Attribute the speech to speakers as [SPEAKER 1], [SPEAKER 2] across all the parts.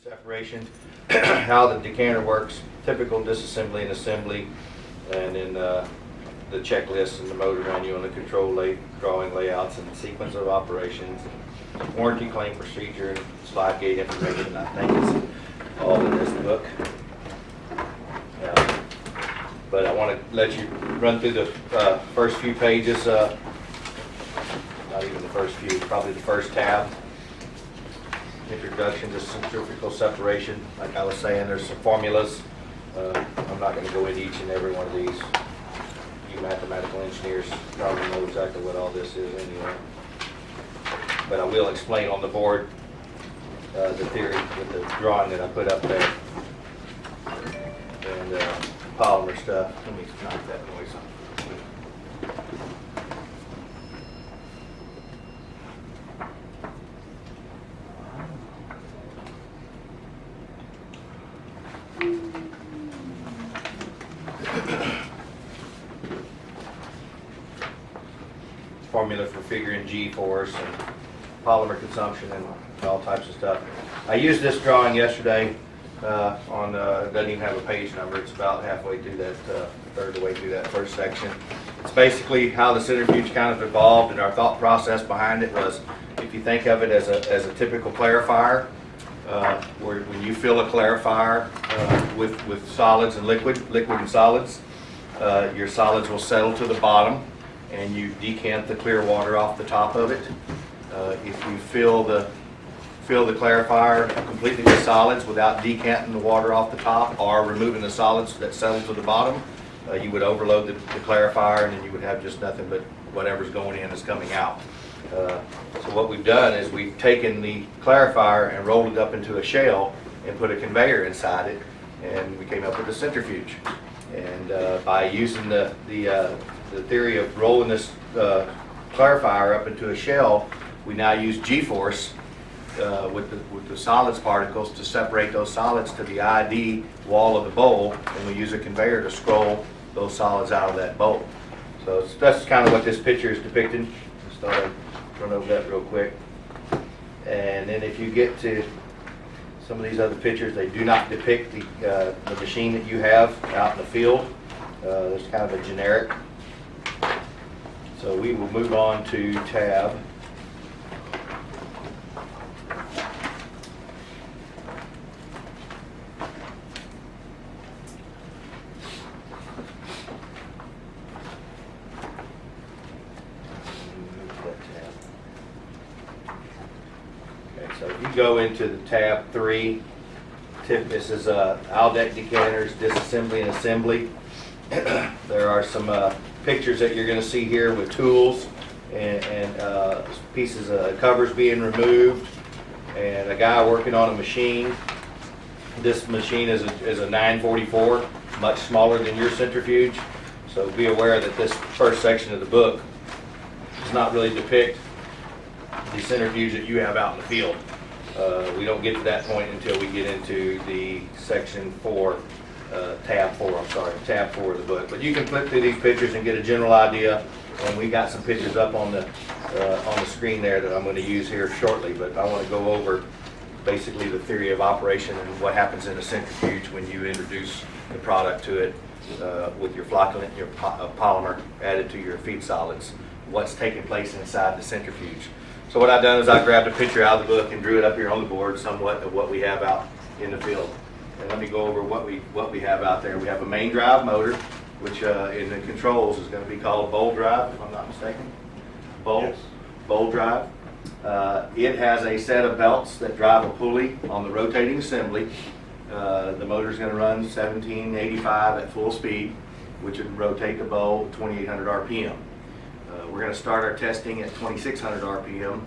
[SPEAKER 1] Separation, how the decanter works, typical disassembly and assembly, and then the checklist and the motor manual and the control drawing layouts and the sequence of operations, warranty claim procedure, and slide gate information. I think it's all in this book. But I want to let you run through the first few pages, not even the first few, probably the first tab. Introduction to centrifugal separation. Like I was saying, there's some formulas. I'm not going to go into each and every one of these. You mathematical engineers probably know exactly what all this is anyway. But I will explain on the board the theory with the drawing that I put up there. And polymer stuff. Let me knock that noise off. Formula for figuring G-force and polymer consumption and all types of stuff. I used this drawing yesterday it doesn't even have a page number. It's about halfway through that, third of the way through that first section. It's basically how the centrifuge kind of evolved, and our thought process behind it was, if you think of it as a typical clarifier, where when you fill a clarifier with solids and liquid and solids, your solids will settle to the bottom, and you decant the clear water off the top of it. If you fill the clarifier completely with solids without decanting the water off the top or removing the solids that settle to the bottom, you would overload the clarifier, and then you would have just nothing but whatever's going in is coming out. So what we've done is we've taken the clarifier and rolled it up into a shell and put a conveyor inside it, and we came up with a centrifuge. And by using the theory of rolling this clarifier up into a shell, we now use G-force with the solids particles to separate those solids to the ID wall of the bowl, and we use a conveyor to scroll those solids out of that bowl. So that's kind of what this picture is depicting. Just thought I'd run over that real quick. And then if you get to some of these other pictures, they do not depict the machine that you have out in the field. There's kind of a generic. So we will move on to tab. So if you go into the tab 3, this is Aldec decanters, disassembly and assembly. There are some pictures that you're going to see here with tools and pieces of covers being removed, and a guy working on a machine. This machine is a 944, much smaller than your centrifuge. So be aware that this first section of the book does not really depict the centrifuge that you have out in the field. We don't get to that point until we get into the section 4, tab 4 of the book. But you can flip through these pictures and get a general idea, and we got some pictures up on the screen there that I'm going to use here shortly. But I want to go over basically the theory of operation and what happens in a centrifuge when you introduce the product to it with your flocculant, your polymer added to your feed solids. What's taking place inside the centrifuge. So what I've done is I grabbed a picture out of the book and drew it up here on the board somewhat of what we have out in the field. And let me go over what we have out there. We have a main drive motor, which in the controls is going to be called a bowl drive, if I'm not mistaken. Bowl drive. It has a set of belts that drive a pulley on the rotating assembly. The motor is going to run 1785 at full speed, which would rotate the bowl at 2800 RPM. We're going to start our testing at 2600 RPM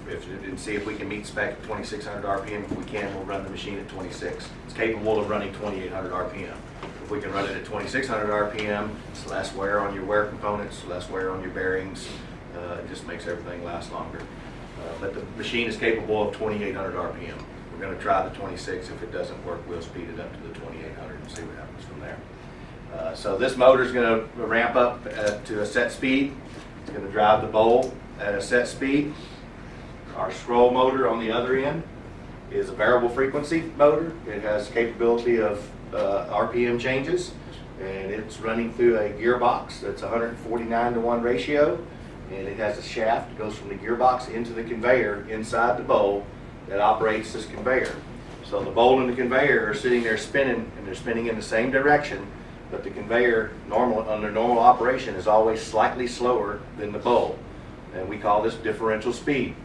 [SPEAKER 1] and see if we can meet spec at 2600 RPM. If we can, we'll run the machine at 26. It's capable of running 2800 RPM. If we can run it at 2600 RPM, it's less wear on your wear components, less wear on your bearings. It just makes everything last longer. But the machine is capable of 2800 RPM. We're going to try the 26. If it doesn't work, we'll speed it up to the 2800 and see what happens from there. So this motor is going to ramp up to a set speed. It's going to drive the bowl at a set speed. Our scroll motor on the other end is a variable frequency motor. It has capability of RPM changes, and it's running through a gearbox that's 149-to-1 ratio, and it has a shaft that goes from the gearbox into the conveyor inside the bowl that operates this conveyor. So the bowl and the conveyor are sitting there spinning, and they're spinning in the same direction, but the conveyor under normal operation is always slightly slower than the bowl, and we call this differential speed.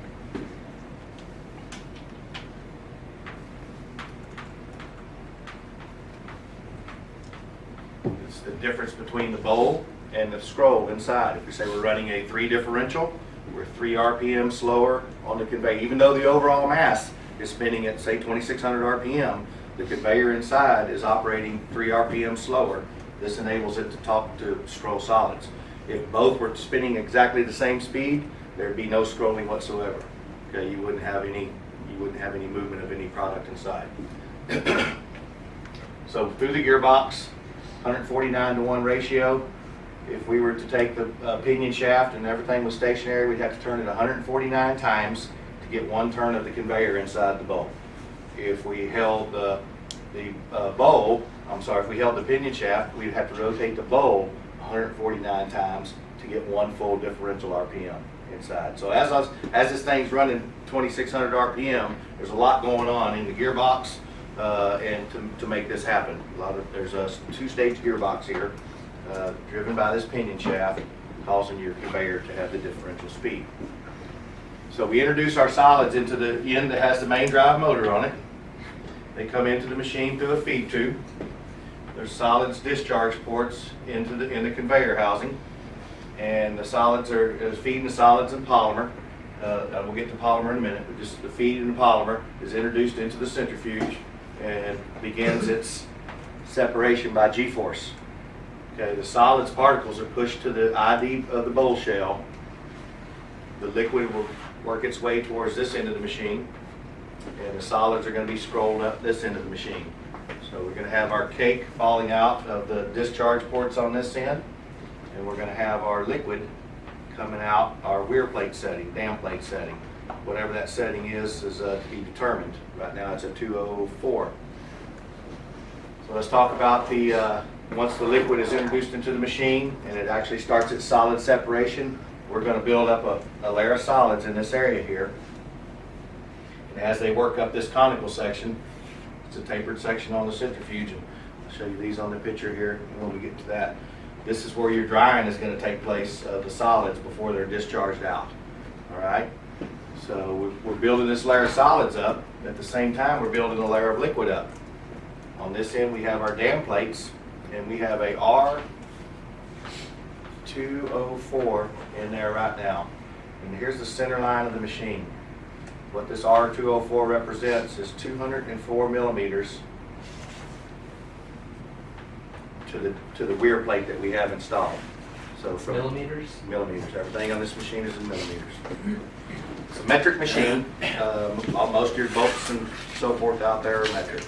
[SPEAKER 1] It's the difference between the bowl and the scroll inside. If we say we're running a 3 differential, we're 3 RPM slower on the conveyor. Even though the overall mass is spinning at, say, 2,600 RPM, the conveyor inside is operating 3 RPM slower. This enables it to scroll solids. If both were spinning exactly the same speed, there'd be no scrolling whatsoever. Okay, you wouldn't have any movement of any product inside. So through the gearbox, 149-to-1 ratio. If we were to take the pinion shaft and everything was stationary, we'd have to turn it 149 times to get 1 turn of the conveyor inside the bowl. If we held the pinion shaft, we'd have to rotate the bowl 149 times to get 1 full differential RPM inside. So as this thing's running 2,600 RPM, there's a lot going on in the gearbox, and to make this happen. There's a 2-stage gearbox here, driven by this pinion shaft, causing your conveyor to have the differential speed. So we introduce our solids into the end that has the main drive motor on it. They come into the machine through a feed tube. There's solids discharge ports in the conveyor housing, and the solids is feeding the solids in polymer. We'll get to polymer in a minute, but just the feed in the polymer is introduced into the centrifuge and begins its separation by G-force. Okay, the solids particles are pushed to the ID of the bowl shell. The liquid will work its way towards this end of the machine, and the solids are going to be scrolled up this end of the machine. So we're going to have our cake falling out of the discharge ports on this end, and we're going to have our liquid coming out our weir plate setting, dam plate setting. Whatever that setting is to be determined. Right now it's a 204. So let's talk about once the liquid is introduced into the machine and it actually starts its solid separation, we're going to build up a layer of solids in this area here. And as they work up this conical section, it's a tapered section on the centrifuge, and I'll show you these on the picture here when we get to that. This is where your drying is going to take place of the solids before they're discharged out. All right? So we're building this layer of solids up. At the same time, we're building a layer of liquid up. On this end, we have our dam plates, and we have a R204 in there right now. And here's the center line of the machine. What this R204 represents is 204 millimeters to the weir plate that we have installed. So from
[SPEAKER 2] millimeters?
[SPEAKER 1] Millimeters. Everything on this machine is in millimeters. It's a metric machine. Most of your bolts and so forth out there are metric.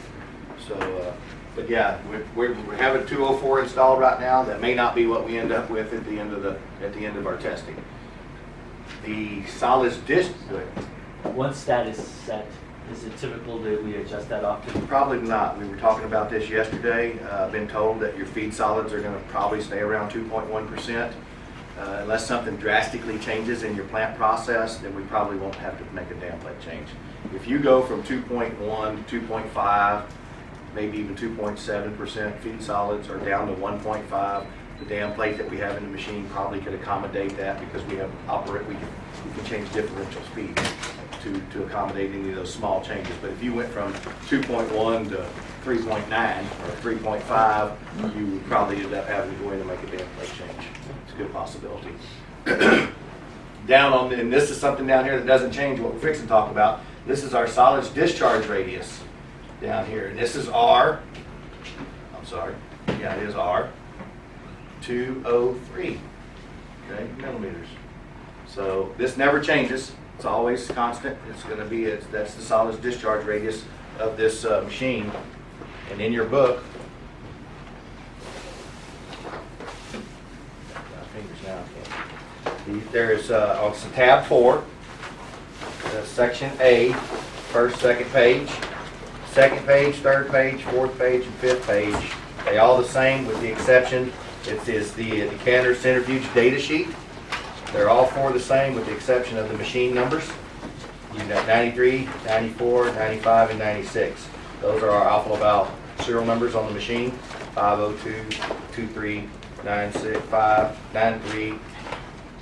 [SPEAKER 1] So, but yeah, we have a 204 installed right now. That may not be what we end up with at the end of our testing. The solids dish.
[SPEAKER 2] Once that is set, is it typical that we adjust that often?
[SPEAKER 1] Probably not. We were talking about this yesterday. I've been told that your feed solids are going to probably stay around 2.1%. Unless something drastically changes in your plant process, then we probably won't have to make a dam plate change. If you go from 2.1 to 2.5, maybe even 2.7% feed solids, or down to 1.5, the dam plate that we have in the machine probably could accommodate that, because we can change differential speed to accommodate any of those small changes. But if you went from 2.1 to 3.9 or 3.5, you would probably end up having to go in and make a dam plate change. It's a good possibility. And this is something down here that doesn't change what we're fixing to talk about. This is our solids discharge radius down here. And this is R, it is R203, okay, millimeters. So this never changes. It's always constant. It's going to be, that's the solids discharge radius of this machine. And in your book, there is on tab 4, section A, First, second page, third page, fourth page, and fifth page. They all the same with the exception, it is the decanter centrifuge data sheet. They're all four the same with the exception of the machine numbers. You've got 93, 94, 95, and 96. Those are our alpha valve serial numbers on the machine. 502, 23, 96, 593,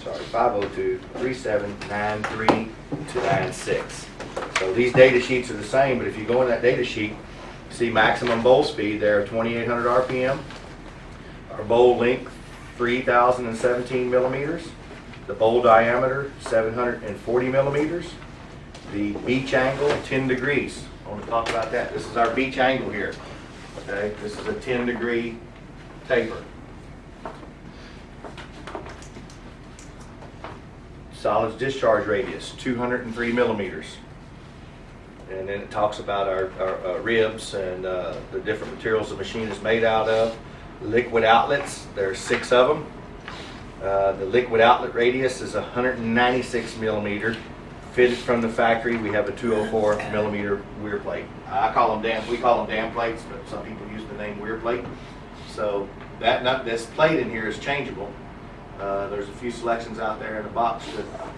[SPEAKER 1] 502, 37, 93 to 96. So these data sheets are the same, but if you go in that data sheet, see maximum bowl speed there of 2,800 RPM. Our bowl length, 3,017 millimeters. The bowl diameter, 740 millimeters. The beach angle, 10 degrees. I want to talk about that. This is our beach angle here. Okay, this is a 10-degree taper. Solids discharge radius, 203 millimeters. And then it talks about our ribs and the different materials the machine is made out of. Liquid outlets, there are 6 of them. The liquid outlet radius is 196 millimeter. Fitted from the factory, we have a 204 millimeter weir plate. We call them dam plates, but some people use the name weir plate. So this plate in here is changeable. There's a few selections out there in the box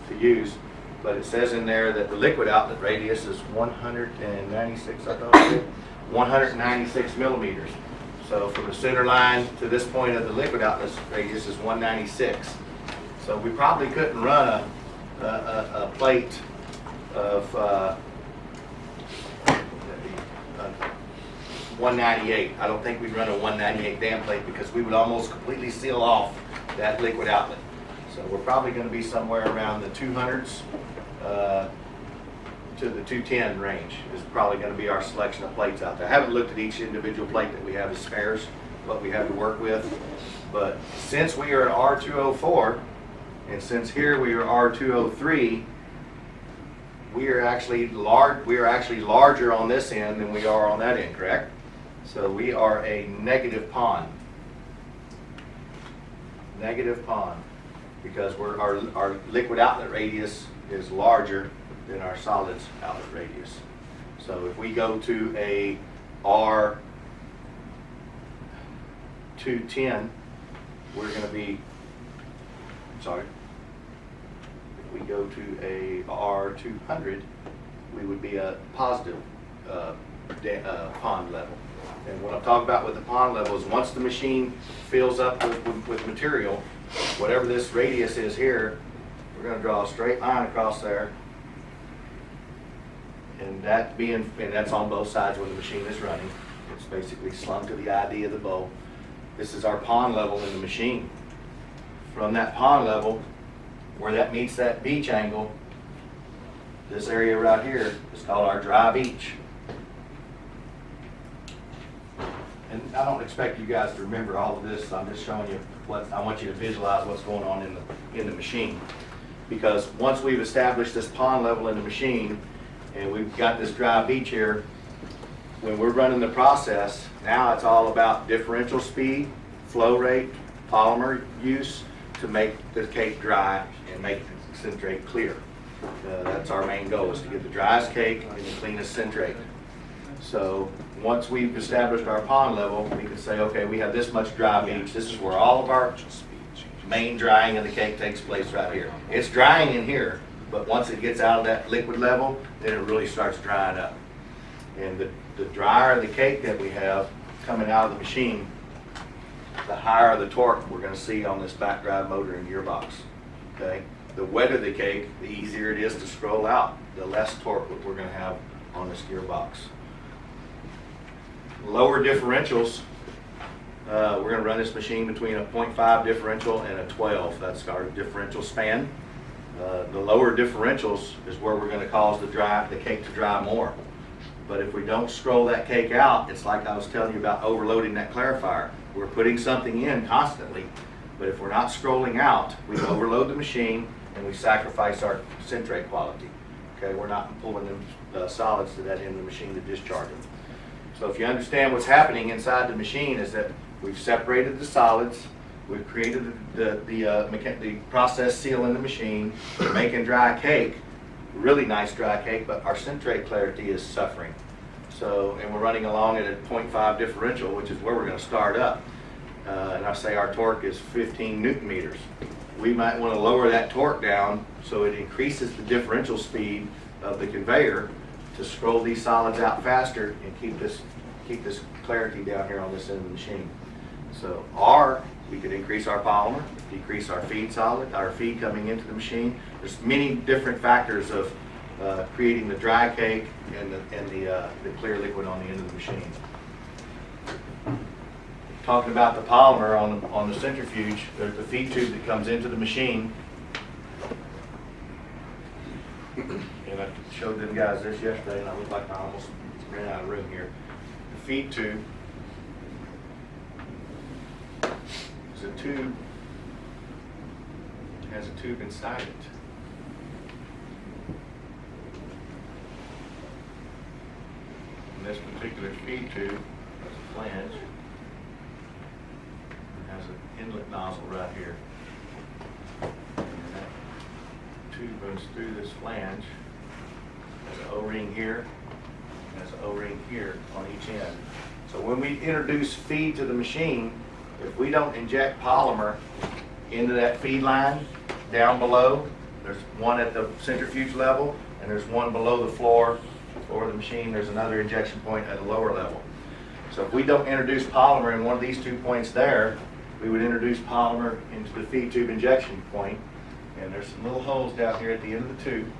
[SPEAKER 1] to use, but it says in there that the liquid outlet radius is 196, I thought it was 196 millimeters. So from the center line to this point of the liquid outlet radius is 196. So we probably couldn't run a plate of 198. I don't think we'd run a 198 dam plate because we would almost completely seal off that liquid outlet. So we're probably going to be somewhere around the 200s to the 210 range is probably going to be our selection of plates out there. I haven't looked at each individual plate that we have as spares, what we have to work with. But since we are at R204, and since here we are R203, we are actually larger on this end than we are on that end, correct? So we are a negative pond. Negative pond, because our liquid outlet radius is larger than our solids outlet radius. So if we go to a R210, we're going to be, sorry, if we go to a R200, we would be a positive pond level. And what I'm talking about with the pond level is once the machine fills up with material, whatever this radius is here, we're going to draw a straight line across there, and that's on both sides when the machine is running. It's basically slung to the ID of the bowl. This is our pond level in the machine. From that pond level, where that meets that beach angle, this area right here is called our dry beach. And I don't expect you guys to remember all of this. I'm just showing you I want you to visualize what's going on in the machine. Because once we've established this pond level in the machine, and we've got this dry beach here, when we're running the process, now it's all about differential speed, flow rate, polymer use to make the cake dry and make the centrate clear. That's our main goal, is to get the driest cake and the cleanest centrate. So once we've established our pond level, we can say, okay, we have this much dry beach. This is where all of our main drying of the cake takes place right here. It's drying in here, but once it gets out of that liquid level, then it really starts drying up. And the drier the cake that we have coming out of the machine, the higher the torque we're going to see on this back drive motor and gearbox. Okay? The wetter the cake, the easier it is to scroll out, the less torque that we're going to have on this gearbox. Lower differentials, we're going to run this machine between a 0.5 differential and a 12. That's our differential span. The lower differentials is where we're going to cause the cake to dry more. But if we don't scroll that cake out, it's like I was telling you about overloading that clarifier. We're putting something in constantly, but if we're not scrolling out, we overload the machine and we sacrifice our centrate quality. Okay, we're not pulling them solids to that end of the machine to discharge them. So if you understand what's happening inside the machine is that we've separated the solids, we've created the process seal in the machine, we're making dry cake, really nice dry cake, but our centrate clarity is suffering. So, and we're running along at a 0.5 differential, which is where we're going to start up. And I say our torque is 15 Newton meters. We might want to lower that torque down so it increases the differential speed of the conveyor to scroll these solids out faster and keep this clarity down here on this end of the machine. So we could increase our polymer, decrease our feed solid, our feed coming into the machine. There's many different factors of creating the dry cake and the clear liquid on the end of the machine. Talking about the polymer on the centrifuge, there's the feed tube that comes into the machine. And I showed them guys this yesterday, and I looked like I almost ran out of room here. The feed tube is a tube, has a tube inside it. And this particular feed tube has a flange. It has an inlet nozzle right here. And that tube runs through this flange. There's an O-ring here. There's an O-ring here on each end. So when we introduce feed to the machine, if we don't inject polymer into that feed line down below, there's one at the centrifuge level and there's one below the floor of the machine. There's another injection point at a lower level. So if we don't introduce polymer in one of these 2 points there, we would introduce polymer into the feed tube injection point. And there's some little holes down here at the end of the tube.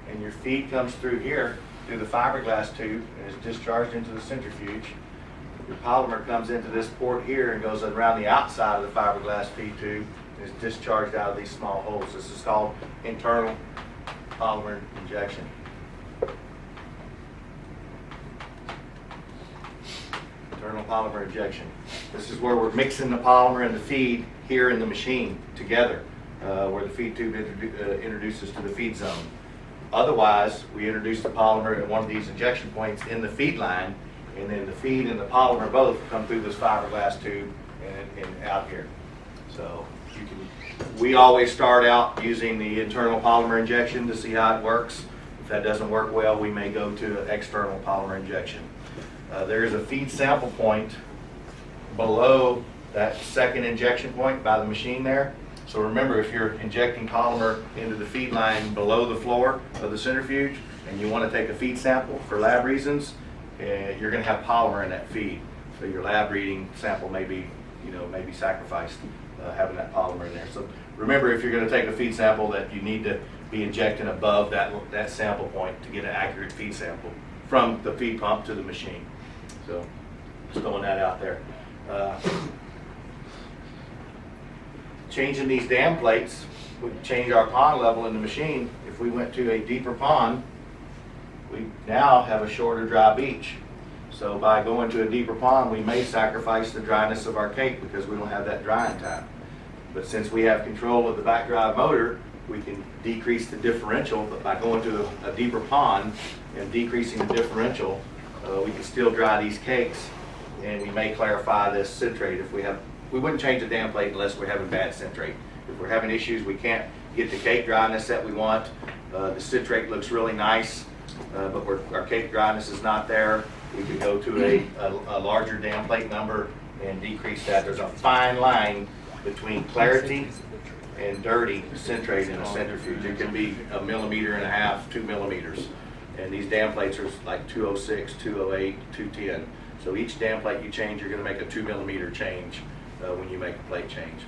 [SPEAKER 1] And your feed comes through here, through the fiberglass tube, and is discharged into the centrifuge. Your polymer comes into this port here and goes around the outside of the fiberglass feed tube and is discharged out of these small holes. This is called internal polymer injection. Internal polymer injection. This is where we're mixing the polymer and the feed here in the machine together, where the feed tube introduces to the feed zone. Otherwise, we introduce the polymer at one of these injection points in the feed line, and then the feed and the polymer both come through this fiberglass tube and out here. So we always start out using the internal polymer injection to see how it works. If that doesn't work well, we may go to an external polymer injection. There is a feed sample point below that second injection point by the machine there. So remember, if you're injecting polymer into the feed line below the floor of the centrifuge and you want to take a feed sample for lab reasons, you're going to have polymer in that feed. So your lab reading sample may be sacrificed having that polymer in there. So remember, if you're going to take a feed sample, that you need to be injecting above that sample point to get an accurate feed sample from the feed pump to the machine. So just throwing that out there. Changing these dam plates would change our pond level in the machine. If we went to a deeper pond, we now have a shorter dry beach. So by going to a deeper pond, we may sacrifice the dryness of our cake because we don't have that drying time. But since we have control of the back drive motor, we can decrease the differential. But by going to a deeper pond and decreasing the differential, we can still dry these cakes, and we may clarify this citrate if we wouldn't change the dam plate unless we're having bad citrate. If we're having issues, we can't get the cake dryness that we want. The citrate looks really nice, but our cake dryness is not there. We could go to a larger dam plate number and decrease that. There's a fine line between clarity and dirty citrate in a centrifuge. It can be 1.5 millimeters, 2 millimeters. And these dam plates are like 206, 208, 210. So each dam plate you change, you're going to make a 2 millimeter change when you make a plate change.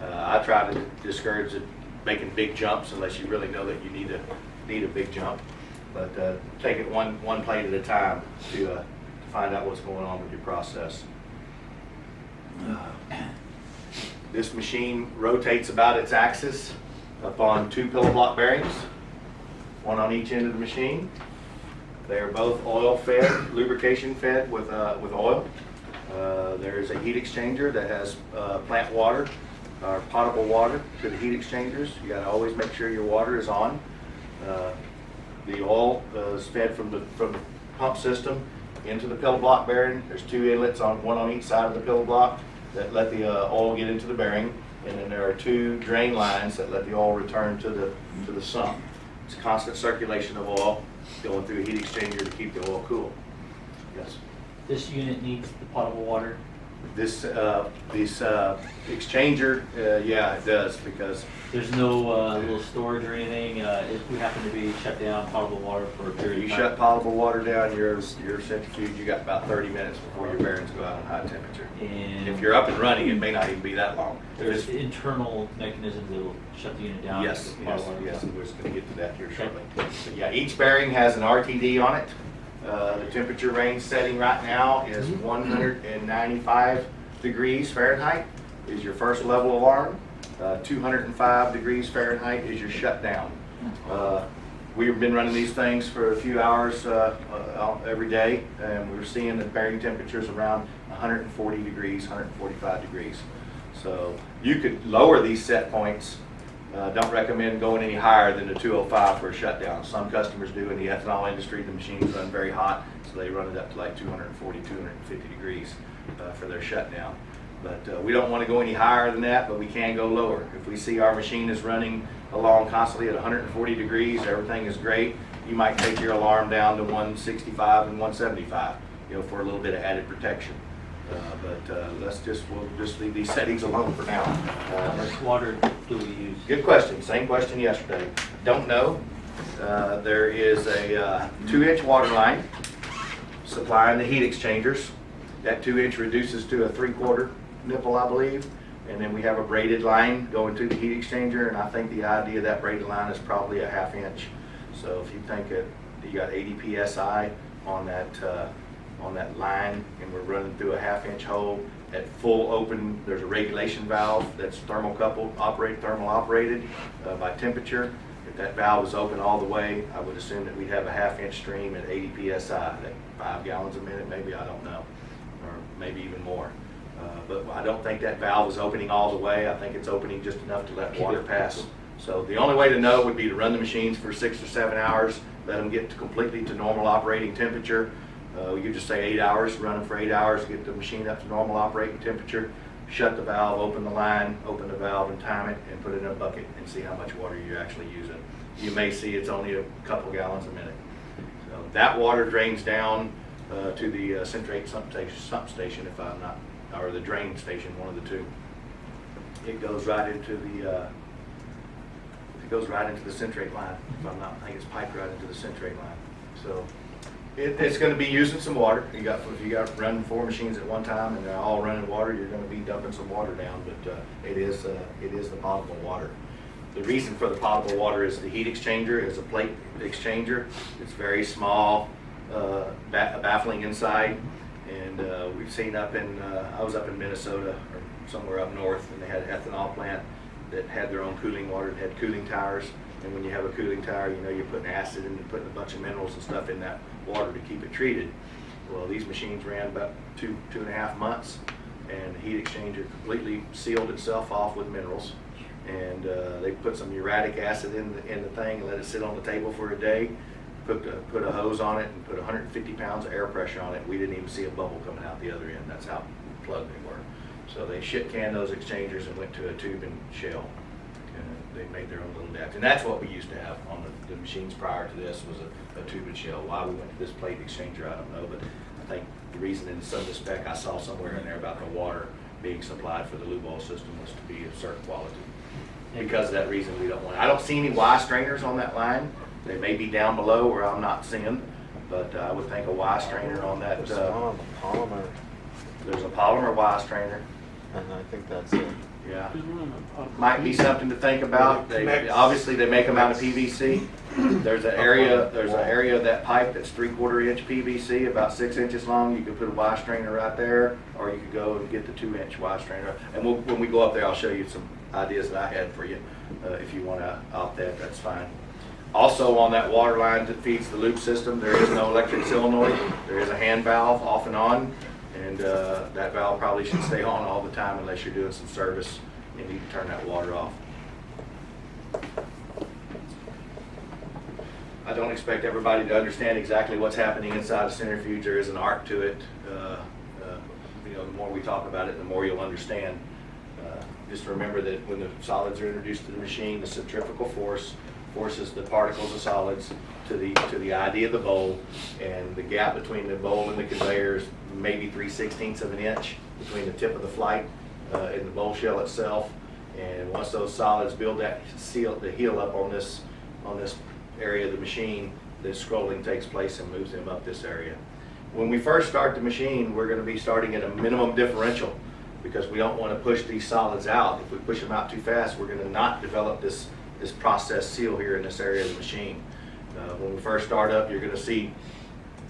[SPEAKER 1] I try to discourage making big jumps unless you really know that you need a big jump. But take it one plate at a time to find out what's going on with your process. This machine rotates about its axis upon 2 pillow block bearings, one on each end of the machine. They are both oil fed, lubrication fed with oil. There is a heat exchanger that has plant water or potable water to the heat exchangers. You got to always make sure your water is on. The oil is fed from the pump system into the pillow block bearing. There's 2 inlets, one on each side of the pillow block, that let the oil get into the bearing. and then there are 2 drain lines that let the oil return to the sump. It's constant circulation of oil going through a heat exchanger to keep the oil cool. Yes.
[SPEAKER 2] This unit needs the potable water.
[SPEAKER 1] This exchanger, yeah, it does, because
[SPEAKER 2] There's no little storage or anything. If we happen to be shut down, potable water for a period
[SPEAKER 1] you
[SPEAKER 2] of time.
[SPEAKER 1] shut potable water down, your centrifuge, you got about 30 minutes before your bearings go out on high temperature.
[SPEAKER 2] And
[SPEAKER 1] If you're up and running, it may not even be that long.
[SPEAKER 2] there's internal mechanisms that will shut the unit down.
[SPEAKER 1] Yes,
[SPEAKER 2] if the
[SPEAKER 1] yes,
[SPEAKER 2] potable water
[SPEAKER 1] yes,
[SPEAKER 2] goes.
[SPEAKER 1] we're just going to get to that here
[SPEAKER 2] Okay.
[SPEAKER 1] shortly. But yeah, each bearing has an RTD on it. The temperature range setting right now is 195 degrees Fahrenheit is your first level alarm. 205 degrees Fahrenheit is your shutdown. We've been running these things for a few hours every day, and we're seeing the bearing temperatures around 140 degrees, 145 degrees. So you could lower these set points. Don't recommend going any higher than the 205 for a shutdown. Some customers do in the ethanol industry. The machines run very hot, so they run it up to like 240, 250 degrees for their shutdown. But we don't want to go any higher than that, but we can go lower. If we see our machine is running along constantly at 140 degrees, everything is great, you might take your alarm down to 165 and 175, for a little bit of added protection. We'll just leave these settings alone for now.
[SPEAKER 2] How much water do we use?
[SPEAKER 1] Good question. Same question yesterday. Don't know. There is a 2-inch water line supplying the heat exchangers. That 2-inch reduces to a 3/4 nipple, I believe. And then we have a braided line going to the heat exchanger, and I think the idea of that braided line is probably a 1/2 inch. So if you think that you got 80 PSI on that line, and we're running through a 1/2 inch hole at full open, there's a regulation valve that's thermal operated by temperature. If that valve is open all the way, I would assume that we'd have a 1/2 inch stream at 80 PSI, that 5 gallons a minute, maybe, I don't know, or maybe even more. But I don't think that valve is opening all the way. I think it's opening just enough to let water pass. So the only way to know would be to run the machines for 6 or 7 hours, let them get completely to normal operating temperature. You just say 8 hours, run them for 8 hours, get the machine up to normal operating temperature, shut the valve, open the line, open the valve and time it, and put it in a bucket and see how much water you're actually using. You may see it's only a couple gallons a minute. So that water drains down to the centrate sump station, if I'm not, or the drain station, one of the two. It goes right into the centrate line. If I'm not, I think it's piped right into the centrate line. So it's going to be using some water. If you got running 4 machines at one time and they're all running water, you're going to be dumping some water down. But it is the potable water. The reason for the potable water is the heat exchanger is a plate exchanger. It's very small, baffling inside. And we've seen I was up in Minnesota or somewhere up north, and they had an ethanol plant that had their own cooling water. It had cooling towers, and when you have a cooling tower, you're putting acid and you're putting a bunch of minerals and stuff in that water to keep it treated. Well, these machines ran about 2.5 months, and the heat exchanger completely sealed itself off with minerals. And they put some uric acid in the thing and let it sit on the table for a day. Put a hose on it and put 150 pounds of air pressure on it. We didn't even see a bubble coming out the other end. That's how plugged they were. So they shit canned those exchangers and went to a tube and shell. And they made their own little adapter. And that's what we used to have on the machines prior to this, was a tube and shell. Why we went to this plate exchanger, I don't know. But I think the reason in some of the spec I saw somewhere in there about the water being supplied for the lube oil system was to be of certain quality. Because of that reason, we don't want it. I don't see any Y strainers on that line. They may be down below where I'm not seeing, but I would think a Y strainer on that.
[SPEAKER 3] There's one on the polymer,
[SPEAKER 1] There's a polymer Y strainer.
[SPEAKER 3] and I think that's it.
[SPEAKER 1] Yeah. Might be something to think about. Obviously they make them out of PVC. There's an area of that pipe that's 3/4 inch PVC, about 6 inches long. You could put a Y strainer right there, or you could go and get the 2-inch Y strainer. And when we go up there, I'll show you some ideas that I had for you. If you want to opt that's fine. Also on that water line that feeds the loop system, there is no electric solenoid. There is a hand valve off and on, and that valve probably should stay on all the time unless you're doing some service and you can turn that water off. I don't expect everybody to understand exactly what's happening inside a centrifuge. There is an art to it. The more we talk about it, the more you'll understand. just remember that when the solids are introduced to the machine, the centrifugal force forces the particles of solids to the ID of the bowl, and the gap between the bowl and the conveyor is maybe 3/16 of an inch between the tip of the flight and the bowl shell itself. And once those solids build that heel up on this area of the machine, the scrolling takes place and moves them up this area. When we first start the machine, we're going to be starting at a minimum differential because we don't want to push these solids out. If we push them out too fast, we're going to not develop this process seal here in this area of the machine. When we first start up, you're going to see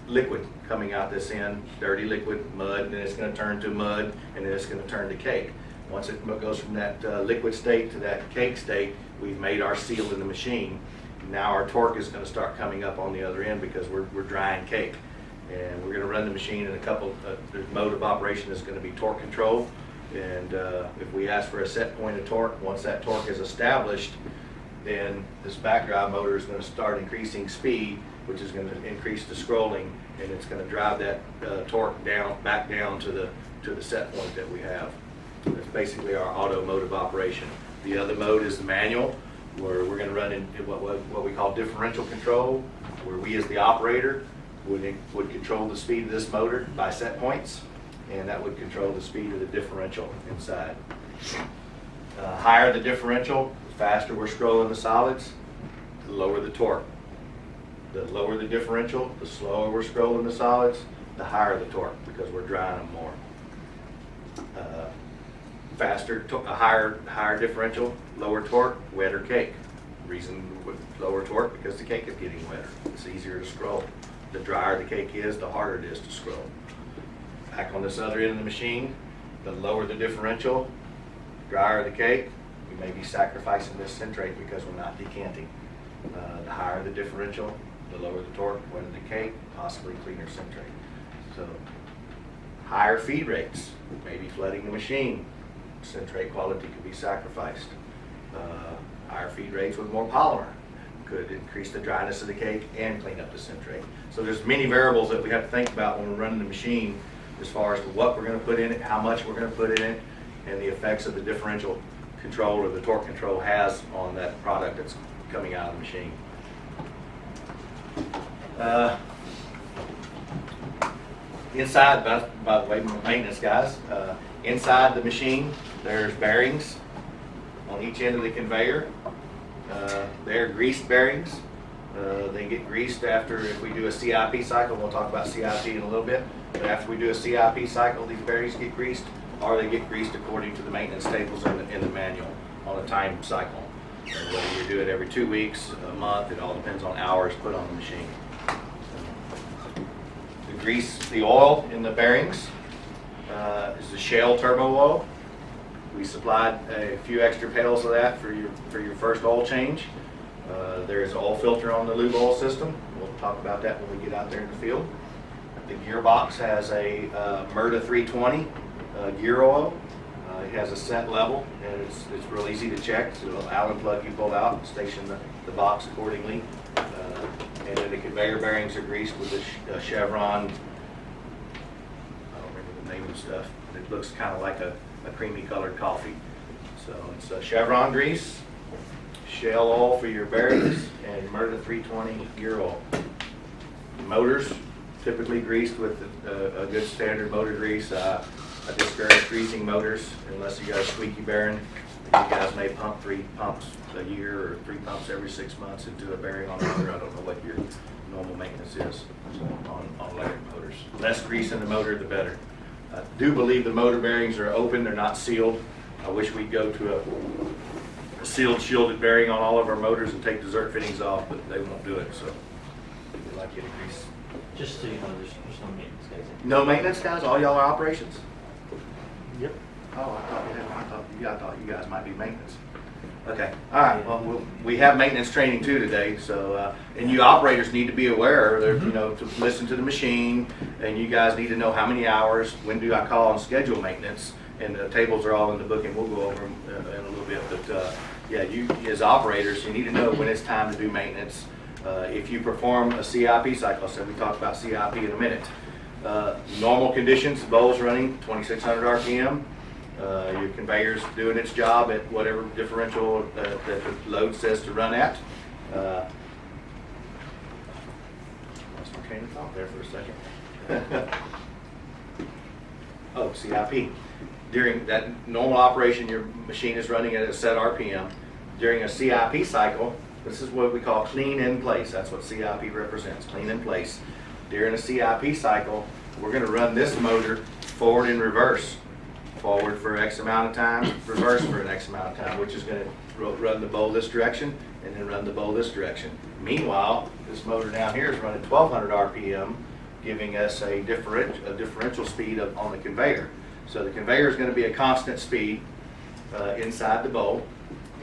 [SPEAKER 1] liquid coming out this end, dirty liquid, mud, and then it's going to turn to mud, and then it's going to turn to cake. Once it goes from that liquid state to that cake state, we've made our seal in the machine. Now our torque is going to start coming up on the other end because we're drying cake. And we're going to run the machine in a couple, the mode of operation is going to be torque control. And if we ask for a set point of torque, once that torque is established, then this back drive motor is going to start increasing speed, which is going to increase the scrolling, and it's going to drive that torque back down to the set point that we have. That's basically our auto mode of operation. The other mode is the manual, where we're going to run in what we call differential control, where we as the operator would control the speed of this motor by set points, and that would control the speed of the differential inside. Higher the differential, the faster we're scrolling the solids, the lower the torque. The lower the differential, the slower we're scrolling the solids, the higher the torque because we're drying them more. Higher differential, lower torque, wetter cake. Reason with lower torque because the cake is getting wetter. It's easier to scroll. The drier the cake is, the harder it is to scroll. Back on this other end of the machine, the lower the differential, drier the cake. We may be sacrificing this centrate because we're not decanting. The higher the differential, the lower the torque, wetter the cake, possibly cleaner centrate. So higher feed rates, maybe flooding the machine. Centrate quality could be sacrificed. Higher feed rates with more polymer could increase the dryness of the cake and clean up the centrate. So there's many variables that we have to think about when we're running the machine as far as what we're going to put in it, how much we're going to put in it, and the effects of the differential control or the torque control has on that product that's coming out of the machine. Inside, by the way, maintenance guys, inside the machine, there's bearings on each end of the conveyor. They're greased bearings. They get greased after, if we do a CIP cycle, we'll talk about CIP in a little bit, but after we do a CIP cycle, these bearings get greased, or they get greased according to the maintenance tables in the manual on a time cycle. And whether you do it every 2 weeks, a month, it all depends on hours put on the machine. To grease the oil in the bearings is the Shell turbo oil. We supplied a few extra pails of that for your first oil change. There is an oil filter on the lube oil system. We'll talk about that when we get out there in the field. The gearbox has a Merta 320 gear oil. It has a set level, and it's real easy to check. It's a little Allen plug you pull out and station the box accordingly. And then the conveyor bearings are greased with a Chevron, I don't remember the name of the stuff. It looks kind of like a creamy colored coffee. So it's a Chevron grease, Shell oil for your bearings, and Merta 320 gear oil. Motors typically greased with a good standard motor grease. I discourage greasing motors unless you got a squeaky bearing. You guys may pump 3 pumps a year or 3 pumps every 6 months into a bearing on a motor. I don't know what your normal maintenance is on electric motors. Less grease in the motor, the better. I do believe the motor bearings are open, they're not sealed. I wish we'd go to a sealed, shielded bearing on all of our motors and take the zerk fittings off, but they won't do it, so we'd like you to grease.
[SPEAKER 2] Just so you know, there's no maintenance guys.
[SPEAKER 1] No maintenance guys? All y'all are operations?
[SPEAKER 2] Yep.
[SPEAKER 1] Oh, I thought you guys might be maintenance. Okay, all right, well, we have maintenance training too today, so, and you operators need to be aware, you know, to listen to the machine, and you guys need to know how many hours, when do I call and schedule maintenance, and the tables are all in the book, and we'll go over them in a little bit, but yeah, you as operators, you need to know when it's time to do maintenance. If you perform a CIP cycle, so we talk about CIP in a minute, normal conditions, the bowl's running 2600 RPM, Your conveyor's doing its job at whatever differential that the load says to run at. Lost my train of thought there for a second. Oh, CIP. During that normal operation, your machine is running at a set RPM. During a CIP cycle, this is what we call clean in place. That's what CIP represents, clean in place. During a CIP cycle, we're going to run this motor forward and reverse. Forward for X amount of time, reverse for an X amount of time, which is going to run the bowl this direction and then run the bowl this direction. Meanwhile, this motor down here is running 1200 RPM, giving us a differential speed on the conveyor. So the conveyor is going to be a constant speed inside the bowl,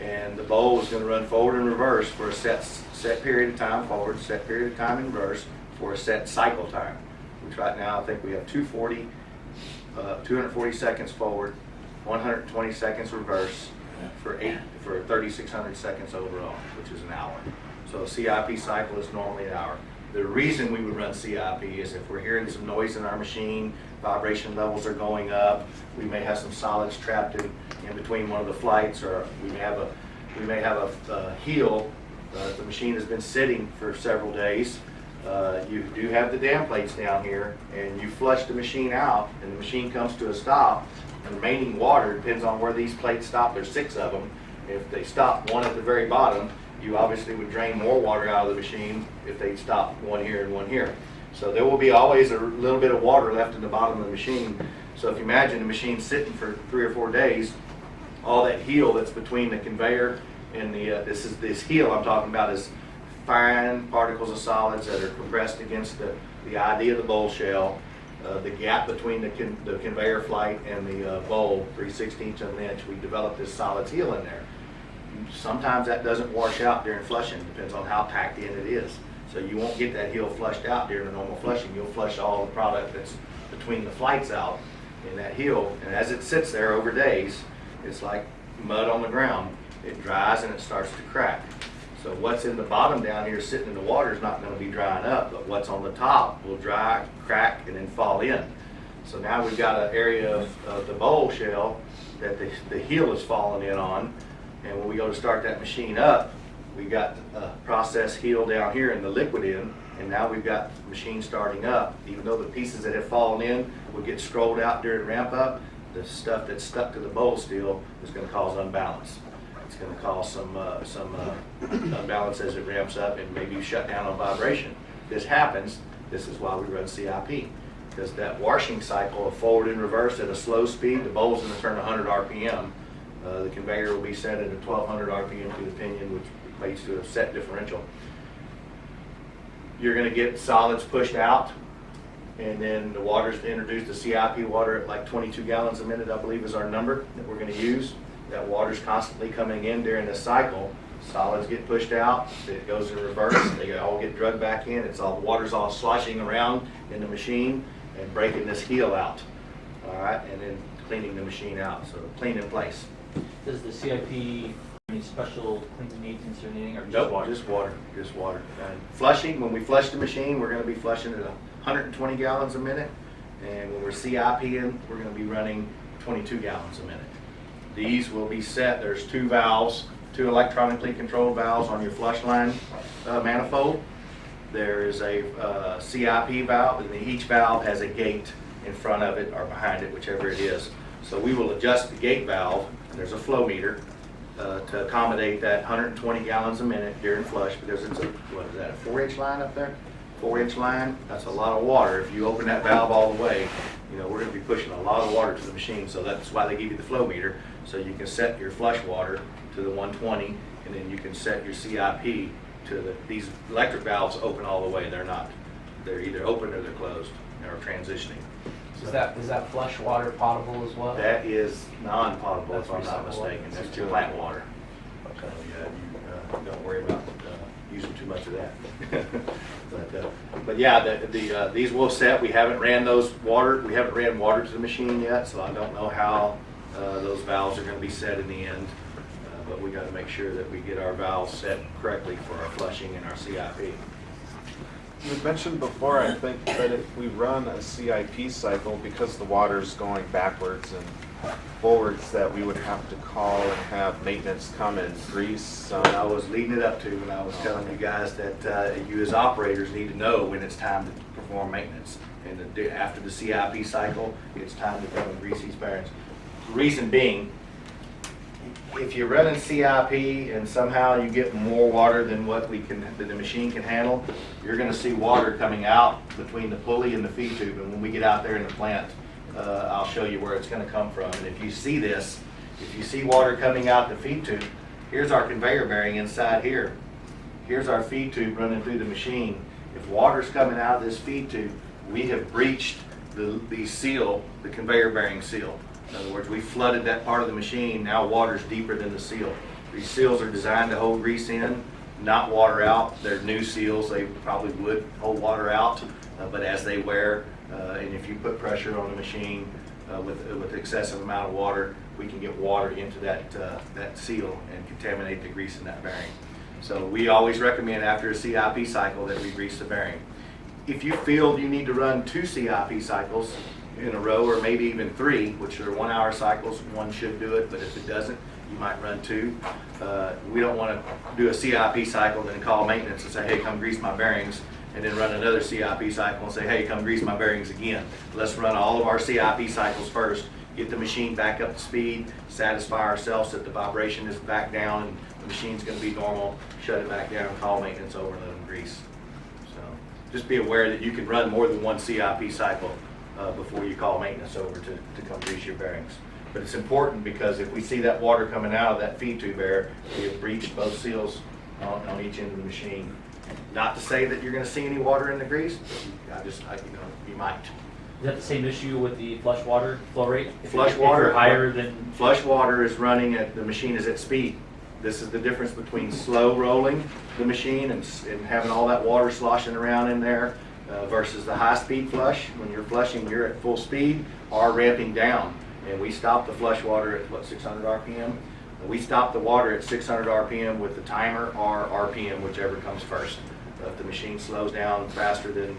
[SPEAKER 1] and the bowl is going to run forward and reverse for a set period of time forward, set period of time in reverse for a set cycle time, which right now I think we have 240 seconds forward, 120 seconds reverse for 3,600 seconds overall, which is an hour. So a CIP cycle is normally an hour. The reason we would run CIP is if we're hearing some noise in our machine, vibration levels are going up, we may have some solids trapped in between one of the flights, or we may have a heel. The machine has been sitting for several days. You do have the dam plates down here, and you flush the machine out, and the machine comes to a stop. The remaining water depends on where these plates stop. There's 6 of them. If they stop one at the very bottom, you obviously would drain more water out of the machine if they stop one here and one here. So there will be always a little bit of water left in the bottom of the machine. So if you imagine the machine sitting for 3 or 4 days, all that heel that's between the conveyor and this heel I'm talking about is fine particles of solids that are compressed against the ID of the bowl shell. The gap between the conveyor flight and the bowl, 3/16 of an inch, we developed this solids heel in there. Sometimes that doesn't wash out during flushing, depends on how packed in it is. So you won't get that heel flushed out during the normal flushing. You'll flush all the product that's between the flights out in that heel, and as it sits there over days, it's like mud on the ground. It dries and it starts to crack. So what's in the bottom down here sitting in the water is not going to be drying up, but what's on the top will dry, crack, and then fall in. So now we've got an area of the bowl shell that the heel is falling in on, and when we go to start that machine up, we got a process heel down here and the liquid in, and now we've got the machine starting up. Even though the pieces that have fallen in will get scrolled out during ramp up, the stuff that's stuck to the bowl steel is going to cause unbalance. It's going to cause some unbalance as it ramps up, and maybe you shut down on vibration. This happens. This is why we run CIP, because that washing cycle of forward and reverse at a slow speed, the bowl's going to turn 100 RPM. The conveyor will be set at a 1200 RPM to the pinion, which equates to a set differential. You're going to get solids pushed out, and then the water's introduced, the CIP water at like 22 gallons a minute, I believe is our number that we're going to use. That water's constantly coming in during this cycle. Solids get pushed out, it goes in reverse, they all get drugged back in. Water's all sloshing around in the machine and breaking this heel out. All right, and then cleaning the machine out, so clean in place.
[SPEAKER 2] Does the CIP any special cleaning maintenance or anything, or just
[SPEAKER 1] Nope,
[SPEAKER 2] water?
[SPEAKER 1] just water. And flushing, when we flush the machine, we're going to be flushing at 120 gallons a minute, and when we're CIPing, we're going to be running 22 gallons a minute. These will be set. There's 2 valves, 2 electronically controlled valves on your flush line manifold. There is a CIP valve, and each valve has a gate in front of it or behind it, whichever it is. So we will adjust the gate valve. There's a flow meter to accommodate that 120 gallons a minute during flush, because it's what is that, a 4-inch line up there? 4-inch line, that's a lot of water. If you open that valve all the way, we're going to be pushing a lot of water to the machine, so that's why they give you the flow meter, so you can set your flush water to the 120, and then you can set your CIP to these electric valves open all the way. They're either open or they're closed, or transitioning.
[SPEAKER 4] Is that flush water potable as well?
[SPEAKER 1] That is non-potable, if I'm
[SPEAKER 4] That's
[SPEAKER 1] not
[SPEAKER 4] recyclable.
[SPEAKER 1] mistaken. That's your plant water.
[SPEAKER 4] Okay.
[SPEAKER 1] You don't worry about using too much of that. But yeah, these will set. We haven't ran water to the machine yet, so I don't know how those valves are going to be set in the end. But we got to make sure that we get our valves set correctly for our flushing and our CIP.
[SPEAKER 3] You had mentioned before, I think, that if we run a CIP cycle, because the water's going backwards and forwards, that we would have to call and have maintenance come and grease.
[SPEAKER 1] I was leading it up to when I was telling you guys that you as operators need to know when it's time to perform maintenance. And after the CIP cycle, it's time to come and grease these bearings. The reason being, if you're running CIP and somehow you get more water than what the machine can handle, you're going to see water coming out between the pulley and the feed tube. And when we get out there in the plant, I'll show you where it's going to come from. And if you see this, if you see water coming out the feed tube, here's our conveyor bearing inside here. Here's our feed tube running through the machine. If water's coming out of this feed tube, we have breached the seal, the conveyor bearing seal. In other words, we flooded that part of the machine. Now water's deeper than the seal. These seals are designed to hold grease in, not water out. They're new seals. They probably would hold water out, but as they wear, and if you put pressure on the machine with excessive amount of water, we can get water into that seal and contaminate the grease in that bearing. So we always recommend after a CIP cycle that we grease the bearing. If you feel you need to run 2 CIP cycles in a row, or maybe even 3, which are 1-hour cycles, one should do it, but if it doesn't, you might run 2. We don't want to do a CIP cycle, then call maintenance and say, hey, come grease my bearings, and then run another CIP cycle and say, hey, come grease my bearings again. Let's run all of our CIP cycles first, get the machine back up to speed, satisfy ourselves that the vibration is back down and the machine's going to be normal, shut it back down, call maintenance over, and let them grease. So just be aware that you can run more than 1 CIP cycle before you call maintenance over to come grease your bearings. But it's important because if we see that water coming out of that feed tube air, we have breached both seals on each end of the machine. Not to say that you're going to see any water in the grease, but you might.
[SPEAKER 2] Is that the same issue with the flush water flow rate?
[SPEAKER 1] Flush water,
[SPEAKER 2] if you're higher than
[SPEAKER 1] flush water is running at the machine is at speed. This is the difference between slow rolling the machine and having all that water sloshing around in there versus the high speed flush. When you're flushing, you're at full speed or ramping down. And we stop the flush water at what, 600 RPM? We stop the water at 600 RPM with the timer or RPM, whichever comes first. If the machine slows down faster than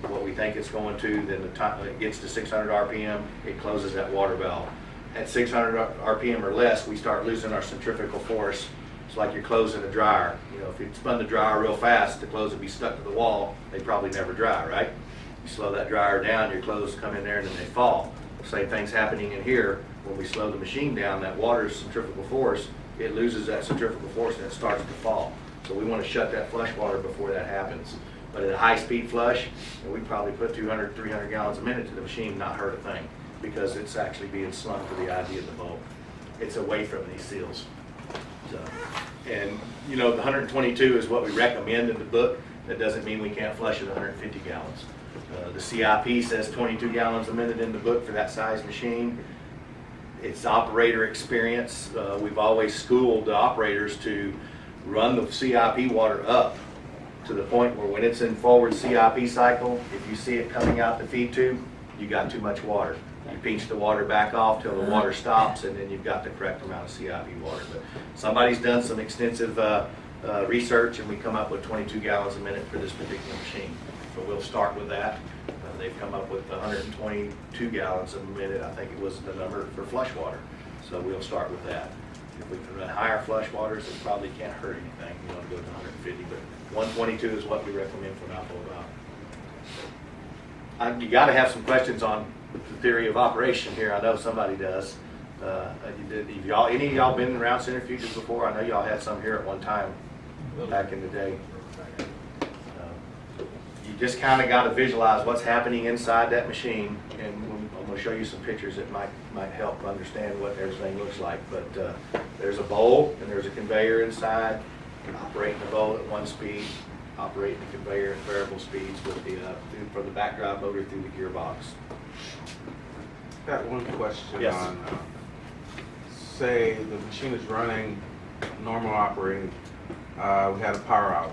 [SPEAKER 1] what we think it's going to, then the time it gets to 600 RPM, it closes that water valve. At 600 RPM or less, we start losing our centrifugal force. It's like you're closing a dryer. You know, if you spun the dryer real fast, the clothes would be stuck to the wall. They probably never dry, right? You slow that dryer down, your clothes come in there and then they fall. Same thing's happening in here. When we slow the machine down, that water's centrifugal force, it loses that centrifugal force and it starts to fall. So we want to shut that flush water before that happens. But at a high-speed flush, we probably put 200, 300 gallons a minute to the machine, not hurt a thing, because it's actually being slung to the ID of the bulb. It's away from these seals. So, and you know, the 122 is what we recommend in the book. That doesn't mean we can't flush at 150 gallons. The CIP says 22 gallons a minute in the book for that size machine. It's operator experience. We've always schooled the operators to run the CIP water up to the point where when it's in forward CIP cycle, if you see it coming out the feed tube, you got too much water. You pinch the water back off till the water stops, and then you've got the correct amount of CIP water. But somebody's done some extensive research, and we come up with 22 gallons a minute for this particular machine. So we'll start with that. They've come up with 122 gallons a minute, I think it was the number for flush water. So we'll start with that. If we can run higher flush waters, it probably can't hurt anything. You want to go to 150, but 122 is what we recommend for mouthful valve. You got to have some questions on the theory of operation here. I know somebody does. Any of y'all been around centrifuges before? I know y'all had some here at one time back in the day. You just kind of got to visualize what's happening inside that machine, and I'm going to show you some pictures that might help understand what everything looks like. But there's a bowl and there's a conveyor inside. Operating the bowl at 1 speed, operating the conveyor at variable speeds with from the back drive motor through the gearbox.
[SPEAKER 5] Got one question.
[SPEAKER 1] Yes.
[SPEAKER 5] On, say the machine is running, normal operating, we had a power outage.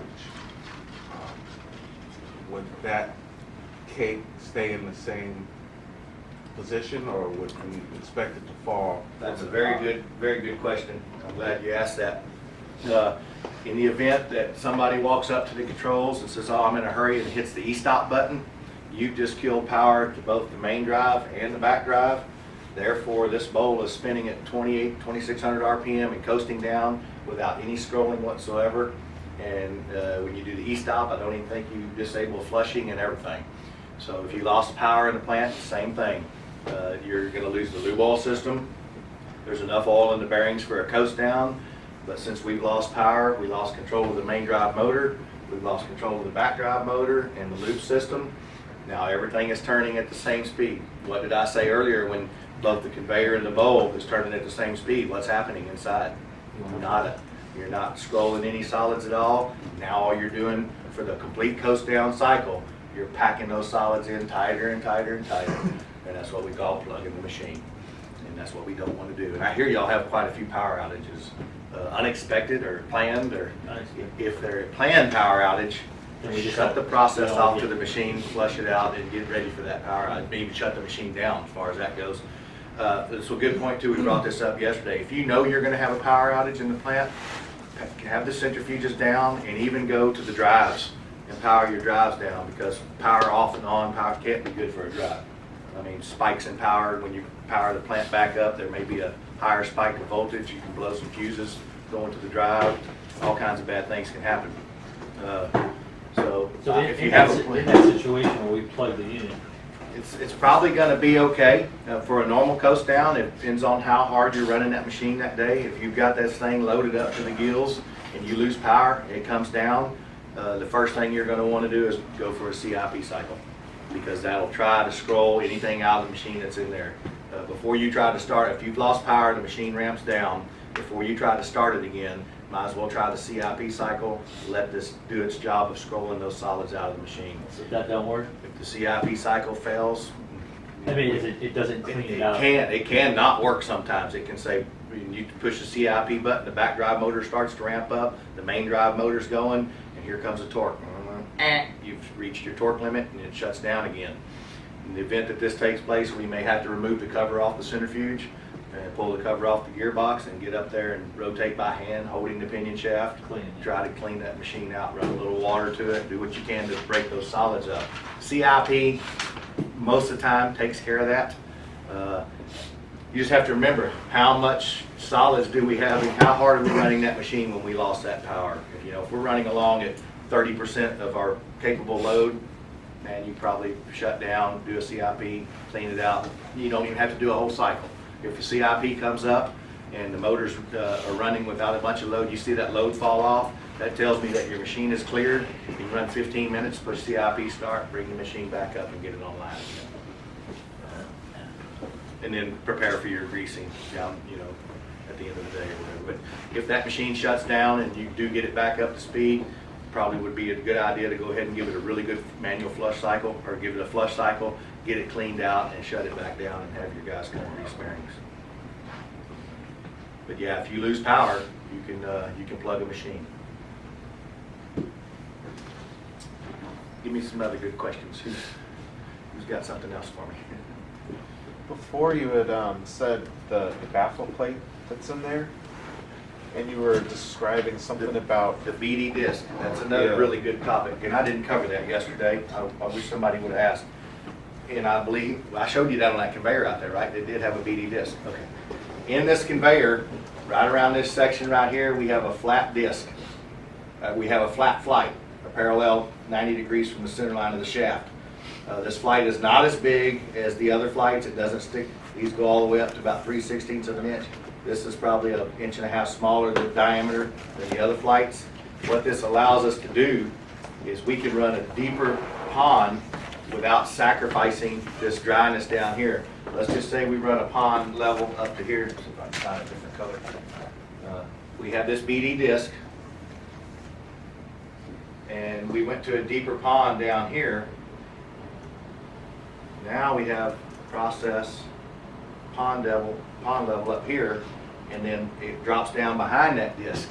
[SPEAKER 5] Would that cake stay in the same position, or would we expect it to fall?
[SPEAKER 1] That's a very good question. I'm glad you asked that. In the event that somebody walks up to the controls and says, oh, I'm in a hurry, and hits the e-stop button, you've just killed power to both the main drive and the back drive. Therefore, this bowl is spinning at 2600 RPM and coasting down without any scrolling whatsoever. And when you do the e-stop, I don't even think you disable flushing and everything. So if you lost power in the plant, same thing. You're going to lose the lube oil system. There's enough oil in the bearings for a coast down, but since we've lost power, we lost control of the main drive motor, we've lost control of the back drive motor and the lube system. Now everything is turning at the same speed. What did I say earlier when both the conveyor and the bowl is turning at the same speed? What's happening inside? Nada. You're not scrolling any solids at all. Now all you're doing for the complete coast down cycle, you're packing those solids in tighter and tighter and tighter. And that's what we call plugging the machine. And that's what we don't want to do. And I hear y'all have quite a few power outages, unexpected or planned, or if they're a planned power outage,
[SPEAKER 2] Then we just
[SPEAKER 1] shut
[SPEAKER 2] have
[SPEAKER 1] the
[SPEAKER 2] to
[SPEAKER 1] process
[SPEAKER 2] get all
[SPEAKER 1] off to
[SPEAKER 2] the-
[SPEAKER 1] the machine, flush it out, and get ready for that power outage. Maybe shut the machine down as far as that goes. It's a good point too. We brought this up yesterday. If you know you're going to have a power outage in the plant, have the centrifuges down and even go to the drives and power your drives down, because power off and on, power can't be good for a drive. I mean, spikes in power, when you power the plant back up, there may be a higher spike of voltage. You can blow some fuses going to the drive. All kinds of bad things can happen.
[SPEAKER 2] So
[SPEAKER 1] If you have
[SPEAKER 2] in that situation where we plug the unit,
[SPEAKER 1] it's probably going to be okay for a normal coast down. It depends on how hard you're running that machine that day. If you've got this thing loaded up to the gills and you lose power, it comes down, the first thing you're going to want to do is go for a CIP cycle, because that'll try to scroll anything out of the machine that's in there. Before you try to start, if you've lost power, the machine ramps down. Before you try to start it again, might as well try the CIP cycle, let this do its job of scrolling those solids out of the machine.
[SPEAKER 2] if that don't work,
[SPEAKER 1] If the CIP cycle fails,
[SPEAKER 2] I mean, it doesn't clean it out.
[SPEAKER 1] it can not work sometimes. It can say, you push the CIP button, the back drive motor starts to ramp up, the main drive motor's going, and here comes a torque. You've reached your torque limit and it shuts down again. In the event that this takes place, we may have to remove the cover off the centrifuge and pull the cover off the gearbox and get up there and rotate by hand, holding the pinion shaft.
[SPEAKER 2] Clean it.
[SPEAKER 1] Try to clean that machine out, run a little water to it, do what you can to break those solids up. CIP, most of the time, takes care of that. You just have to remember how much solids do we have and how hard are we running that machine when we lost that power. You know, if we're running along at 30% of our capable load, man, you probably shut down, do a CIP, clean it out. You don't even have to do a whole cycle. If the CIP comes up and the motors are running without a bunch of load, you see that load fall off, that tells me that your machine is cleared. You can run 15 minutes, push CIP start, bring the machine back up and get it online again. And then prepare for your greasing down, you know, at the end of the day or whatever. But if that machine shuts down and you do get it back up to speed, probably would be a good idea to go ahead and give it a really good manual flush cycle, or give it a flush cycle, get it cleaned out and shut it back down and have your guys come and grease bearings. But yeah, if you lose power, you can plug a machine. Give me some other good questions. Who's got something else for me?
[SPEAKER 3] Before you had said the baffle plate that's in there, and you were describing something about
[SPEAKER 1] The BD disc, that's another really good topic, and I didn't cover that yesterday. I wish somebody would have asked. And I believe, I showed you that on that conveyor out there, right? They did have a BD disc. Okay. In this conveyor, right around this section right here, we have a flat disc. We have a flat flight, a parallel 90 degrees from the center line of the shaft. This flight is not as big as the other flights. It doesn't stick. These go all the way up to about 3/16 of an inch. This is probably 1.5 inches smaller in diameter than the other flights. What this allows us to do is we can run a deeper pond without sacrificing this dryness down here. Let's just say we run a pond level up to here. See if I can find a different color. We have this BD disc, and we went to a deeper pond down here. Now we have process pond level up here, and then it drops down behind that disc.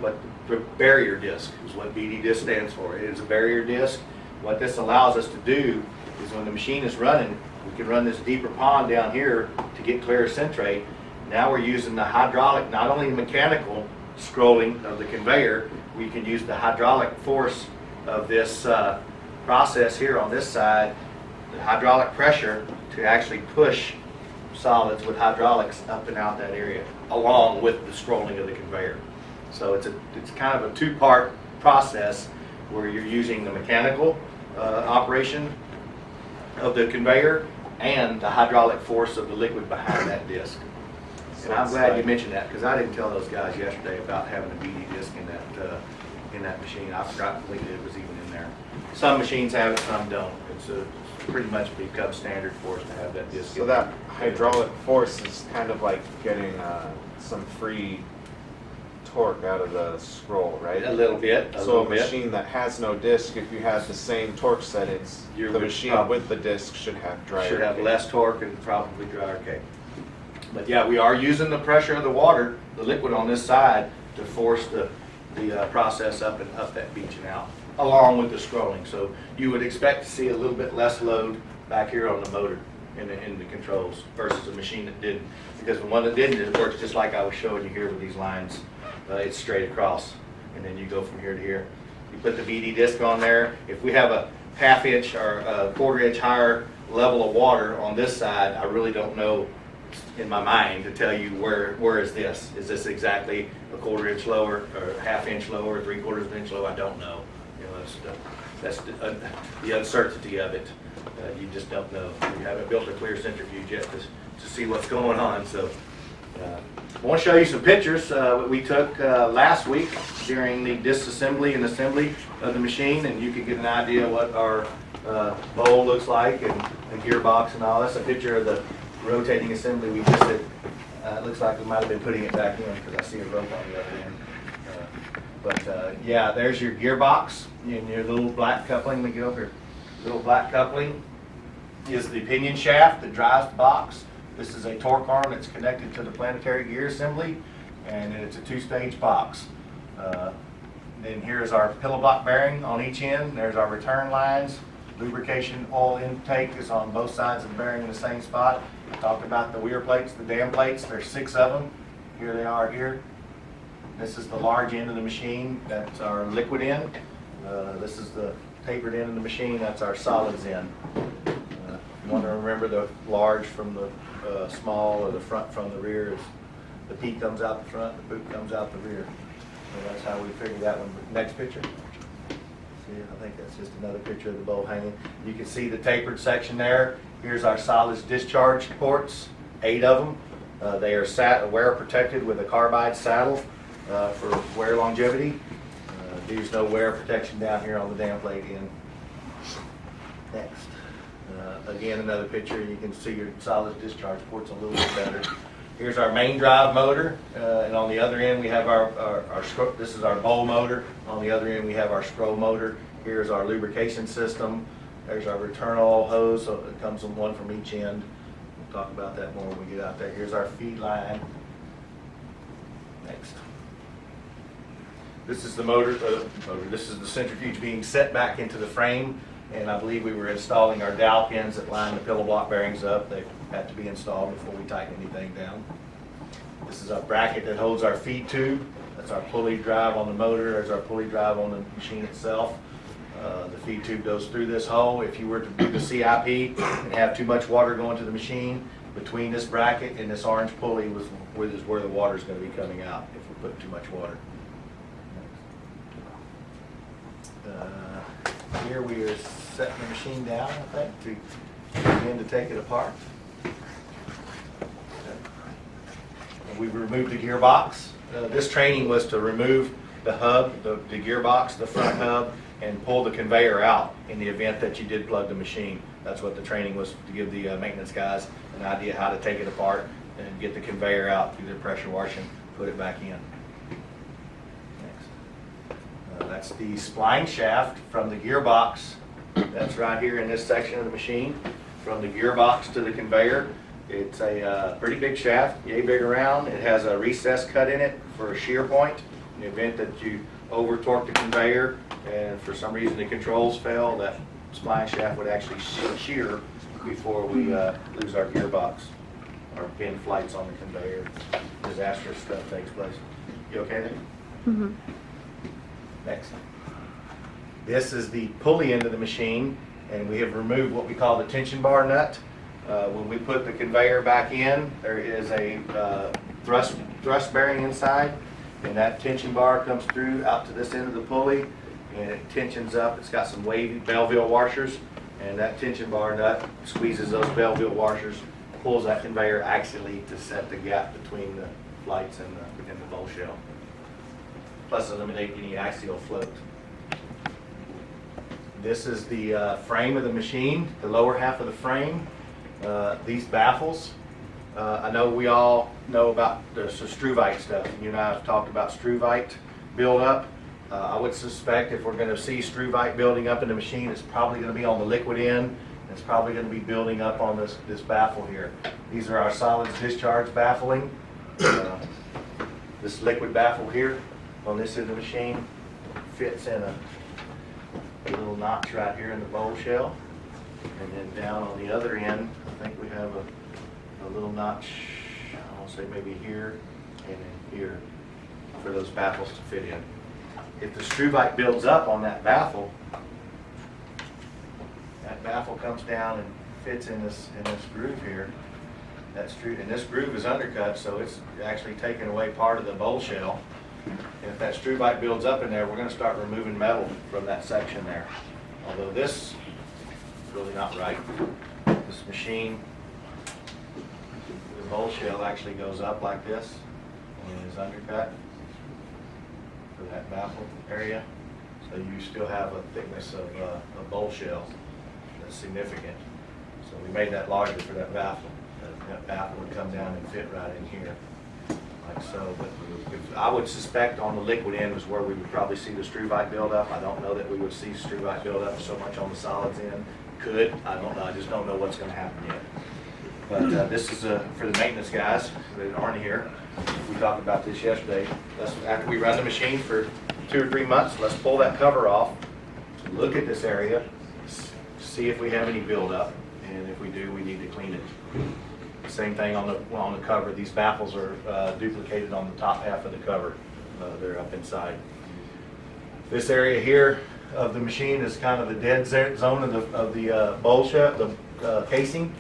[SPEAKER 1] But the barrier disc is what BD disc stands for. It is a barrier disc. What this allows us to do is when the machine is running, we can run this deeper pond down here to get clear centrate. Now we're using the hydraulic, not only the mechanical scrolling of the conveyor, we can use the hydraulic force of this process here on this side, the hydraulic pressure, to actually push solids with hydraulics up and out that area, along with the scrolling of the conveyor. So it's kind of a two-part process where you're using the mechanical operation of the conveyor and the hydraulic force of the liquid behind that disc. And I'm glad you mentioned that, because I didn't tell those guys yesterday about having a BD disc in that machine. I forgot completely it was even in there. Some machines have it, some don't. It's pretty much become standard for us to have that disc.
[SPEAKER 3] So that hydraulic force is kind of like getting some free torque out of the scroll, right?
[SPEAKER 1] A little bit.
[SPEAKER 3] So a machine that has no disc, if you had the same torque settings, the machine with the disc should have drier.
[SPEAKER 1] Should have less torque and probably drier cake. But yeah, we are using the pressure of the water, the liquid on this side, to force the process up and up that beach and out, along with the scrolling. So you would expect to see a little bit less load back here on the motor in the controls versus a machine that didn't. Because the one that didn't, it works just like I was showing you here with these lines. It's straight across, and then you go from here to here. You put the BD disc on there. If we have a ½ inch or a ¼ inch higher level of water on this side, I really don't know in my mind to tell you where is this. Is this exactly a ¼ inch lower, or ½ inch lower, or ¾ inch lower? I don't know. You know, that's the uncertainty of it. You just don't know. We haven't built a clear centrifuge yet to see what's going on. So I want to show you some pictures we took last week during the disassembly and assembly of the machine, and you can get an idea what our bowl looks like and the gearbox and all. That's a picture of the rotating assembly we just did. It looks like we might have been putting it back in because I see a rope on the other end. Yeah, there's your gearbox and your little black coupling. Let me get over here. Little black coupling is the pinion shaft that drives the box. This is a torque arm that's connected to the planetary gear assembly, and it's a two-stage box. Then here's our pillow block bearing on each end. There's our return lines. Lubrication oil intake is on both sides of the bearing in the same spot. I talked about the weir plates, the dam plates. There's 6 of them. Here they are here. This is the large end of the machine. That's our liquid end. This is the tapered end of the machine. That's our solids end. You want to remember the large from the small, or the front from the rear. The P comes out the front, the poop comes out the rear. So that's how we figured that one. Next picture. See, I think that's just another picture of the bowl hanging. You can see the tapered section there. Here's our solids discharge ports, 8 of them. They are wear protected with a carbide saddle for wear longevity. There's no wear protection down here on the dam plate end. Next. Again, another picture. You can see your solids discharge ports a little bit better. Here's our main drive motor, and on the other end we have this is our bowl motor. On the other end we have our scroll motor. Here's our lubrication system. There's our return oil hose, so it comes in one from each end. We'll talk about that more when we get out there. Here's our feed line. Next. This is the motor. This is the centrifuge being set back into the frame. And I believe we were installing our dowel pins that line the pillow block bearings up. They had to be installed before we tighten anything down. This is our bracket that holds our feed tube. That's our pulley drive on the motor. There's our pulley drive on the machine itself. The feed tube goes through this hole. If you were to do the CIP and have too much water going to the machine, between this bracket and this orange pulley is where the water is going to be coming out if we put too much water. Here we are setting the machine down, I think, to begin to take it apart. And we've removed the gearbox. This training was to remove the hub, the gearbox, the front hub, and pull the conveyor out in the event that you did plug the machine. That's what the training was, to give the maintenance guys an idea how to take it apart and get the conveyor out through the pressure washing, put it back in. That's the spline shaft from the gearbox. That's right here in this section of the machine. From the gearbox to the conveyor. It's a pretty big shaft, yay big around. It has a recess cut in it for a shear point. In the event that you over torque the conveyor and for some reason the controls fail, that spline shaft would actually shear before we lose our gearbox. Our pin flights on the conveyor. Disastrous stuff takes place. You okay there? Mm-hmm. Next. This is the pulley end of the machine, and we have removed what we call the tension bar nut. When we put the conveyor back in, there is a thrust bearing inside, and that tension bar comes through out to this end of the pulley, and it tensions up. It's got some wavy Belleville washers, and that tension bar nut squeezes those Belleville washers, pulls that conveyor axially to set the gap between the flights and the bowl shell, plus eliminate any axial float. This is the frame of the machine, the lower half of the frame. These baffles, I know we all know about the struvite stuff. You and I have talked about struvite buildup. I would suspect if we're going to see struvite building up in the machine, it's probably going to be on the liquid end. It's probably going to be building up on this baffle here. These are our solids discharge baffling. This liquid baffle here on this end of the machine fits in a little notch right here in the bowl shell. And then down on the other end, I think we have a little notch, I want to say maybe here and then here for those baffles to fit in. If the struvite builds up on that baffle comes down and fits in this groove here. And this groove is undercut, so it's actually taking away part of the bowl shell. And if that struvite builds up in there, we're going to start removing metal from that section there. Although this is really not right. This machine, the bowl shell actually goes up like this and is undercut for that baffle area. So you still have a thickness of a bowl shell that's significant. So we made that larger for that baffle. That baffle would come down and fit right in here, like so. But I would suspect on the liquid end is where we would probably see the struvite build up. I don't know that we would see struvite build up so much on the solids end. Could, I don't know. I just don't know what's going to happen yet. But this is for the maintenance guys that aren't here. We talked about this yesterday. After we run the machine for 2 or 3 months, let's pull that cover off, look at this area, see if we have any buildup, and if we do, we need to clean it. Same thing on the cover. These baffles are duplicated on the top half of the cover. They're up inside. This area here of the machine is kind of the dead zone of the bowl shell, the casing,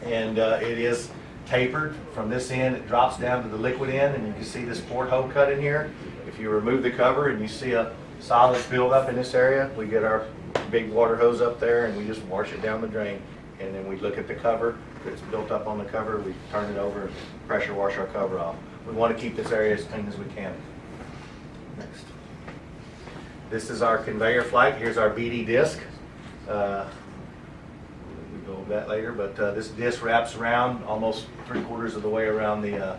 [SPEAKER 1] and it is tapered from this end. It drops down to the liquid end, and you can see this porthole cut in here. If you remove the cover and you see a solid build up in this area, we get our big water hose up there and we just wash it down the drain. And then we look at the cover. If it's built up on the cover, we turn it over and pressure wash our cover off. We want to keep this area as clean as we can. Next. This is our conveyor flight. Here's our BD disc. We'll go over that later, but this disc wraps around almost 3/4 of the way around the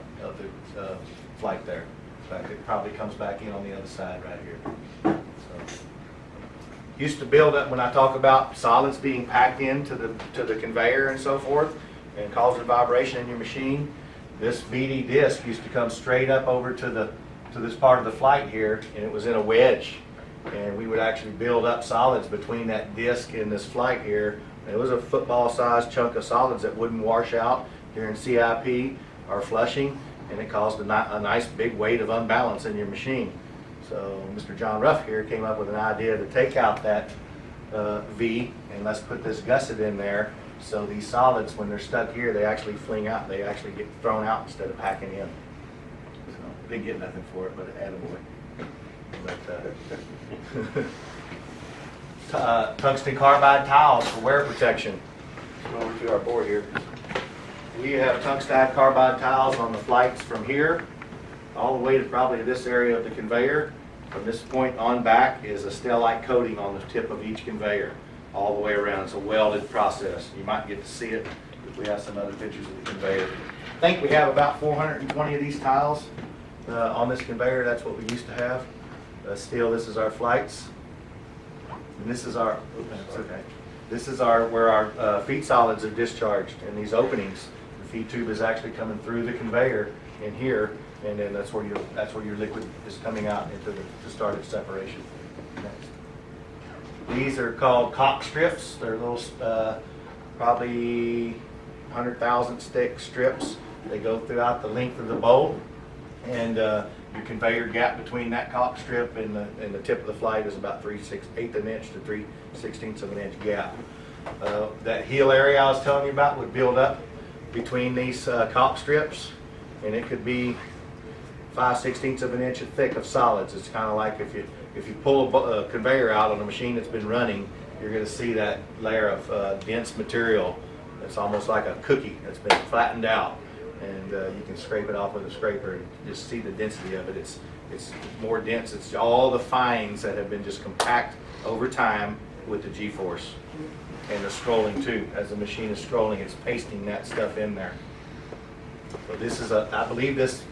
[SPEAKER 1] flight there. In fact, it probably comes back in on the other side right here. So, used to build up when I talk about solids being packed into the conveyor and so forth and causing vibration in your machine. This BD disc used to come straight up over to this part of the flight here, and it was in a wedge. And we would actually build up solids between that disc and this flight here. It was a football-sized chunk of solids that wouldn't wash out during CIP or flushing, and it caused a nice big weight of unbalance in your machine. So Mr. John Ruff here came up with an idea to take out that V and let's put this gusset in there, so these solids, when they're stuck here, they actually fling out. They actually get thrown out instead of packing in. So didn't get nothing for it, but it attaboy. But tungsten carbide tiles for wear protection. Go over to our board here. We have tungsten carbide tiles on the flights from here all the way to probably this area of the conveyor. From this point on back is a stellite coating on the tip of each conveyor all the way around. It's a welded process. You might get to see it if we have some other pictures of the conveyor. I think we have about 420 of these tiles on this conveyor. That's what we used to have. Still, this is our flights. And this is our, oops, okay. This is where our feed solids are discharged in these openings. The feed tube is actually coming through the conveyor in here, and then that's where your liquid is coming out to start its separation. Next. These are called cock strips. They're little, probably 100,000 stick strips. They go throughout the length of the bowl, and Your conveyor gap between that cock strip and the tip of the flight is about 3/8 of an inch to 3/16 of an inch gap. That heel area I was telling you about would build up between these cock strips, and it could be 5/16 of an inch thick of solids. It's kind of like if you pull a conveyor out on a machine that's been running, you're going to see that layer of dense material. It's almost like a cookie that's been flattened out, and you can scrape it off with a scraper and just see the density of it. It's more dense. It's all the fines that have been just compact over time with the G-force. And the scrolling too. As the machine is scrolling, it's pasting that stuff in there. So this is I believe this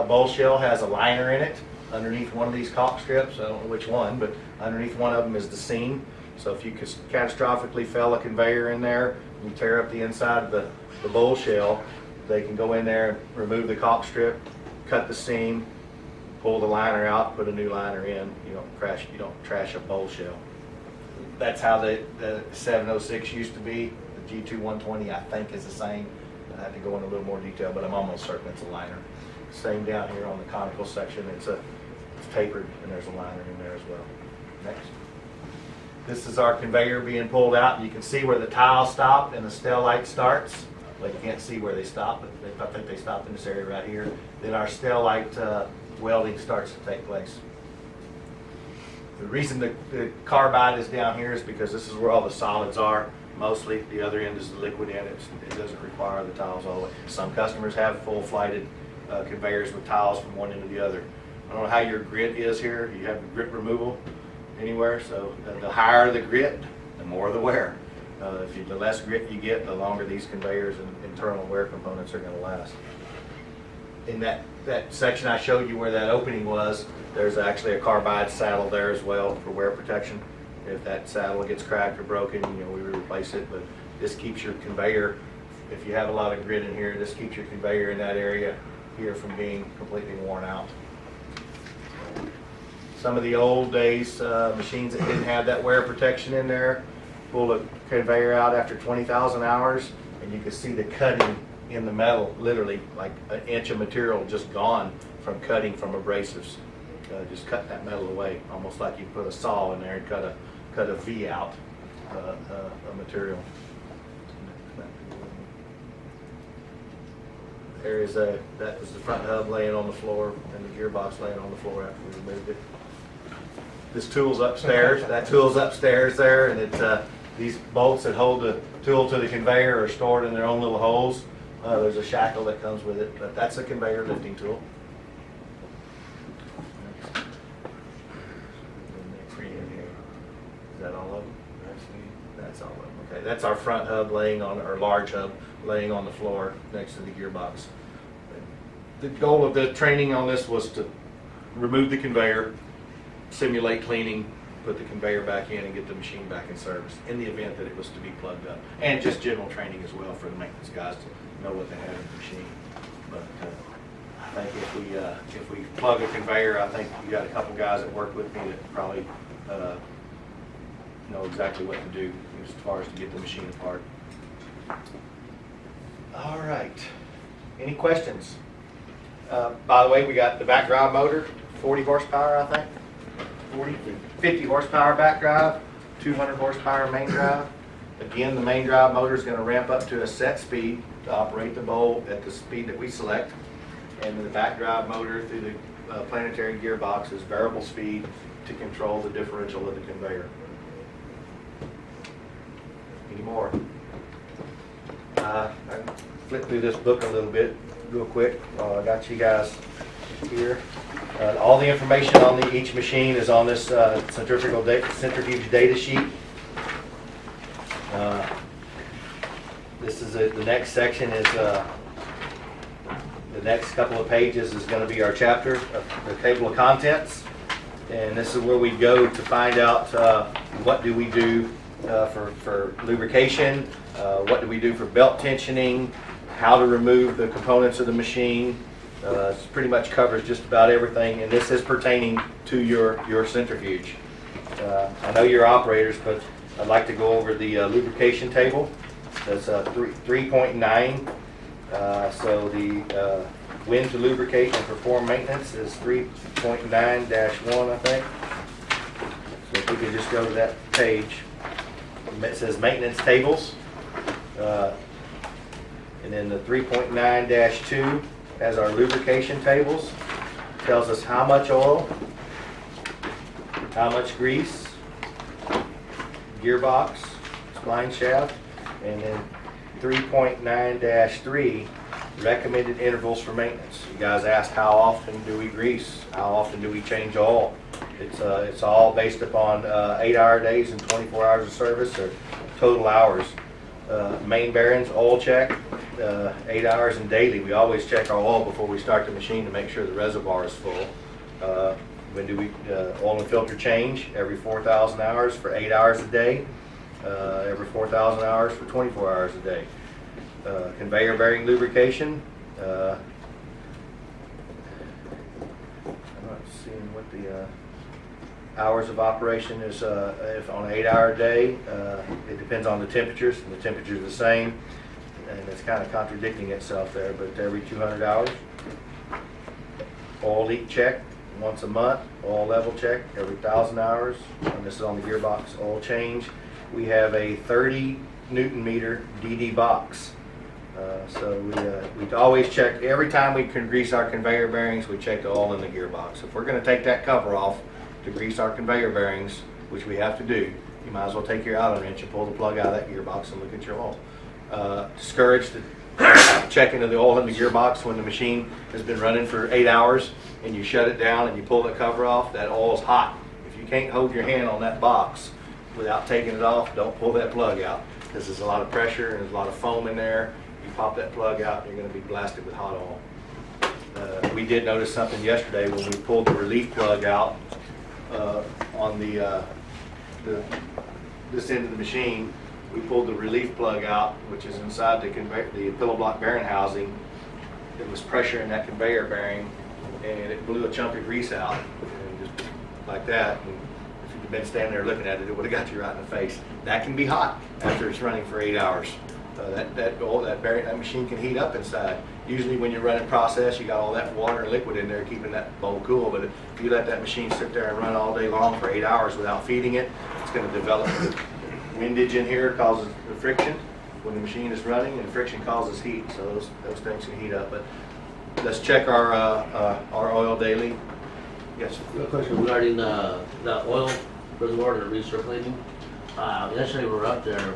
[SPEAKER 1] bowl shell has a liner in it underneath one of these caulk strips. I don't know which one, but underneath one of them is the seam. So if you catastrophically fell a conveyor in there, you tear up the inside of the bowl shell, they can go in there, remove the caulk strip, cut the seam, pull the liner out, put a new liner in. You don't trash a bowl shell. That's how the 706 used to be. The G2 I think is the same. I have to go into a little more detail, but I'm almost certain it's a liner. Same down here on the conical section. It's tapered, and there's a liner in there as well. Next. This is our conveyor being pulled out. You can see where the tile stopped and the stellite starts. But you can't see where they stop, but I think they stopped in this area right here. Then our stellite welding starts to take place. The reason the carbide is down here is because this is where all the solids are. Mostly, the other end is the liquid end. It doesn't require the tiles all the way. Some customers have full flighted conveyors with tiles from one end to the other. I don't know how your grit is here. You have grit removal anywhere, so the higher the grit, the more the wear. The less grit you get, the longer these conveyors and internal wear components are going to last. In that section I showed you where that opening was, there's actually a carbide saddle there as well for wear protection. If that saddle gets cracked or broken, we replace it, but this keeps your conveyor, if you have a lot of grit in here, this keeps your conveyor in that area here from being completely worn out. Some of the old days machines that didn't have that wear protection in there, pull a conveyor out after 20,000 hours, and you can see the cutting in the metal, literally like an inch of material just gone from cutting from abrasives. Just cut that metal away, almost like you put a saw in there and cut a V out of material. That was the front hub laying on the floor and the gearbox laying on the floor after we removed it. This tool's upstairs. That tool's upstairs there, and these bolts that hold the tool to the conveyor are stored in their own little holes. There's a shackle that comes with it, but that's a conveyor lifting tool. Is that all of them? That's all of them. Okay, that's our front hub laying on, our large hub laying on the floor next to the gearbox. The goal of the training on this was to remove the conveyor, simulate cleaning, put the conveyor back in, and get the machine back in service in the event that it was to be plugged up. And just general training as well for the maintenance guys to know what they have in the machine. But I think if we plug a conveyor, I think you got a couple guys that work with me that probably know exactly what to do as far as to get the machine apart. All right. Any questions? By the way, we got the back drive motor, 40 horsepower, I think. 50 horsepower back drive, 200 horsepower main drive. Again, the main drive motor is going to ramp up to a set speed to operate the bowl at the speed that we select. And the back drive motor through the planetary gearbox is variable speed to control the differential of the conveyor. Any more? I can flip through this book a little bit real quick while I got you guys here. All the information on each machine is on this centrifuge data sheet. This is the next section is the next couple of pages is going to be our chapter, the table of contents, and this is where we go to find out what do we do for lubrication, what do we do for belt tensioning, how to remove the components of the machine. It pretty much covers just about everything, and this is pertaining to your centrifuge. I know you're operators, but I'd like to go over the lubrication table. That's 3.9. So When to lubricate and perform maintenance is 3.9-1, I think. So if we could just go to that page, it says maintenance tables. And then the 3.9-2 has our lubrication tables. Tells us how much oil, how much grease, gearbox, spline shaft, and then 3.9-3 recommended intervals for maintenance. You guys asked how often do we grease, how often do we change oil. It's all based upon 8-hour days and 24 hours of service or total hours. Main bearings, oil check, 8 hours and daily. We always check our oil before we start the machine to make sure the reservoir is full. When do we oil and filter change? Every 4,000 hours for 8 hours a day. Every 4,000 hours for 24 hours a day. Conveyor bearing lubrication. I'm not seeing what the hours of operation is. If on an 8-hour day, it depends on the temperatures, and the temperature is the same, and it's kind of contradicting itself there. But every 200 hours. Oil leak check once a month. Oil level check every 1,000 hours. And this is on the gearbox. Oil change. We have a 30 Newton meter DD box. So we always check, every time we can grease our conveyor bearings, we check the oil in the gearbox. If we're going to take that cover off to grease our conveyor bearings, which we have to do, you might as well take your Allen wrench and pull the plug out of that gearbox and look at your oil. Discourage the checking of the oil in the gearbox when the machine has been running for 8 hours and you shut it down and you pull the cover off. That oil is hot. If you can't hold your hand on that box without taking it off, don't pull that plug out, because there's a lot of pressure and there's a lot of foam in there. You pop that plug out and you're going to be blasted with hot oil. We did notice something yesterday when we pulled the relief plug out on this end of the machine. We pulled the relief plug out, which is inside the pillow block bearing housing. There was pressure in that conveyor bearing, and it blew a chunk of grease out, and just like that. And if you'd been standing there looking at it, it would have got you right in the face. That can be hot after it's running for 8 hours. That machine can heat up inside. Usually when you're running process, you got all that water and liquid in there keeping that bowl cool, but if you let that machine sit there and run all day long for 8 hours without feeding it, it's going to develop windage in here, causes the friction when the machine is running, and friction causes heat, so those things can heat up. But let's check our oil daily. Yes?
[SPEAKER 6] A question regarding the oil reservoir and the recirculating. Yesterday we were up there.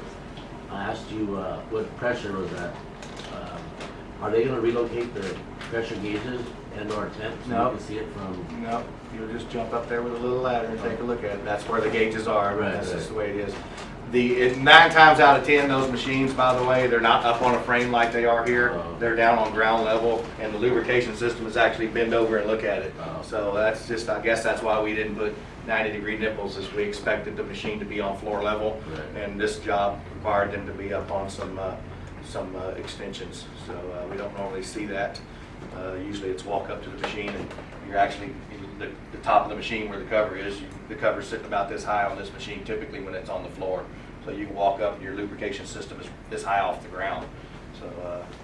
[SPEAKER 6] I asked you what pressure was that. Are they going to relocate the pressure gauges and or temp so
[SPEAKER 1] No.
[SPEAKER 6] you can see it from?
[SPEAKER 1] No, you'll just jump up there with a little ladder and take a look at it. That's where the gauges are.
[SPEAKER 6] Right,
[SPEAKER 1] That's
[SPEAKER 6] right.
[SPEAKER 1] just the way it is. 9 times out of 10, those machines, by the way, they're not up on a frame like they are here.
[SPEAKER 6] Oh.
[SPEAKER 1] They're down on ground level, and the lubrication system is actually bend over and look at it.
[SPEAKER 6] Oh.
[SPEAKER 1] So that's just, I guess that's why we didn't put 90-degree nipples, is we expected the machine to be on floor level,
[SPEAKER 6] Right.
[SPEAKER 1] and this job required them to be up on some extensions. So we don't normally see that. Usually it's walk up to the machine, and you're actually the top of the machine where the cover is. The cover's sitting about this high on this machine typically when it's on the floor. So you can walk up and your lubrication system is this high off the ground. So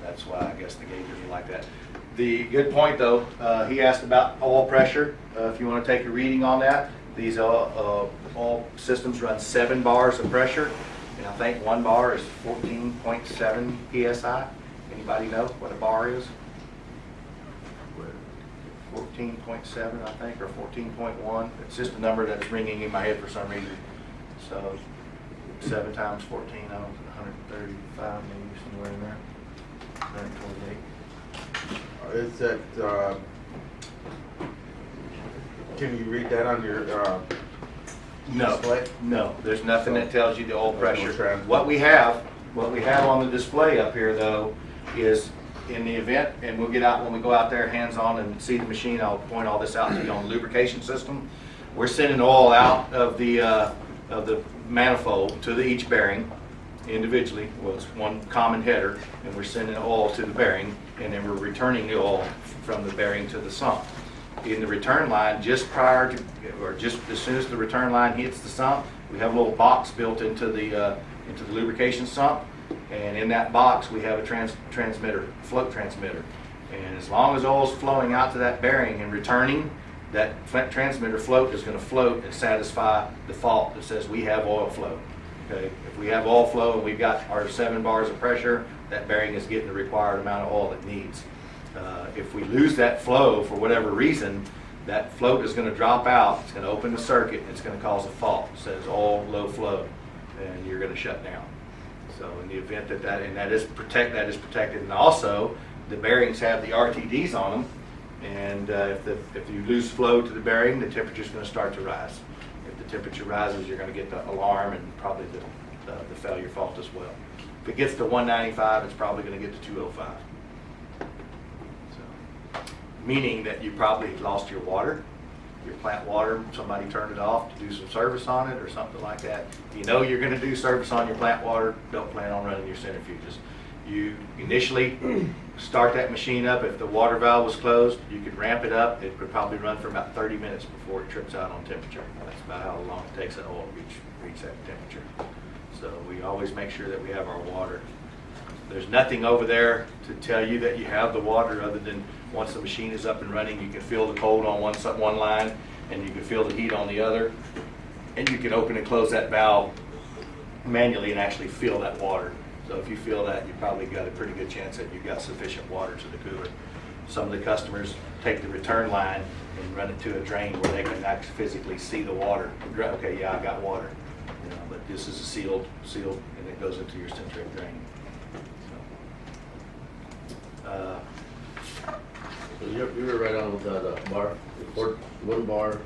[SPEAKER 1] that's why I guess the gauges are like that. The good point though, he asked about oil pressure. If you want to take a reading on that, these oil systems run 7 bars of pressure. And I think 1 bar is 14.7 PSI. Anybody know what a bar is? 14.7, I think, or 14.1. It's just a number that's ringing in my head for some reason. So 7 times 14, I don't know, 135 maybe, somewhere in there. 128.
[SPEAKER 5] Is that, can you read that on your display?
[SPEAKER 1] No, there's nothing that tells you the oil pressure.
[SPEAKER 5] transfer.
[SPEAKER 1] What we have on the display up here though is, in the event, and we'll get out when we go out there hands-on and see the machine, I'll point all this out to you on the lubrication system. We're sending oil out of the manifold to each bearing individually. Well, it's one common header, and we're sending oil to the bearing, and then we're returning the oil from the bearing to the sump. In the return line, just prior to, or just as soon as the return line hits the sump, we have a little box built into the lubrication sump, and in that box we have a transmitter, float transmitter. And as long as oil's flowing out to that bearing and returning, that transmitter float is going to float and satisfy the fault that says we have oil flow. Okay, if we have oil flow and we've got our 7 bars of pressure, that bearing is getting the required amount of oil it needs. If we lose that flow for whatever reason, that float is going to drop out, it's going to open the circuit, and it's going to cause a fault. It says oil low flow, and you're going to shut down. So in the event that is protected, and also the bearings have the RTDs on them, and if you lose flow to the bearing, the temperature is going to start to rise. If the temperature rises, you're going to get the alarm and probably the failure fault as well. If it gets to 195, it's probably going to get to 205. So, meaning that you probably lost your water, your plant water, somebody turned it off to do some service on it or something like that. If you know you're going to do service on your plant water, don't plan on running your centrifuges. You initially start that machine up. If the water valve was closed, you could ramp it up. It would probably run for about 30 minutes before it trips out on temperature. That's about how long it takes that oil to reach that temperature. So we always make sure that we have our water. There's nothing over there to tell you that you have the water other than once the machine is up and running, you can feel the cold on one line and you can feel the heat on the other. And you can open and close that valve manually and actually feel that water. So if you feel that, you probably got a pretty good chance that you've got sufficient water to the cooler. Some of the customers take the return line and run it to a drain where they can actually physically see the water. Okay, yeah, I got water. You know, but this is a sealed, and it goes into your centrifuge drain. So,
[SPEAKER 6] So you were right on with the bar, one bar,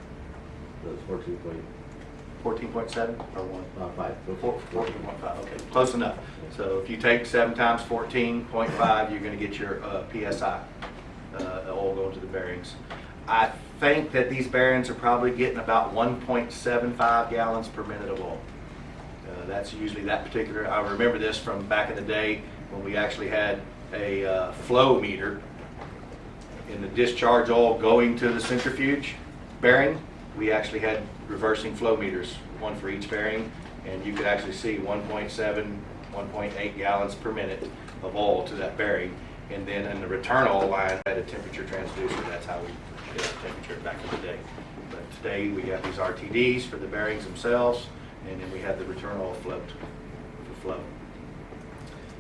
[SPEAKER 6] that's 14.5.
[SPEAKER 1] 14.7 or 1? 14.5, okay, close enough. So if you take 7 times 14.5, you're going to get your PSI, oil going to the bearings. I think that these bearings are probably getting about 1.75 gallons per minute of oil. That's usually that particular. I remember this from back in the day when we actually had a flow meter in the discharge oil going to the centrifuge bearing. We actually had reversing flow meters, one for each bearing, and you could actually see 1.7, 1.8 gallons per minute of oil to that bearing. And then in the return oil line, had a temperature transducer. That's how we did our temperature back in the day. But today we have these RTDs for the bearings themselves, and then we have the return oil float for flow.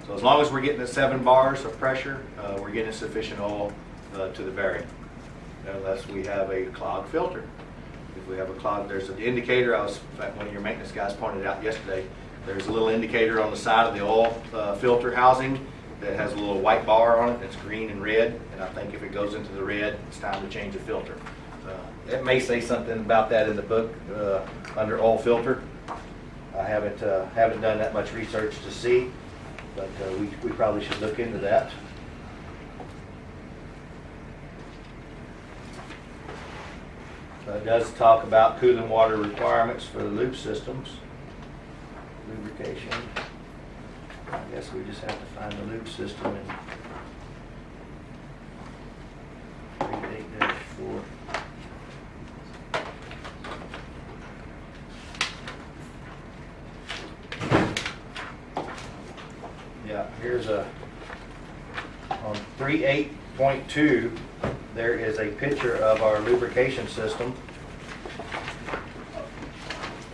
[SPEAKER 1] So as long as we're getting the 7 bars of pressure, we're getting sufficient oil to the bearing, unless we have a clogged filter. If we have a clog, there's an indicator. In fact, one of your maintenance guys pointed out yesterday, there's a little indicator on the side of the oil filter housing that has a little white bar on it that's green and red, and I think if it goes into the red, it's time to change the filter. It may say something about that in the book under oil filter. I haven't done that much research to see, but we probably should look into that. It does talk about cooling water requirements for the loop systems, lubrication. I guess we just have to find the loop system in 38-4. Yeah, here's on 38.2. There is a picture of our lubrication system,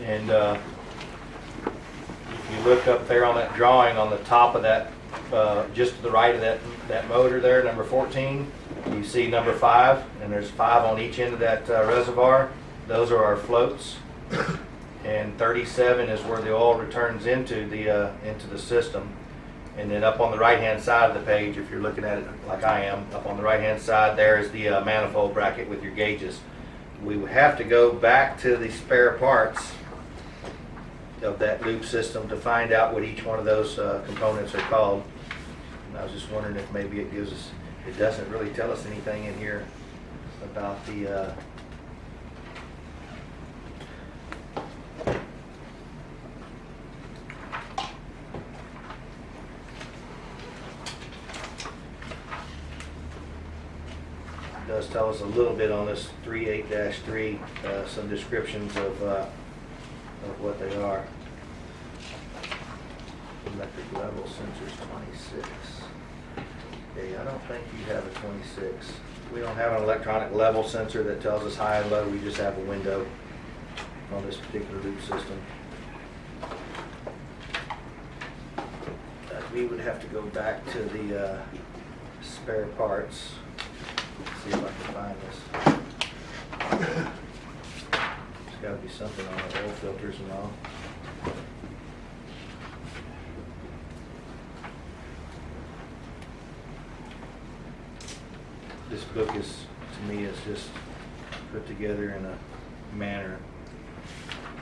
[SPEAKER 1] and if you look up there on that drawing on the top of that, just to the right of that motor there, number 14, you see number 5, and there's 5 on each end of that reservoir. Those are our floats, and 37 is where the oil returns into the system. And then up on the right-hand side of the page, if you're looking at it like I am, up on the right-hand side, there is the manifold bracket with your gauges. We would have to go back to the spare parts of that loop system to find out what each one of those components are called. And I was just wondering if maybe it gives us, it doesn't really tell us anything in here about the does tell us a little bit on this 38-3, some descriptions of what they are. Electric level sensors 26. Okay, I don't think you have a 26. We don't have an electronic level sensor that tells us high and low. We just have a window on this particular loop system. We would have to go back to the spare parts. See if I can find this. There's got to be something on the oil filters and all. This book is, to me, is just put together in a manner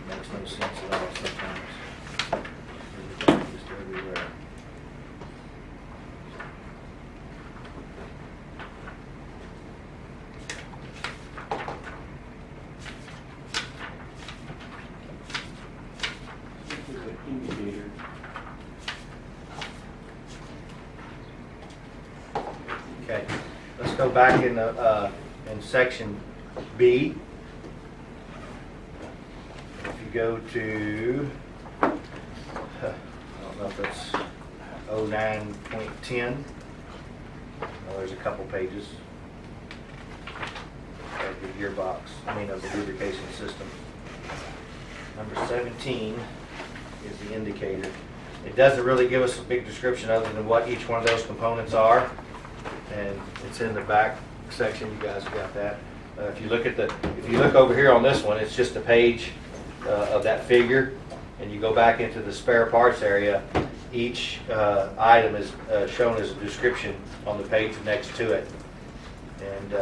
[SPEAKER 1] that makes no sense at all sometimes. Everything just everywhere. Okay, let's go back in section B. If you go to, I don't know if it's 09.10. Well, there's a couple pages of the gearbox, of the lubrication system. Number 17 is the indicator. It doesn't really give us a big description other than what each one of those components are. And it's in the back section. You guys got that. If you look over here on this one, it's just a page of that figure, and you go back into the spare parts area. Each item is shown as a description on the page next to it. And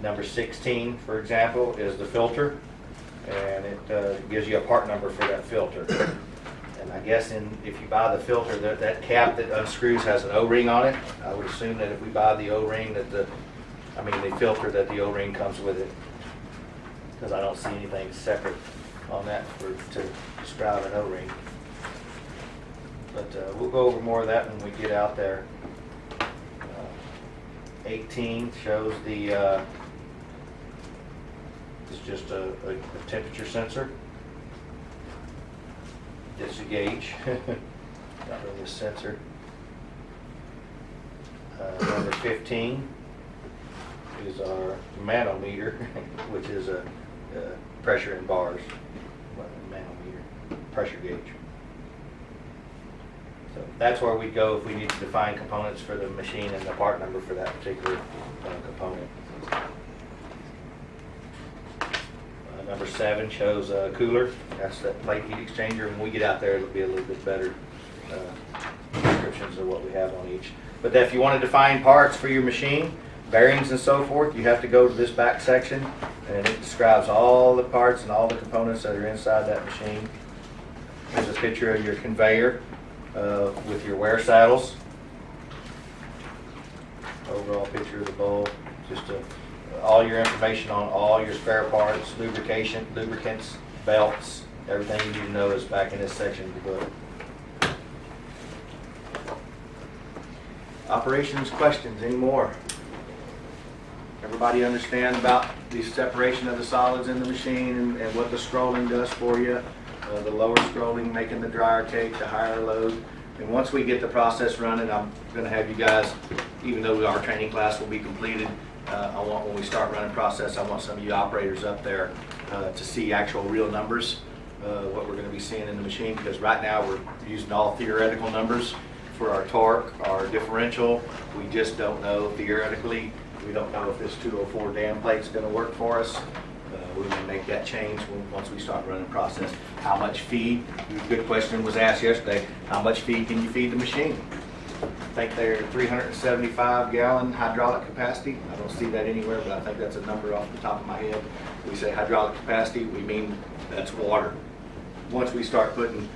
[SPEAKER 1] number 16, for example, is the filter, and it gives you a part number for that filter. And I guess if you buy the filter, that cap that unscrews has an O-ring on it. I would assume that if we buy the O-ring, the filter, that the O-ring comes with it. Because I don't see anything separate on that to describe an O-ring. But we'll go over more of that when we get out there. 18 shows the, it's just a temperature sensor. It's a gauge, not really a sensor. Number 15 is our manometer, which is a pressure in bars. Manometer, pressure gauge. So that's where we go if we need to define components for the machine and the part number for that particular component. Number 7 shows a cooler. That's that plate heat exchanger. When we get out there, it'll be a little bit better descriptions of what we have on each. But if you want to define parts for your machine, bearings and so forth, you have to go to this back section, and it describes all the parts and all the components that are inside that machine. There's a picture of your conveyor with your wear saddles. Overall picture of the bowl. Just all your information on all your spare parts, lubricants, belts, everything you need to know is back in this section of the book. Operations questions, any more? Everybody understand about the separation of the solids in the machine and what the scrolling does for you? The lower scrolling making the dryer cake, the higher load. And once we get the process running, I'm going to have you guys, even though our training class will be completed, when we start running process, I want some of you operators up there to see actual real numbers, what we're going to be seeing in the machine, because right now we're using all theoretical numbers for our torque, our differential. We just don't know theoretically. We don't know if this 204 dam plate is going to work for us. We're going to make that change once we start running process. How much feed? A good question was asked yesterday. How much feed can you feed the machine? I think they're 375 gallon hydraulic capacity. I don't see that anywhere, but I think that's a number off the top of my head. We say hydraulic capacity, we mean that's water. Once we start putting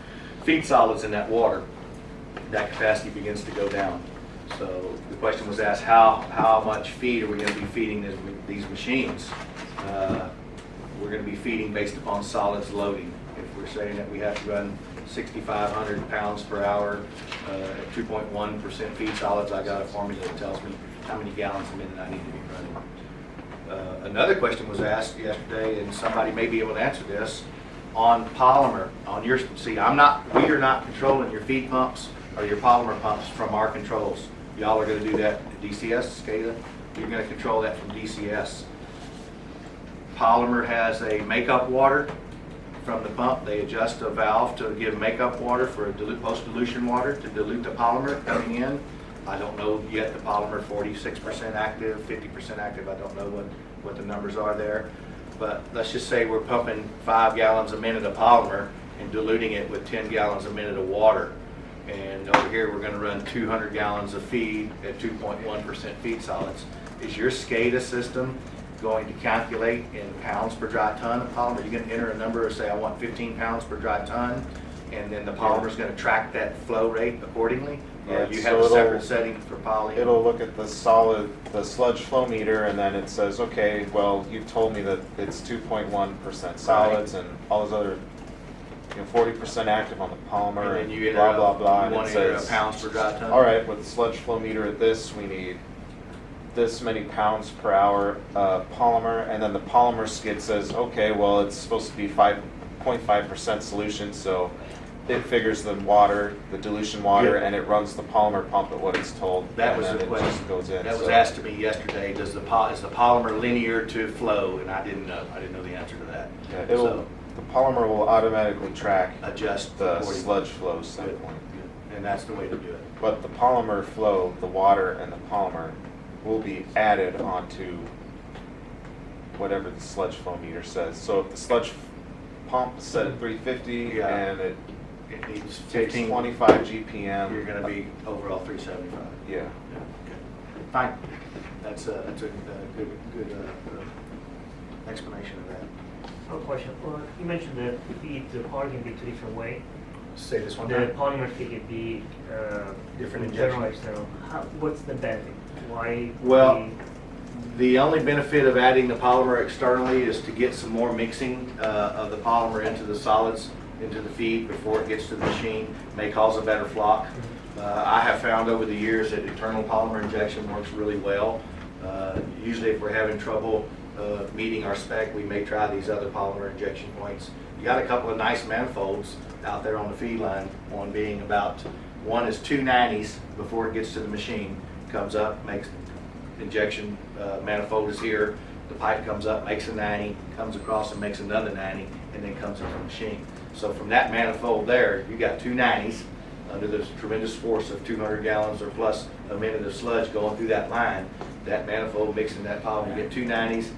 [SPEAKER 1] feed solids in that water, that capacity begins to go down. So the question was asked, how much feed are we going to be feeding these machines? We're going to be feeding based upon solids loading. If we're saying that we have to run 6,500 pounds per hour at 2.1% feed solids, I got a formula that tells me how many gallons a minute I need to be running. Another question was asked yesterday, and somebody may be able to answer this, on polymer. On your, see, we are not controlling your feed pumps or your polymer pumps from our controls. Y'all are gonna do that at DCS, SCADA. You're gonna control that from DCS. Polymer has a makeup water from the pump. They adjust a valve to give makeup water for post-dilution water to dilute the polymer coming in. I don't know yet the polymer 46% active, 50% active. I don't know what the numbers are there. But let's just say we're pumping 5 gallons a minute of polymer and diluting it with 10 gallons a minute of water. And over here, we're going to run 200 gallons of feed at 2.1% feed solids. Is your SCADA system going to calculate in pounds per dry ton of polymer? You're going to enter a number and say, I want 15 pounds per dry ton, and then the polymer is going to track that flow rate accordingly? Or you have a separate setting for poly?
[SPEAKER 3] It'll look at the sludge flow meter, and then it says, okay, well, you told me that it's 2.1% solids and all those other, 40% active on the polymer,
[SPEAKER 1] And then you enter
[SPEAKER 3] blah, blah, blah.
[SPEAKER 1] you want
[SPEAKER 3] And
[SPEAKER 1] to
[SPEAKER 3] it
[SPEAKER 1] enter a
[SPEAKER 3] says,
[SPEAKER 1] pounds per dry ton?
[SPEAKER 3] all right, with the sludge flow meter at this, we need this many pounds per hour polymer, and then the polymer skid says, okay, well, it's supposed to be 5.5% solution, so it figures the water, the dilution water,
[SPEAKER 1] Yeah.
[SPEAKER 3] and it runs the polymer pump at what it's told.
[SPEAKER 1] That was
[SPEAKER 3] and
[SPEAKER 1] the
[SPEAKER 3] then it
[SPEAKER 1] question
[SPEAKER 3] just goes in.
[SPEAKER 1] that was
[SPEAKER 3] so-
[SPEAKER 1] asked to me yesterday. Is the polymer linear to flow? And I didn't know. I didn't know the answer to that.
[SPEAKER 3] Yeah,
[SPEAKER 1] So
[SPEAKER 3] the polymer will automatically track
[SPEAKER 1] adjust
[SPEAKER 3] the
[SPEAKER 1] accordingly.
[SPEAKER 3] sludge flow
[SPEAKER 1] Good.
[SPEAKER 3] standpoint.
[SPEAKER 1] And that's the way to do it.
[SPEAKER 3] But the polymer flow, the water and the polymer, will be added onto whatever the sludge flow meter says. So if the sludge pump is set at 350
[SPEAKER 1] Yeah.
[SPEAKER 3] and it
[SPEAKER 1] It needs
[SPEAKER 3] takes
[SPEAKER 1] 15.
[SPEAKER 3] 25 GPM,
[SPEAKER 1] You're going to be overall 375.
[SPEAKER 3] yeah.
[SPEAKER 1] Yeah, okay. Fine. That's a good explanation of that.
[SPEAKER 7] Question. Well, you mentioned that the polymer can be two different ways.
[SPEAKER 1] Say this one
[SPEAKER 7] The
[SPEAKER 1] time.
[SPEAKER 7] polymer feed can be
[SPEAKER 1] Different
[SPEAKER 7] internal,
[SPEAKER 1] injection.
[SPEAKER 7] external. What's the benefit? Why?
[SPEAKER 1] Well, the only benefit of adding the polymer externally is to get some more mixing of the polymer into the solids, into the feed before it gets to the machine. May cause a better flock. I have found over the years that internal polymer injection works really well. Usually if we're having trouble meeting our spec, we may try these other polymer injection points. You got a couple of nice manifolds out there on the feed line, one is 290s before it gets to the machine, comes up, makes injection manifold is here, the pipe comes up, makes a 90, comes across and makes another 90, and then comes into the machine. So from that manifold there, you got 290s under the tremendous force of 200 gallons or plus a minute of sludge going through that line. That manifold mixing that polymer, you get 290s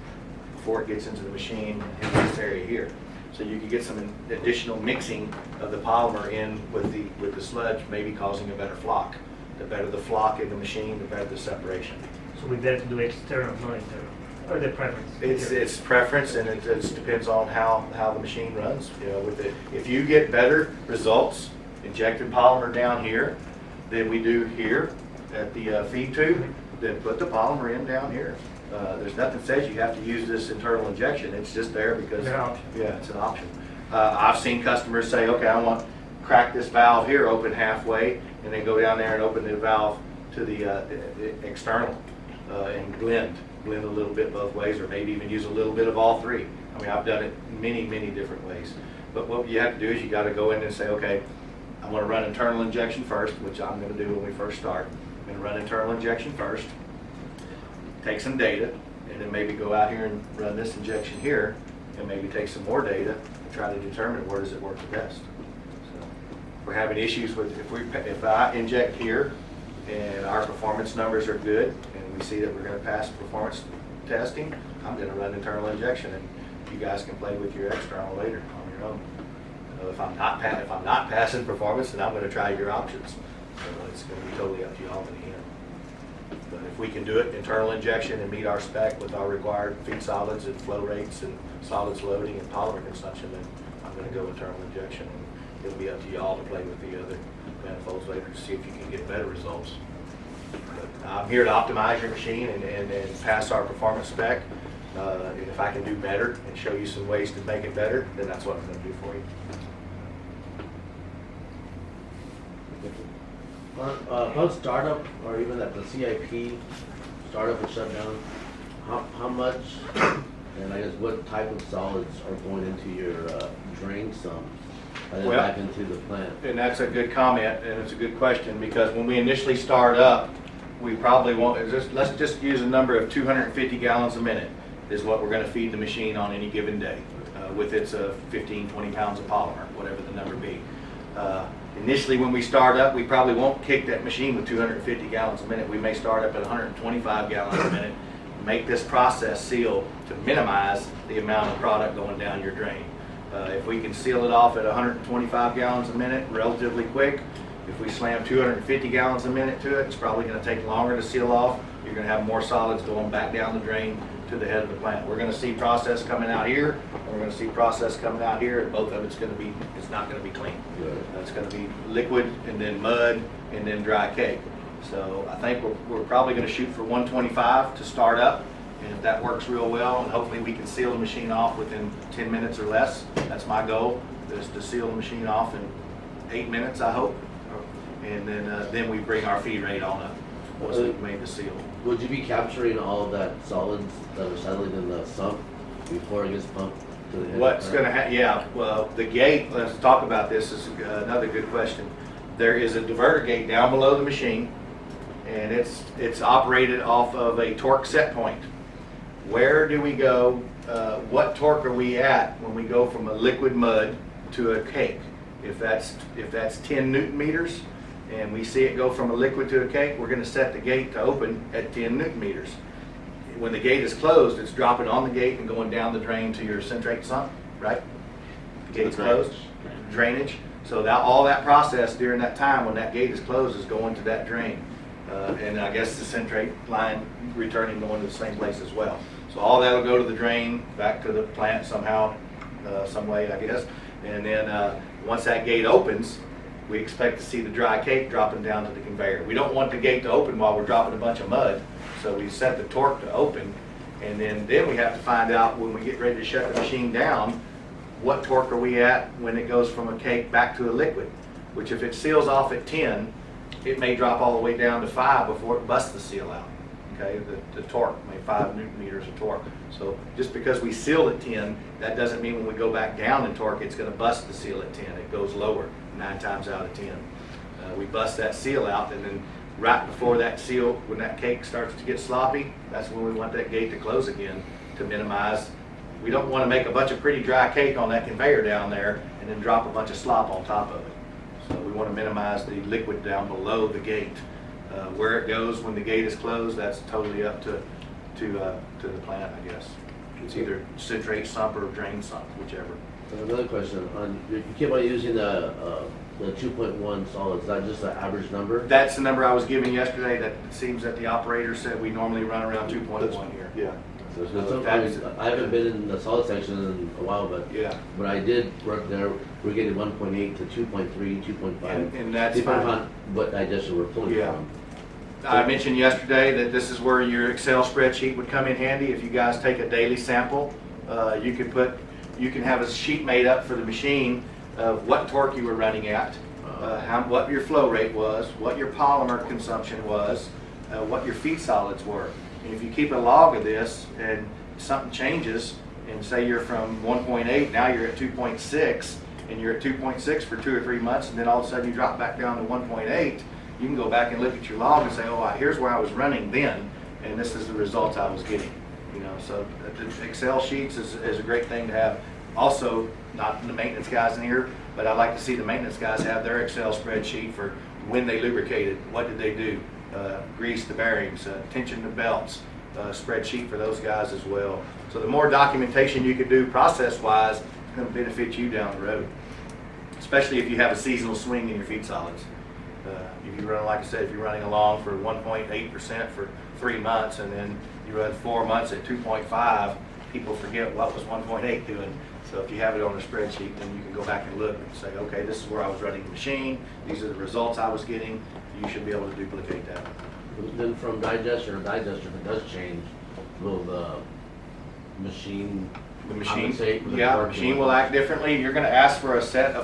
[SPEAKER 1] before it gets into the machine in this area here. So you could get some additional mixing of the polymer in with the sludge, maybe causing a better flock. The better the flock in the machine, the better the separation.
[SPEAKER 7] So we better to do external, not internal, or the preference?
[SPEAKER 1] It's preference, and it depends on how the machine runs. With it, if you get better results injecting polymer down here than we do here at the feed tube, then put the polymer in down here. There's nothing says you have to use this internal injection. It's just there because
[SPEAKER 7] It's an option.
[SPEAKER 1] yeah, it's an option. I've seen customers say, okay, I want to crack this valve here open halfway, and then go down there and open the valve to the external and blend a little bit both ways, or maybe even use a little bit of all three. I mean, I've done it many different ways. But what you have to do is you got to go in and say, okay, I'm going to run internal injection first, which I'm going to do when we first start. I'm going to run internal injection first, take some data, and then maybe go out here and run this injection here, and maybe take some more data and try to determine where does it work the best. So if we're having issues with, if I inject here and our performance numbers are good, and we see that we're going to pass performance testing, I'm going to run internal injection, and you guys can play with your external later on your own. If I'm not passing performance, then I'm going to try your options. So it's going to be totally up to y'all in the end. But if we can do it, internal injection, and meet our spec with our required feed solids and flow rates and solids loading and polymer consumption, then I'm going to go internal injection. And it'll be up to y'all to play with the other manifolds later to see if you can get better results. But I'm here to optimize your machine and pass our performance spec. And if I can do better and show you some ways to make it better, then that's what I'm going to do for you.
[SPEAKER 6] On startup, or even at the CIP, startup and shutdown, how much, and I guess what type of solids are going into your drain sumps, and then
[SPEAKER 1] Well,
[SPEAKER 6] back into the plant?
[SPEAKER 1] And that's a good comment, and it's a good question, because when we initially start up, we probably won't, let's just use a number of 250 gallons a minute is what we're gonna feed the machine on any given day, with its 15, 20 pounds of polymer, whatever the number be. Initially, when we start up, we probably won't kick that machine with 250 gallons a minute. We may start up at 125 gallons a minute, make this process seal to minimize the amount of product going down your drain. If we can seal it off at 125 gallons a minute relatively quick, if we slam 250 gallons a minute to it, it's probably going to take longer to seal off. You're going to have more solids going back down the drain to the head of the plant. We're going to see process coming out here, and we're going to see process coming out here, and both of it's going to be, it's not going to be clean. It's going to be liquid, and then mud, and then dry cake. So I think we're probably going to shoot for 125 to start up, and if that works real well, and hopefully we can seal the machine off within 10 minutes or less. That's my goal, is to seal the machine off in 8 minutes, I hope. And then we bring our feed rate on up once we've made the seal.
[SPEAKER 6] Would you be capturing all of that solids that are settling in the sump before it gets pumped to the head?
[SPEAKER 1] What's going to happen? Yeah, well, the gate, let's talk about this, is another good question. There is a diverter gate down below the machine, and it's operated off of a torque set point. Where do we go? What torque are we at when we go from a liquid mud to a cake? If that's 10 Newton meters, and we see it go from a liquid to a cake, we're going to set the gate to open at 10 Newton meters. When the gate is closed, it's dropping on the gate and going down the drain to your centrate sump, right? The gate's closed, drainage. So that, all that process during that time when that gate is closed is going to that drain. And I guess the centrate line returning going to the same place as well. So all that'll go to the drain, back to the plant somehow, some way, I guess. And then once that gate opens, we expect to see the dry cake dropping down to the conveyor. We don't want the gate to open while we're dropping a bunch of mud, so we set the torque to open, and then we have to find out when we get ready to shut the machine down, what torque are we at when it goes from a cake back to a liquid, which if it seals off at 10, it may drop all the way down to 5 before it busts the seal out. Okay, the torque, maybe 5 Newton meters of torque. So just because we seal at 10, that doesn't mean when we go back down in torque, it's going to bust the seal at 10. It goes lower 9 times out of 10. We bust that seal out, and then right before that seal, when that cake starts to get sloppy, that's when we want that gate to close again to minimize. We don't want to make a bunch of pretty dry cake on that conveyor down there and then drop a bunch of slop on top of it. So we want to minimize the liquid down below the gate. Where it goes when the gate is closed, that's totally up to the plant, I guess. It's either centrate sump or drain sump, whichever.
[SPEAKER 6] Another question, you keep on using the 2.1 solids, is that just the average number?
[SPEAKER 1] That's the number I was given yesterday. That it seems that the operator said we normally run around 2.1 here.
[SPEAKER 5] Yeah.
[SPEAKER 6] I haven't been in the solid section in a while, but
[SPEAKER 1] Yeah.
[SPEAKER 6] when I did work there, we're getting 1.8 to 2.3, 2.5.
[SPEAKER 1] And that's
[SPEAKER 6] depending
[SPEAKER 1] fine.
[SPEAKER 6] on what digester we're pulling
[SPEAKER 1] Yeah.
[SPEAKER 6] from.
[SPEAKER 1] I mentioned yesterday that this is where your Excel spreadsheet would come in handy. If you guys take a daily sample, you can have a sheet made up for the machine of what torque you were running at, what your flow rate was, what your polymer consumption was, what your feed solids were. And if you keep a log of this and something changes, and say you're from 1.8, now you're at 2.6, and you're at 2.6 for 2 or 3 months, and then all of a sudden you drop back down to 1.8, you can go back and look at your log and say, oh, here's where I was running then, and this is the results I was getting. You know, so the Excel sheets is a great thing to have. Also, not the maintenance guys in here, but I like to see the maintenance guys have their Excel spreadsheet for when they lubricated, what did they do, grease the bearings, tension the belts, spreadsheet for those guys as well. So the more documentation you can do process-wise, it's going to benefit you down the road, especially if you have a seasonal swing in your feed solids. If you run, like I said, if you're running along for 1.8% for 3 months, and then you run 4 months at 2.5, people forget what was 1.8 doing. So if you have it on a spreadsheet, then you can go back and look and say, okay, this is where I was running the machine, these are the results I was getting. You should be able to duplicate that.
[SPEAKER 6] Then from digester to digester, if it does change, will the machine compensate with the
[SPEAKER 1] yeah, the
[SPEAKER 6] torque
[SPEAKER 1] machine
[SPEAKER 6] and
[SPEAKER 1] will
[SPEAKER 6] whatnot?
[SPEAKER 1] act differently. You're going to ask for a set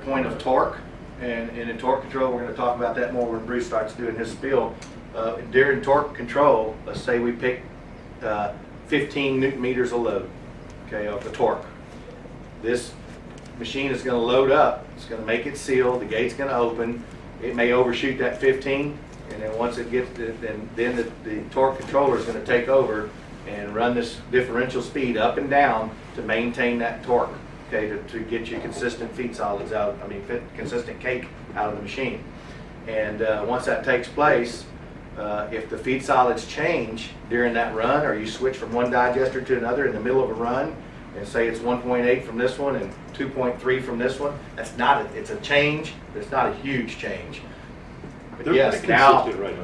[SPEAKER 1] point of torque, and in torque control, we're going to talk about that more when Bruce starts doing his spiel. During torque control, let's say we pick 15 Newton meters of load, okay, of the torque. This machine is going to load up. It's going to make it seal. The gate's going to open. It may overshoot that 15. And then once it gets, then the torque controller is going to take over and run this differential speed up and down to maintain that torque, okay, to get you consistent feed solids out, consistent cake out of the machine. And once that takes place, if the feed solids change during that run, or you switch from one digester to another in the middle of a run, and say it's 1.8 from this one and 2.3 from this one, it's a change, but it's not a huge change. But
[SPEAKER 8] They're
[SPEAKER 1] yes,
[SPEAKER 8] pretty
[SPEAKER 1] now,
[SPEAKER 8] consistent right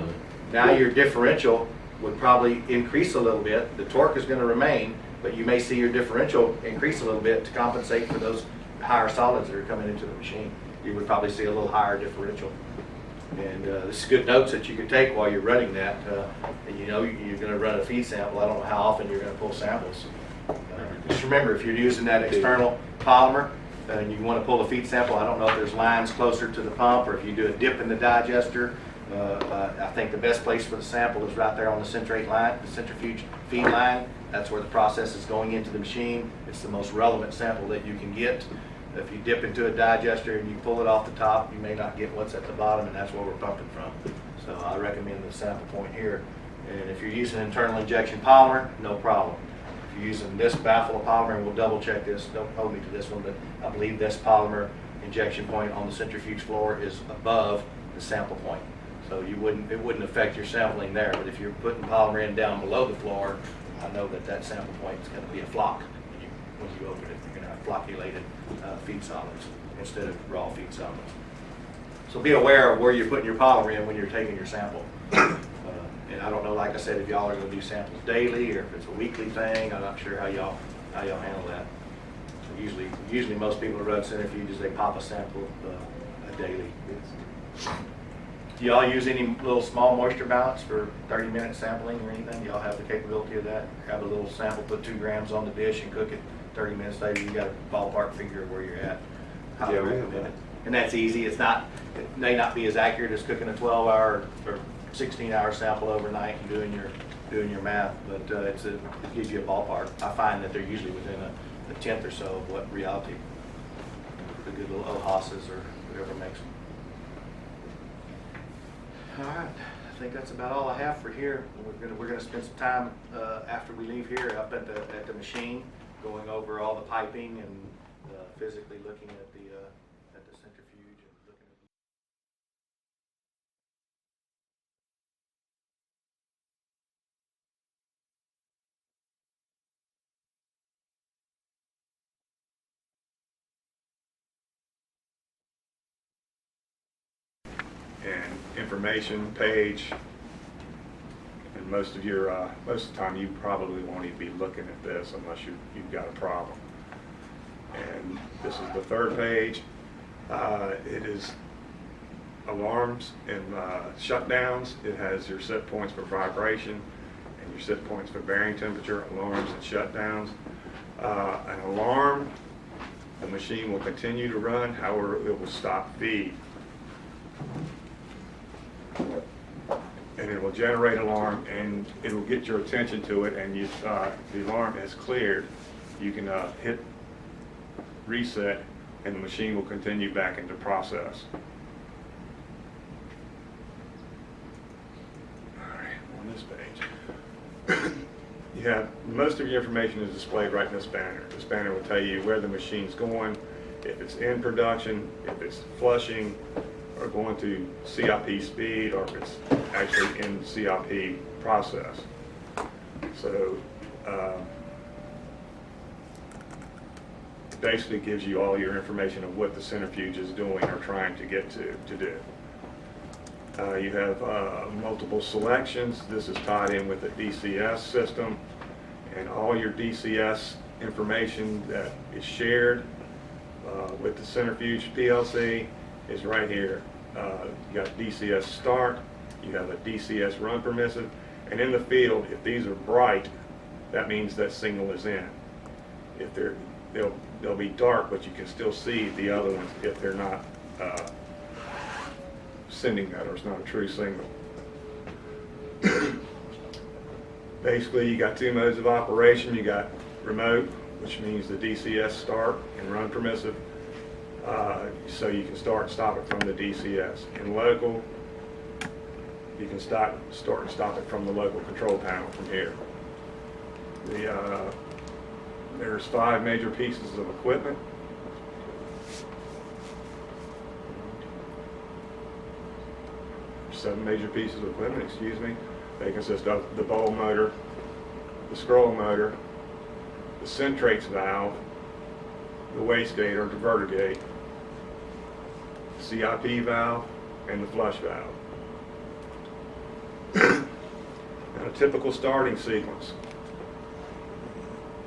[SPEAKER 8] now.
[SPEAKER 1] now your differential would probably increase a little bit. The torque is going to remain, but you may see your differential increase a little bit to compensate for those higher solids that are coming into the machine. You would probably see a little higher differential. And this is good notes that you can take while you're running that. And you know you're going to run a feed sample. I don't know how often you're going to pull samples. Just remember, if you're using that external polymer and you want to pull a feed sample, I don't know if there's lines closer to the pump or if you do a dip in the digester. I think the best place for the sample is right there on the centrate line, the centrifuge feed line. That's where the process is going into the machine. It's the most relevant sample that you can get. If you dip into a digester and you pull it off the top, you may not get what's at the bottom, and that's where we're pumping from. So I recommend the sample point here. And if you're using internal injection polymer, no problem. If you're using this baffle of polymer, and we'll double check this, don't hold me to this one, but I believe this polymer injection point on the centrifuge floor is above the sample point. So it wouldn't affect your sampling there. But if you're putting polymer in down below the floor, I know that sample point is going to be a flock when you open it. You're going to have flocculated feed solids instead of raw feed solids. So be aware of where you're putting your polymer in when you're taking your sample. And I don't know, like I said, if y'all are going to do samples daily or if it's a weekly thing. I'm not sure how y'all handle that. So usually most people who run centrifuges, they pop a sample daily. Do y'all use any little small moisture balance for 30-minute sampling or anything? Do y'all have the capability of that? Have a little sample, put 2 grams on the dish and cook it 30 minutes later. You got a ballpark figure of where you're at. Highly recommend it. And that's easy. It may not be as accurate as cooking a 12-hour or 16-hour sample overnight and doing your math, but it gives you a ballpark. I find that they're usually within a tenth or so of what reality, the good little OHASs or whatever makes them. All right, I think that's about all I have for here. We're gonna spend some time after we leave here up at the machine, going over all the piping and physically looking at the centrifuge and looking at.
[SPEAKER 8] And information page, and most of the time you probably won't even be looking at this unless you've got a problem. And this is the 3rd page. It is alarms and shutdowns. It has your set points for vibration and your set points for bearing temperature, alarms and shutdowns. An alarm, the machine will continue to run, however it will stop feed. And it will generate an alarm, and it will get your attention to it, and the alarm has cleared. You can hit reset, and the machine will continue back into process. All right, on this page, you have most of your information is displayed right in this banner. This banner will tell you where the machine's going, if it's in production, if it's flushing, or going to CIP speed, or if it's actually in CIP process. So it basically gives you all your information of what the centrifuge is doing or trying to get to do. You have multiple selections. This is tied in with the DCS system, and all your DCS information that is shared with the Centrifuge PLC is right here. You got DCS start, you have a DCS run permissive, and in the field, if these are bright, that means that signal is in. If they'll be dark, but you can still see the other ones if they're not sending that, or it's not a true signal. Basically, you got 2 modes of operation. You got remote, which means the DCS start and run permissive. So you can start and stop it from the DCS. And local, You can start and stop it from the local control panel from here. There's 5 major pieces of equipment. Seven major pieces of equipment, excuse me. They consist of the bowl motor, the scroll motor, the centrates valve, the wastegate or diverter gate, CIP valve, and the flush valve. Now, a typical starting sequence.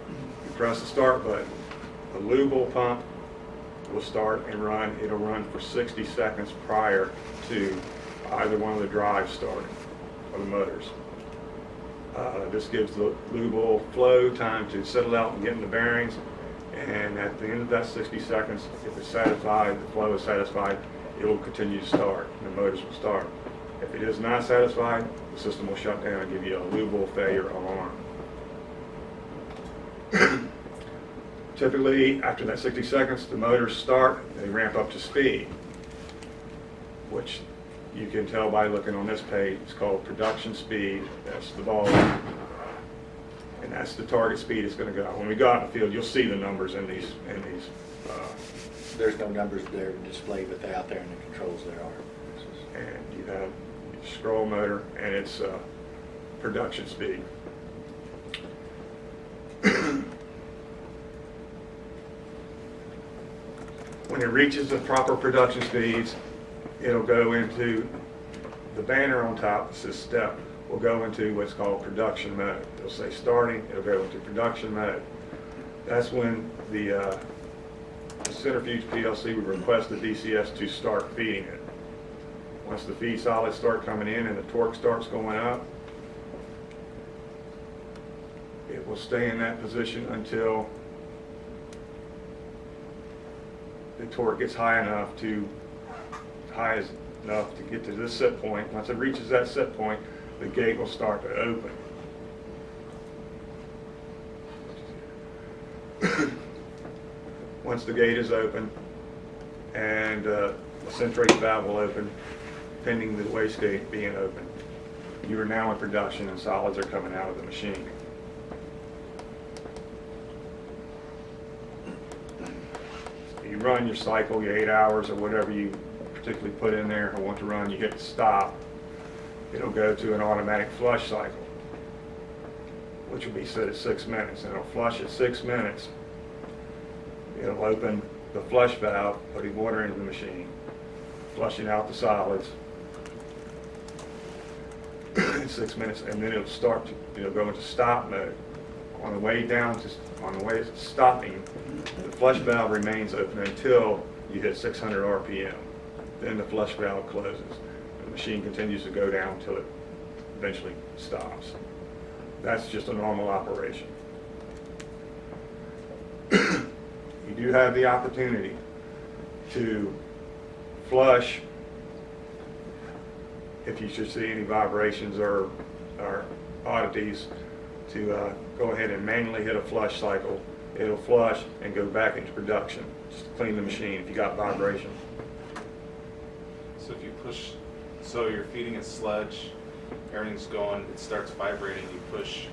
[SPEAKER 8] You press the start button. The lube pump will start and run. It'll run for 60 seconds prior to either one of the drives starting, or the motors. This gives the lube oil flow time to settle out and get in the bearings, and at the end of that 60 seconds, if it's satisfied, the flow is satisfied, it will continue to start, and the motors will start. If it is not satisfied, the system will shut down and give you a lube oil failure alarm. Typically, after that 60 seconds, the motors start, they ramp up to speed, which you can tell by looking on this page. It's called production speed. That's the ball. And that's the target speed it's going to go. When we go out in the field, you'll see the numbers in these.
[SPEAKER 1] There's no numbers there to display, but they're out there in the controls there are.
[SPEAKER 8] And you have your scroll motor and its production speed. When it reaches the proper production speeds, it'll go into the banner on top that says step will go into what's called production mode. It'll say starting, it'll go into production mode. That's when the Centrifuge PLC would request the DCS to start feeding it. Once the feed solids start coming in and the torque starts going up, it will stay in that position until the torque gets high enough to get to this set point. Once it reaches that set point, the gate will start to open. Once the gate is open and the centrate valve will open, pending the wastegate being open, you are now in production and solids are coming out of the machine. You run your cycle, your 8 hours or whatever you particularly put in there or want to run, you hit stop. It'll go to an automatic flush cycle, which will be set at 6 minutes, and it'll flush at 6 minutes. It'll open the flush valve, putting water into the machine, flushing out the solids in 6 minutes, and then it'll go into stop mode. On the way stopping, the flush valve remains open until you hit 600 RPM. Then the flush valve closes. The machine continues to go down until it eventually stops. That's just a normal operation. You do have the opportunity to flush if you should see any vibrations or oddities, to go ahead and manually hit a flush cycle. It'll flush and go back into production. Just clean the machine if you got vibration.
[SPEAKER 9] So if you push, so you're feeding it sludge, everything's going, it starts vibrating, you push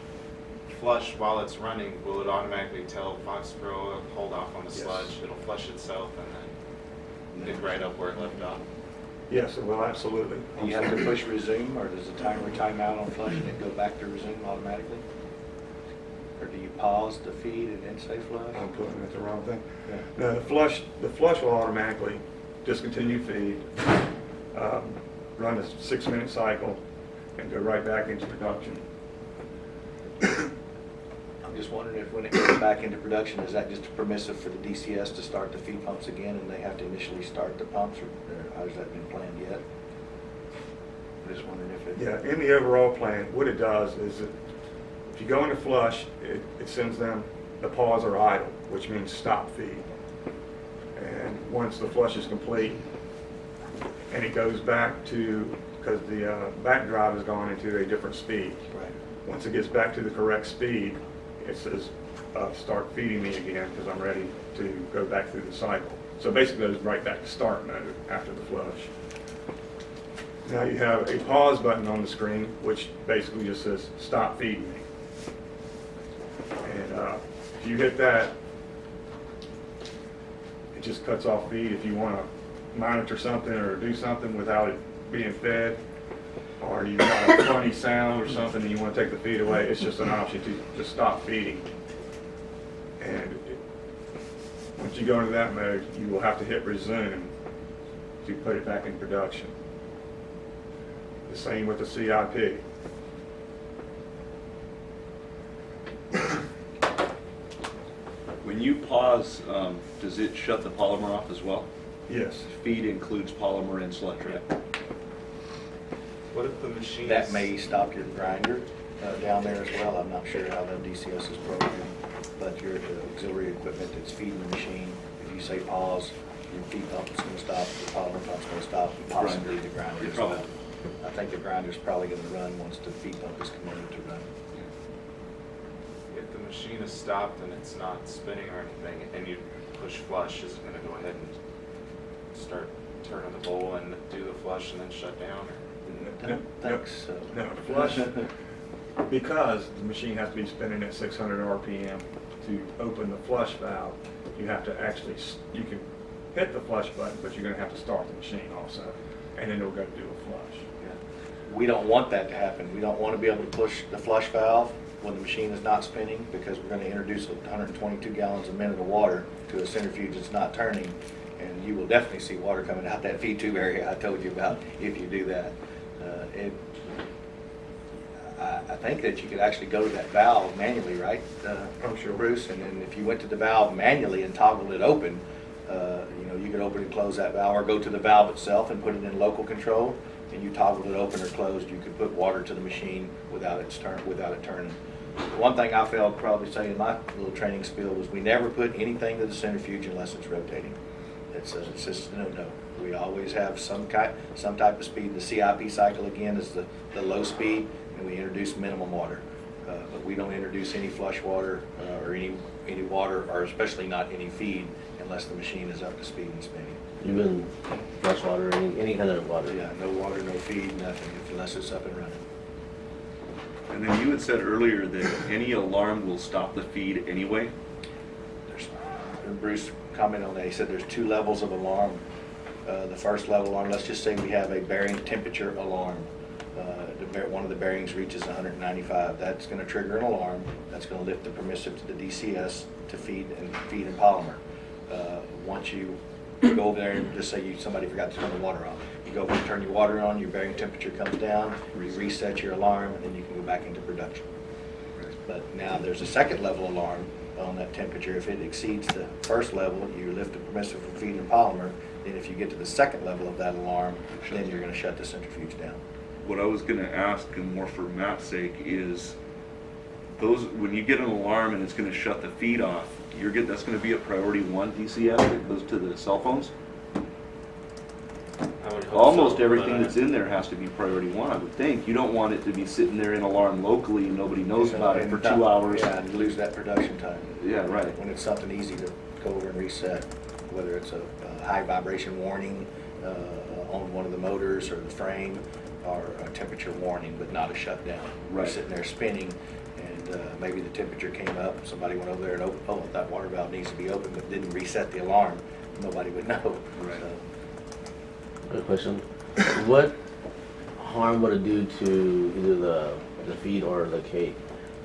[SPEAKER 9] flush while it's running, will it automatically tell Fox Pro to hold off on the sludge? It'll flush itself and then pick right up where it left off?
[SPEAKER 8] Yes, it will, absolutely.
[SPEAKER 1] Do you have to push resume, or does the timer time out on flush and it go back to resume automatically? Or do you pause the feed and then say flush?
[SPEAKER 8] I'm putting it the wrong thing.
[SPEAKER 1] Yeah.
[SPEAKER 8] No, the flush will automatically discontinue feed, run a 6 minute cycle, and go right back into production.
[SPEAKER 1] I'm just wondering if when it goes back into production, is that just permissive for the DCS to start the feed pumps again, and they have to initially start the pumps, or has that been planned yet? I'm just wondering if it...
[SPEAKER 8] Yeah, in the overall plan, what it does is that if you go into flush, it sends them the pause or idle, which means stop feed. And once the flush is complete, and it goes back to, because the back drive has gone into a different speed.
[SPEAKER 1] Right.
[SPEAKER 8] Once it gets back to the correct speed, it says, start feeding me again, because I'm ready to go back through the cycle. So basically it goes right back to start mode after the flush. Now you have a pause button on the screen, which basically just says, stop feeding me. And if you hit that, it just cuts off feed. If you want to monitor something or do something without it being fed, or you got a funny sound or something and you want to take the feed away, it's just an option to just stop feeding. And once you go into that mode, you will have to hit resume to put it back in production. The same with the CIP.
[SPEAKER 10] When you pause, does it shut the polymer off as well?
[SPEAKER 8] Yes.
[SPEAKER 10] Feed includes polymer and sludge, right?
[SPEAKER 9] What if the machine?
[SPEAKER 1] That may stop your grinder down there as well. I'm not sure how the DCS is programmed, but your auxiliary equipment that's feeding the machine, if you say pause, your feed pump is going to stop, the polymer pump's going to stop, and possibly the grinder as well. I think the grinder's probably going to run once the feed pump is committed to run.
[SPEAKER 9] If the machine is stopped and it's not spinning or anything, and you push flush, is it going to go ahead and start turning the bowl and do the flush and then shut down?
[SPEAKER 1] I don't think so.
[SPEAKER 8] No, flush, because the machine has to be spinning at 600 RPM to open the flush valve, you have to actually, you can hit the flush button, but you're going to have to start the machine also, and then it'll go do a flush.
[SPEAKER 1] We don't want that to happen. We don't want to be able to push the flush valve when the machine is not spinning, because we're going to introduce 122 gallons a minute of water to a centrifuge that's not turning, and you will definitely see water coming out that feed tube area I told you about if you do that. I think that you could actually go to that valve manually, right,
[SPEAKER 8] Oh, sure.
[SPEAKER 1] Bruce? And then if you went to the valve manually and toggled it open, you could open and close that valve, or go to the valve itself and put it in local control, and you toggled it open or closed. You could put water to the machine without it turning. The one thing I failed to probably say in my little training spiel was we never put anything to the centrifuge unless it's rotating. It's just no. We always have some type of speed. The CIP cycle again is the low speed, and we introduce minimum water. But we don't introduce any flush water or any water, or especially not any feed, unless the machine is up to speed and spinning.
[SPEAKER 6] Even fresh water, any kind of water?
[SPEAKER 1] Yeah, no water, no feed, nothing, unless it's up and running.
[SPEAKER 10] And then you had said earlier that any alarm will stop the feed anyway.
[SPEAKER 1] Bruce commented on that. He said there's 2 levels of alarm. The first level alarm, let's just say we have a bearing temperature alarm. One of the bearings reaches 195. That's going to trigger an alarm. That's going to lift the permissive to the DCS to feed in polymer. Once you go over there and just say somebody forgot to turn the water on, you go over and turn your water on, your bearing temperature comes down, you reset your alarm, and then you can go back into production. But now there's a second level alarm on that temperature. If it exceeds the first level, you lift the permissive from feed and polymer. Then if you get to the second level of that alarm, then you're going to shut the centrifuge down.
[SPEAKER 10] What I was going to ask, and more for Matt's sake, is when you get an alarm and it's going to shut the feed off, that's going to be a priority 1 DCS that goes to the cell phones.
[SPEAKER 9] I would hope
[SPEAKER 10] Almost
[SPEAKER 9] so,
[SPEAKER 10] everything
[SPEAKER 9] but,
[SPEAKER 10] that's in there has to be priority 1, I would think. You don't want it to be sitting there in alarm locally and nobody knows about it for 2 hours.
[SPEAKER 1] Yeah, and lose that production time.
[SPEAKER 10] Yeah, right.
[SPEAKER 1] When it's something easy to go over and reset, whether it's a high vibration warning on one of the motors or the frame, or a temperature warning, but not a shutdown.
[SPEAKER 10] Right.
[SPEAKER 1] You're sitting there spinning, and maybe the temperature came up, somebody went over there and opened, oh, that water valve needs to be open, but didn't reset the alarm. Nobody would know.
[SPEAKER 10] Right.
[SPEAKER 1] So,
[SPEAKER 6] Good question. What harm would it do to either the feed or the cake?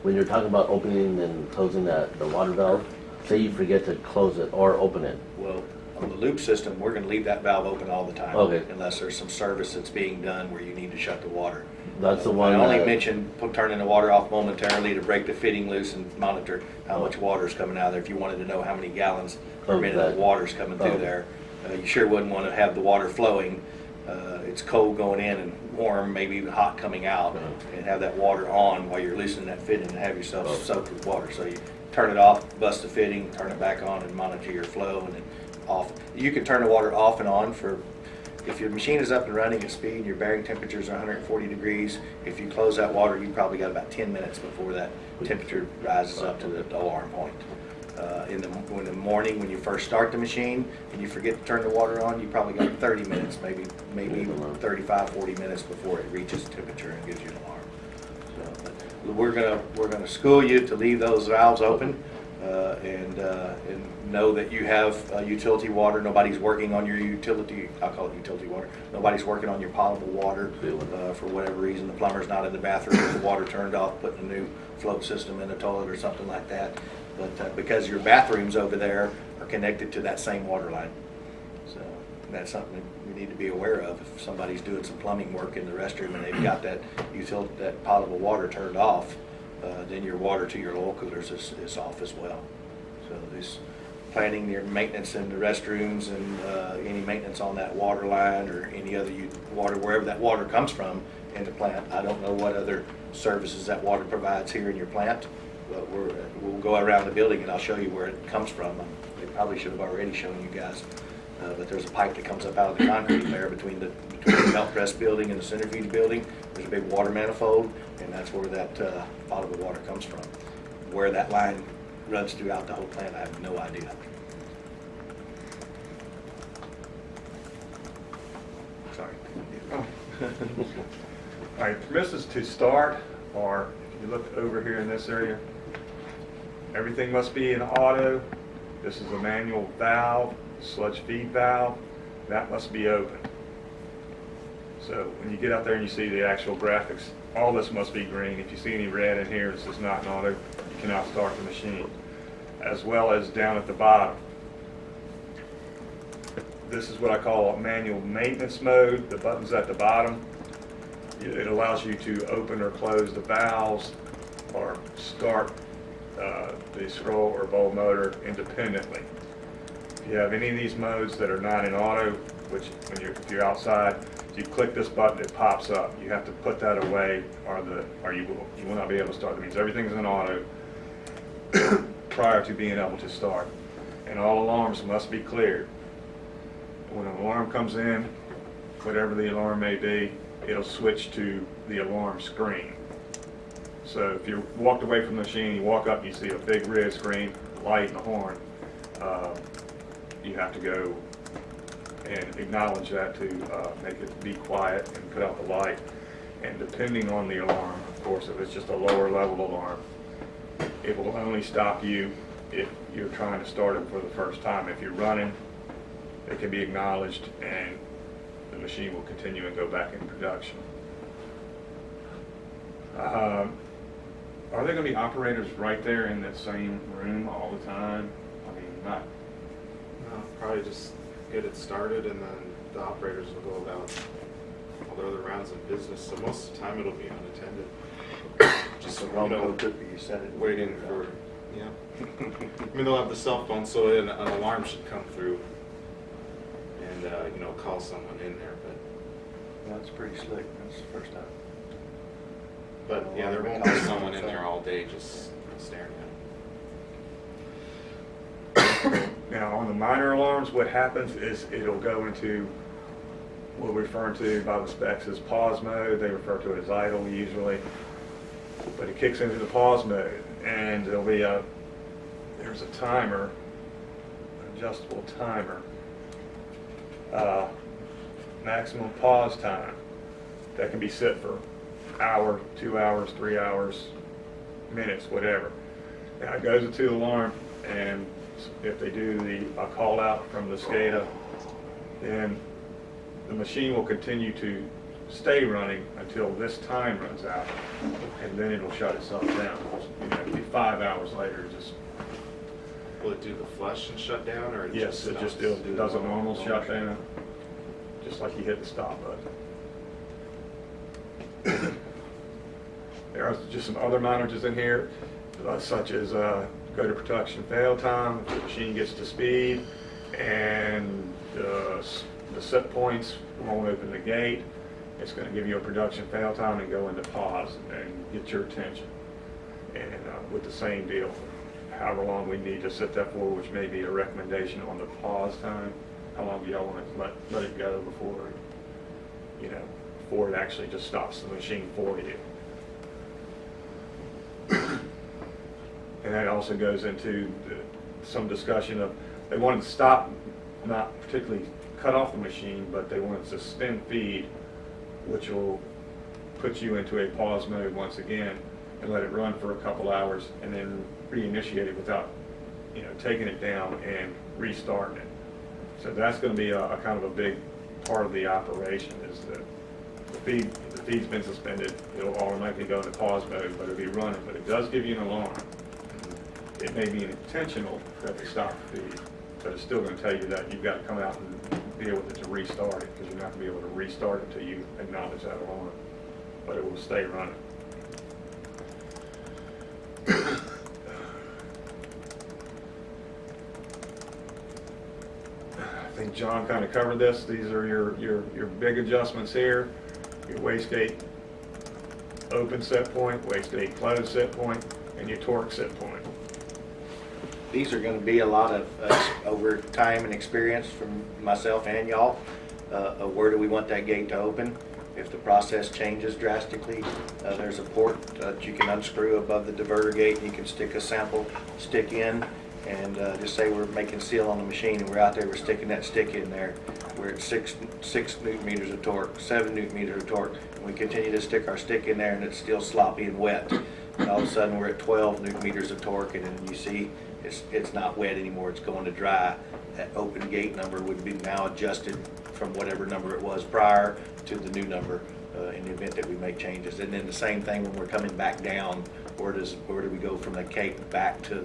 [SPEAKER 6] When you're talking about opening and closing the water valve, say you forget to close it or open it.
[SPEAKER 1] well, on the loop system, we're going to leave that valve open all the time.
[SPEAKER 6] Okay.
[SPEAKER 1] Unless there's some service that's being done where you need to shut the water.
[SPEAKER 6] That's the one
[SPEAKER 1] I only
[SPEAKER 6] that-
[SPEAKER 1] mentioned turning the water off momentarily to break the fitting loose and monitor how much water is coming out of there. If you wanted to know how many gallons per
[SPEAKER 6] Of
[SPEAKER 1] minute
[SPEAKER 6] that.
[SPEAKER 1] of water is coming through
[SPEAKER 6] Oh.
[SPEAKER 1] there, you sure wouldn't want to have the water flowing. It's cold going in and warm, maybe even hot coming out, and have that water on while you're loosening that fitting and have yourself soaked with water. So you turn it off, bust the fitting, turn it back on, and monitor your flow, and then off. You can turn the water off and on if your machine is up and running at speed, your bearing temperatures are 140 degrees. If you close that water, you probably got about 10 minutes before that temperature rises up to the alarm point. In the morning, when you first start the machine and you forget to turn the water on, you probably got 30 minutes, maybe 35, 40 minutes before it reaches temperature and gives you an alarm. So, but we're gonna school you to leave those valves open and know that you have utility water. Nobody's working on your utility. I'll call it utility water. Nobody's working on your potable water for whatever reason. The plumber's not in the bathroom with the water turned off, putting a new float system in the toilet or something like that. But because your bathrooms over there are connected to that same water line. So that's something we need to be aware of. If somebody's doing some plumbing work in the restroom and they've got that potable water turned off, then your water to your oil coolers is off as well. So this planning your maintenance in the restrooms and any maintenance on that water line or any other water, wherever that water comes from in the plant. I don't know what other services that water provides here in your plant. But we'll go around the building and I'll show you where it comes from. They probably should have already shown you guys. But there's a pipe that comes up out of the concrete there between the melt press building and the centrifuge building. There's a big water manifold, and that's where that potable water comes from. Where that line runs throughout the whole plant, I have no idea. Sorry.
[SPEAKER 8] All right, permissions to start are, if you look over here in this area, everything must be in auto. This is a manual valve, sludge feed valve. That must be open. So when you get out there and you see the actual graphics, all this must be green. If you see any red in here, this is not in auto. You cannot start the machine. As well as down at the bottom. This is what I call a manual maintenance mode. The button's at the bottom. It allows you to open or close the valves or start the scroll or bowl motor independently. If you have any of these modes that are not in auto, which if you're outside, if you click this button, it pops up. You have to put that away, or you will not be able to start. That means everything's in auto prior to being able to start. And all alarms must be cleared. When an alarm comes in, whatever the alarm may be, it'll switch to the alarm screen. So if you walked away from the machine, you walk up, you see a big red screen, light and a horn, you have to go and acknowledge that to make it be quiet and put out the light. And depending on the alarm, of course, if it's just a lower level alarm, it will only stop you if you're trying to start it for the first time. If you're running, it can be acknowledged and the machine will continue and go back in production. Are there going to be operators right there in that same room all the time? I mean, not.
[SPEAKER 9] No, probably just get it started and then the operators will go about all their other rounds of business. So most of the time it'll be unattended. Just,
[SPEAKER 1] So wrong code could be, you said it.
[SPEAKER 9] waiting for, yeah. I mean, they'll have the cell phone, so an alarm should come through and, call someone in there, but.
[SPEAKER 1] That's pretty slick. That's the first time.
[SPEAKER 9] But yeah, there won't be someone in there all day just staring at them.
[SPEAKER 8] Now, on the minor alarms, what happens is it'll go into what we refer to by the specs as pause mode. They refer to it as idle usually. But it kicks into the pause mode, and there'll be there's a timer, adjustable timer, maximum pause time that can be set for hour, 2 hours, 3 hours, minutes, whatever. Now it goes into the alarm, and if they do a call out from the SCADA, then the machine will continue to stay running until this time runs out, and then it'll shut itself down. It'll be 5 hours later. Just
[SPEAKER 9] Will it do the flush and shut down, or
[SPEAKER 8] yes, it just does a normal shutdown, just like you hit the stop button. There are just some other minors in here, such as go to production fail time, if the machine gets to speed, and the set points won't open the gate. It's going to give you a production fail time and go into pause and get your attention. And with the same deal, however long we need to set that for, which may be a recommendation on the pause time. How long do y'all want to let it go before, before it actually just stops the machine for you? And that also goes into some discussion of, they wanted to stop, not particularly cut off the machine, but they wanted to suspend feed, which will put you into a pause mode once again and let it run for a couple hours and then reinitiate it without, taking it down and restarting it. So that's going to be a kind of a big part of the operation, is that the feed's been suspended. It'll automatically go into pause mode, but it'll be running. But it does give you an alarm. It may be intentional that they stop the feed, but it's still going to tell you that you've got to come out and deal with it to restart it, because you're not going to be able to restart it until you acknowledge that alarm. But it will stay running. I think John kind of covered this. These are your big adjustments here. Your wastegate open set point, wastegate closed set point, and your torque set point.
[SPEAKER 1] These are going to be a lot of over time and experience from myself and y'all. Where do we want that gate to open? If the process changes drastically, there's a port that you can unscrew above the diverter gate. You can stick a sample stick in, and just say we're making seal on the machine, and we're out there, we're sticking that stick in there. We're at 6 Newton meters of torque, 7 Newton meters of torque, and we continue to stick our stick in there, and it's still sloppy and wet. And all of a sudden, we're at 12 Newton meters of torque, and then you see it's not wet anymore, it's going to dry. That open gate number would be now adjusted from whatever number it was prior to the new number in the event that we make changes. And then the same thing when we're coming back down, where do we go from the cake back to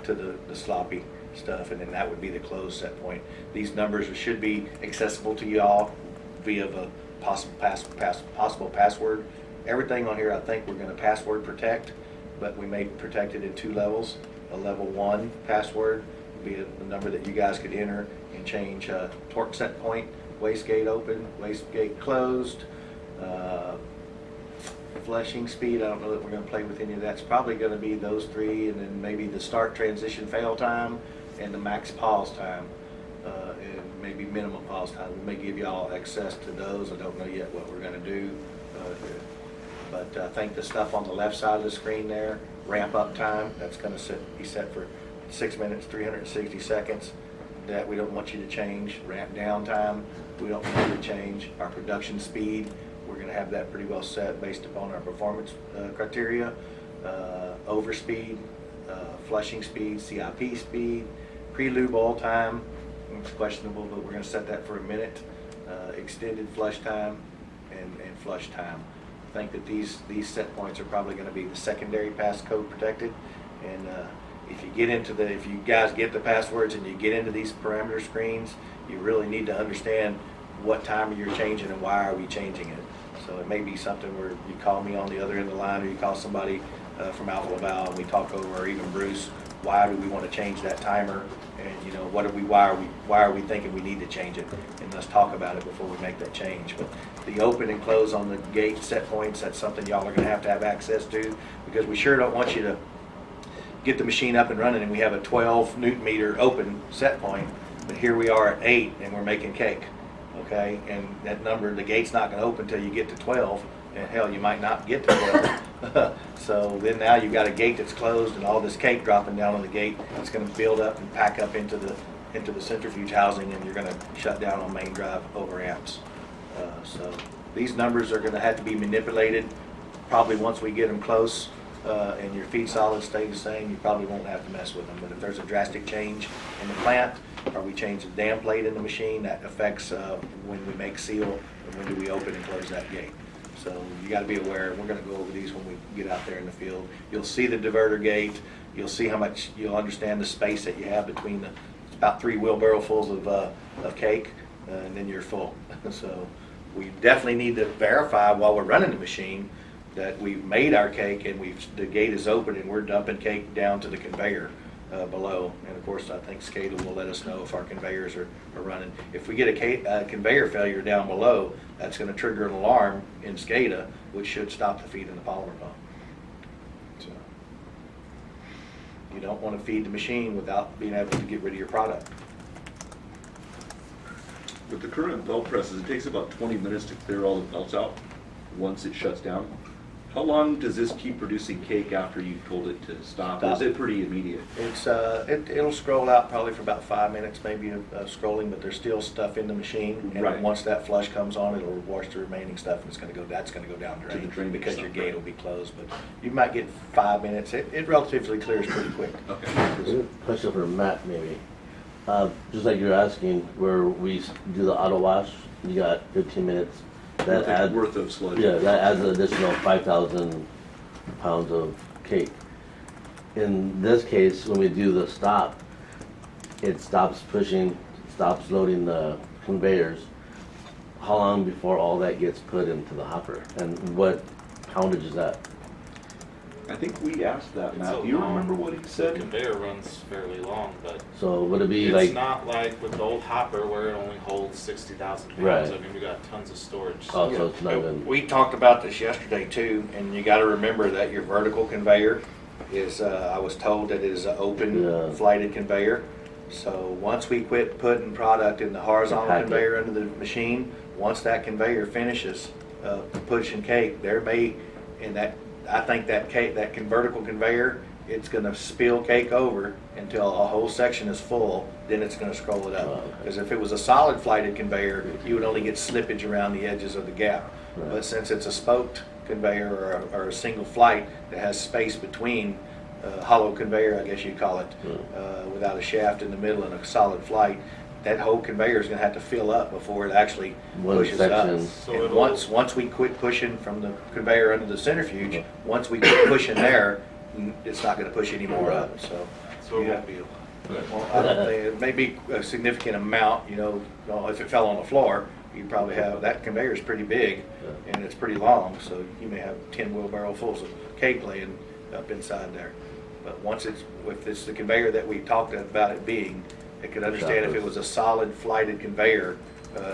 [SPEAKER 1] the sloppy stuff, and then that would be the closed set point. These numbers should be accessible to y'all via the possible password. Everything on here I think we're going to password protect, but we may protect it in 2 levels. A level 1 password would be a number that you guys could enter and change torque set point, wastegate open, wastegate closed, flushing speed. I don't know that we're going to play with any of that. It's probably going to be those 3, and then maybe the start transition fail time and the max pause time, and maybe minimum pause time. We may give y'all access to those. I don't know yet what we're going to do, but I think the stuff on the left side of the screen there, ramp up time, that's going to be set for 6 minutes, 360 seconds. That we don't want you to change. Ramp down time, we don't want you to change. Our production speed, we're going to have that pretty well set based upon our performance criteria. Overspeed, flushing speed, CIP speed, pre-lube oil time, it's questionable, but we're going to set that for a minute. Extended flush time and flush time. I think that these set points are probably going to be the secondary passcode protected, and if you guys get the passwords and you get into these parameter screens, you really need to understand what time you're changing and why are we changing it. So it may be something where you call me on the other end of the line, or you call somebody from Alpha Laval and we talk over, or even Bruce, why do we want to change that timer, and why are we thinking we need to change it, and let's talk about it before we make that change. But the open and close on the gate set points, that's something y'all are going to have access to, because we sure don't want you to get the machine up and running and we have a 12 Newton meter open set point, but here we are at 8 and we're making cake, okay? And that number, the gate's not going to open until you get to 12, and hell, you might not get to 12. So then now you've got a gate that's closed and all this cake dropping down on the gate. It's going to build up and pack up into the centrifuge housing, and you're going to shut down on main drive over amps. So these numbers are going to have to be manipulated probably once we get them close. And your feed solids stay the same, you probably won't have to mess with them. But if there's a drastic change in the plant, or we change the dam plate in the machine, that affects when we make seal and when do we open and close that gate. So you got to be aware. We're going to go over these when we get out there in the field. You'll see the diverter gate. You'll see how much, you'll understand the space that you have between it's about 3 wheelbarrowfuls of cake, and then you're full. So we definitely need to verify while we're running the machine that we've made our cake and the gate is open and we're dumping cake down to the conveyor below. And of course, I think SCADA will let us know if our conveyors are running. If we get a conveyor failure down below, that's going to trigger an alarm in SCADA, which should stop the feed in the polymer pump. So you don't want to feed the machine without being able to get rid of your product.
[SPEAKER 10] With the current belt presses, it takes about 20 minutes to clear all the belts out once it shuts down. How long does this keep producing cake after you told it to stop? Or is it pretty immediate?
[SPEAKER 1] It'll scroll out probably for about 5 minutes, maybe of scrolling, but there's still stuff in the machine. And
[SPEAKER 10] Right.
[SPEAKER 1] then once that flush comes on, it'll wash the remaining stuff, and that's gonna go down
[SPEAKER 10] To the
[SPEAKER 1] drain
[SPEAKER 10] drainage
[SPEAKER 1] because
[SPEAKER 10] stuff,
[SPEAKER 1] your gate
[SPEAKER 10] right.
[SPEAKER 1] will be closed. But you might get 5 minutes. It relatively clears pretty quick.
[SPEAKER 10] Okay.
[SPEAKER 6] Question for Matt, maybe. Just like you're asking, where we do the auto wash, you got 15 minutes. That adds,
[SPEAKER 10] Worth of sludge.
[SPEAKER 6] yeah, that adds an additional 5,000 pounds of cake. In this case, when we do the stop, it stops pushing, stops loading the conveyors. How long before all that gets put into the hopper? And what poundage is that?
[SPEAKER 10] I think we asked that,
[SPEAKER 9] It's
[SPEAKER 10] Matt.
[SPEAKER 9] a
[SPEAKER 10] Do you
[SPEAKER 9] long-
[SPEAKER 10] remember what he
[SPEAKER 9] The
[SPEAKER 10] said?
[SPEAKER 9] conveyor runs fairly long, but
[SPEAKER 6] So would it be
[SPEAKER 9] it's
[SPEAKER 6] like,
[SPEAKER 9] not like with the old hopper where it only holds 60,000 pounds.
[SPEAKER 6] Right.
[SPEAKER 9] I mean, we got tons of storage.
[SPEAKER 6] oh, so it's not even,
[SPEAKER 1] We talked about this yesterday too, and you gotta remember that your vertical conveyor is, I was told that it is an open
[SPEAKER 6] Yeah.
[SPEAKER 1] flighted conveyor. So once we quit putting product in the horizontal
[SPEAKER 6] Pack it.
[SPEAKER 1] conveyor under the machine, once that conveyor finishes pushing cake, there may, in that, I think that cake, that vertical conveyor, it's gonna spill cake over until a whole section is full, then it's gonna scroll it
[SPEAKER 6] Oh,
[SPEAKER 1] up.
[SPEAKER 6] okay.
[SPEAKER 1] Because if it was a solid flighted conveyor, you would only get slippage around the edges of the gap.
[SPEAKER 6] Right.
[SPEAKER 1] But since it's a spoked conveyor or a single flight that has space between, hollow conveyor, I guess you'd call it, without a shaft in the middle and a solid flight, that whole conveyor is gonna have to fill up before it actually
[SPEAKER 6] One
[SPEAKER 1] pushes up.
[SPEAKER 6] section.
[SPEAKER 9] So
[SPEAKER 1] And
[SPEAKER 9] it'll-
[SPEAKER 1] once we quit pushing from the conveyor under the centrifuge, once we quit pushing there, it's not gonna push any more up, so.
[SPEAKER 9] So it
[SPEAKER 1] Yeah.
[SPEAKER 9] won't be a lot.
[SPEAKER 1] Well, I don't think, it may be a significant amount, you know, if it fell on the floor, you probably have, that conveyor is pretty big and it's pretty long, so you may have 10 wheelbarrowfuls of cake laying up inside there. But once it's, if it's the conveyor that we talked about it being, I could understand if it was a solid flighted conveyor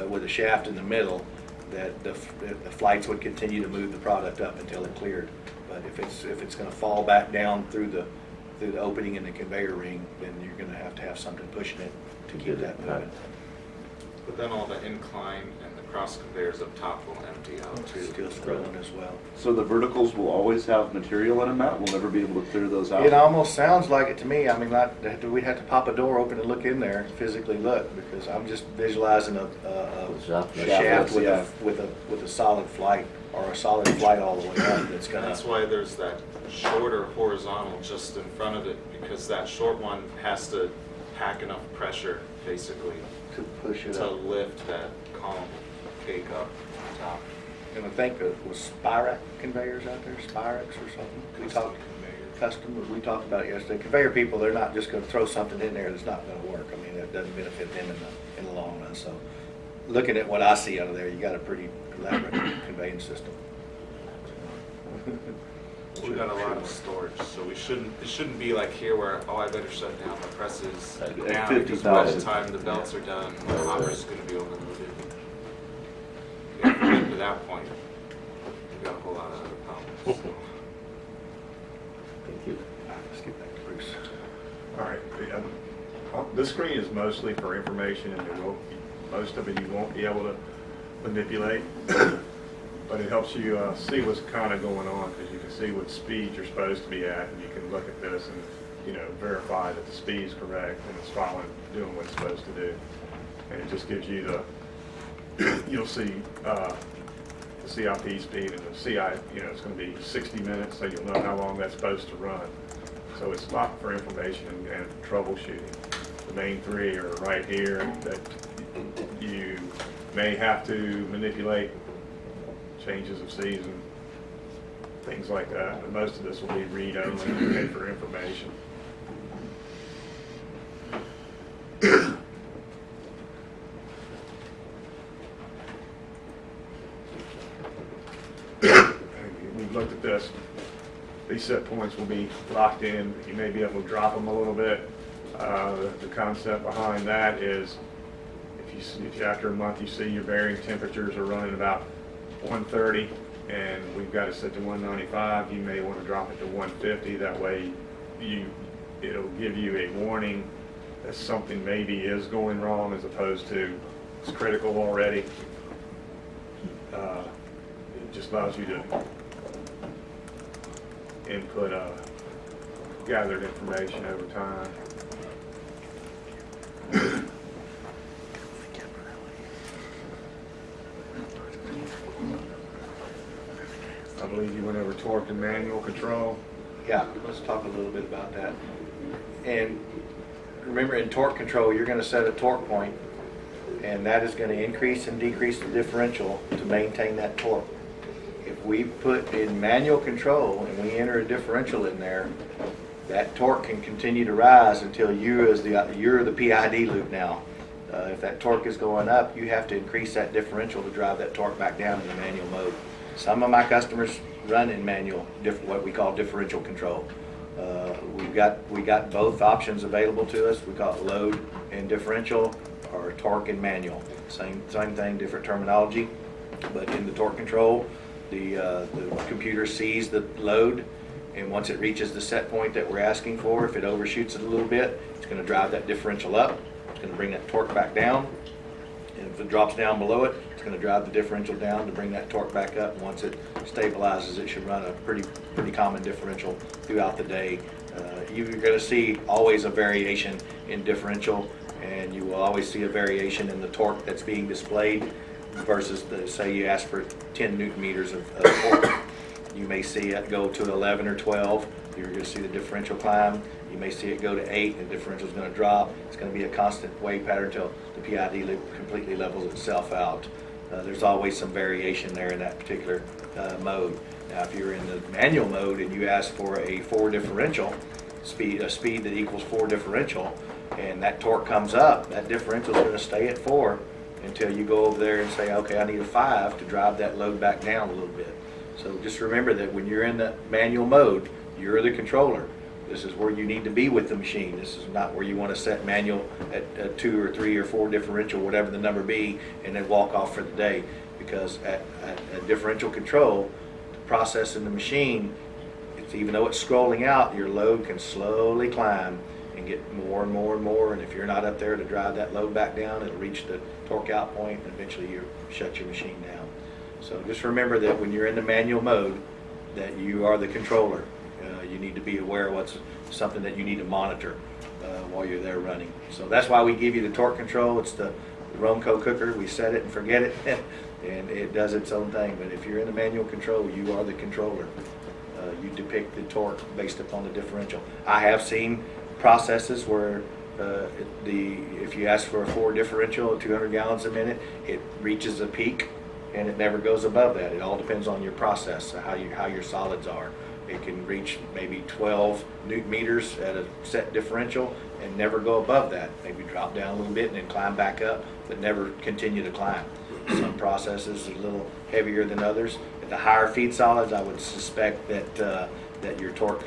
[SPEAKER 1] with a shaft in the middle, that the flights would continue to move the product up until it cleared. But if it's gonna fall back down through the opening in the conveyor ring, then you're gonna have to have something pushing it to keep that moving.
[SPEAKER 9] But then all the incline and the cross conveyors up top will empty out too.
[SPEAKER 1] Still scrolling as well.
[SPEAKER 10] So the verticals will always have material in them, Matt? We'll never be able to clear those out?
[SPEAKER 1] It almost sounds like it to me. I mean, we'd have to pop a door open and look in there, physically look, because I'm just visualizing a
[SPEAKER 6] Shaft.
[SPEAKER 1] shaft with
[SPEAKER 10] Yeah.
[SPEAKER 1] with a solid flight, or a solid flight all the way up that's
[SPEAKER 9] And
[SPEAKER 1] gonna.
[SPEAKER 9] that's why there's that shorter horizontal just in front of it, because that short one has to pack enough pressure, basically,
[SPEAKER 1] To push it
[SPEAKER 9] to
[SPEAKER 1] up.
[SPEAKER 9] lift that column of cake up top.
[SPEAKER 1] And I think it was Spirac conveyors out there, Spirax or something. We talked custom, we talked about it yesterday. Conveyor people, they're not just gonna throw something in there that's not gonna work. I mean, that doesn't benefit them in the long run. So looking at what I see out of there, you got a pretty elaborate conveying system.
[SPEAKER 9] We got a lot of storage, so it shouldn't be like here where, oh, I better shut down the presses
[SPEAKER 10] At
[SPEAKER 9] now, because by the
[SPEAKER 10] 50,000.
[SPEAKER 9] time the belts are done, the hopper's gonna be overloaded. Yeah, if we get to that point, we got a whole lot of other problems. so.
[SPEAKER 6] thank you.
[SPEAKER 1] Let's get back to Bruce.
[SPEAKER 8] All right, this screen is mostly for information, and most of it you won't be able to manipulate, but it helps you see what's kind of going on, because you can see what speed you're supposed to be at, and you can look at this and, you know, verify that the speed is correct and it's doing what it's supposed to do. And it just gives you you'll see the CIP speed and the CI, you know, it's going to be 60 minutes, so you'll know how long that's supposed to run. So it's a lot for information and troubleshooting. The main three are right here that you may have to manipulate, changes of season, things like that. But most of this will be read-only and for information. We've looked at this. These set points will be locked in. You may be able to drop them a little bit. The concept behind that is if you after a month you see your bearing temperatures are running about 130 and we've got it set to 195, you may want to drop it to 150. That way it'll give you a warning that something maybe is going wrong as opposed to it's critical already. It just allows you to input gathered information over time. I believe you went over torque and manual control.
[SPEAKER 1] Yeah, let's talk a little bit about that. And remember, in torque control, you're going to set a torque point, and that is going to increase and decrease the differential to maintain that torque. If we put in manual control and we enter a differential in there, that torque can continue to rise until you're the PID loop now. If that torque is going up, you have to increase that differential to drive that torque back down in the manual mode. Some of my customers run in manual, what we call differential control. We got both options available to us. We call it load and differential, or torque and manual. Same thing, different terminology. But in the torque control, the computer sees the load, and once it reaches the set point that we're asking for, if it overshoots it a little bit, it's going to drive that differential up. It's going to bring that torque back down. And if it drops down below it, it's going to drive the differential down to bring that torque back up. And once it stabilizes, it should run a pretty common differential throughout the day. You're going to see always a variation in differential, and you will always see a variation in the torque that's being displayed versus say you ask for 10 Newton meters of torque. You may see it go to 11 or 12. You're going to see the differential climb. You may see it go to 8, and the differential is going to drop. It's going to be a constant wave pattern until the PID loop completely levels itself out. There's always some variation there in that particular mode. Now, if you're in the manual mode and you ask for a 4 differential, a speed that equals 4 differential, and that torque comes up, that differential is going to stay at 4 until you go over there and say, okay, I need a 5 to drive that load back down a little bit. So just remember that when you're in the manual mode, you're the controller. This is where you need to be with the machine. This is not where you want to set manual at 2 or 3 or 4 differential, whatever the number be, and then walk off for the day. Because at differential control, the process in the machine, even though it's scrolling out, your load can slowly climb and get more and more and more. And if you're not up there to drive that load back down, it'll reach the torque out point, and eventually you shut your machine down. So just remember that when you're in the manual mode, that you are the controller. You need to be aware of what's something that you need to monitor while you're there running. So that's why we give you the torque control. It's the Romco cooker. We set it and forget it, and it does its own thing. But if you're in the manual control, you are the controller. You depict the torque based upon the differential. I have seen processes where if you ask for a 4 differential at 200 gallons a minute, it reaches a peak and it never goes above that. It all depends on your process, how your solids are. It can reach maybe 12 Newton meters at a set differential and never go above that. Maybe drop down a little bit and then climb back up, but never continue to climb. Some processes are a little heavier than others. At the higher feed solids, I would suspect that your torque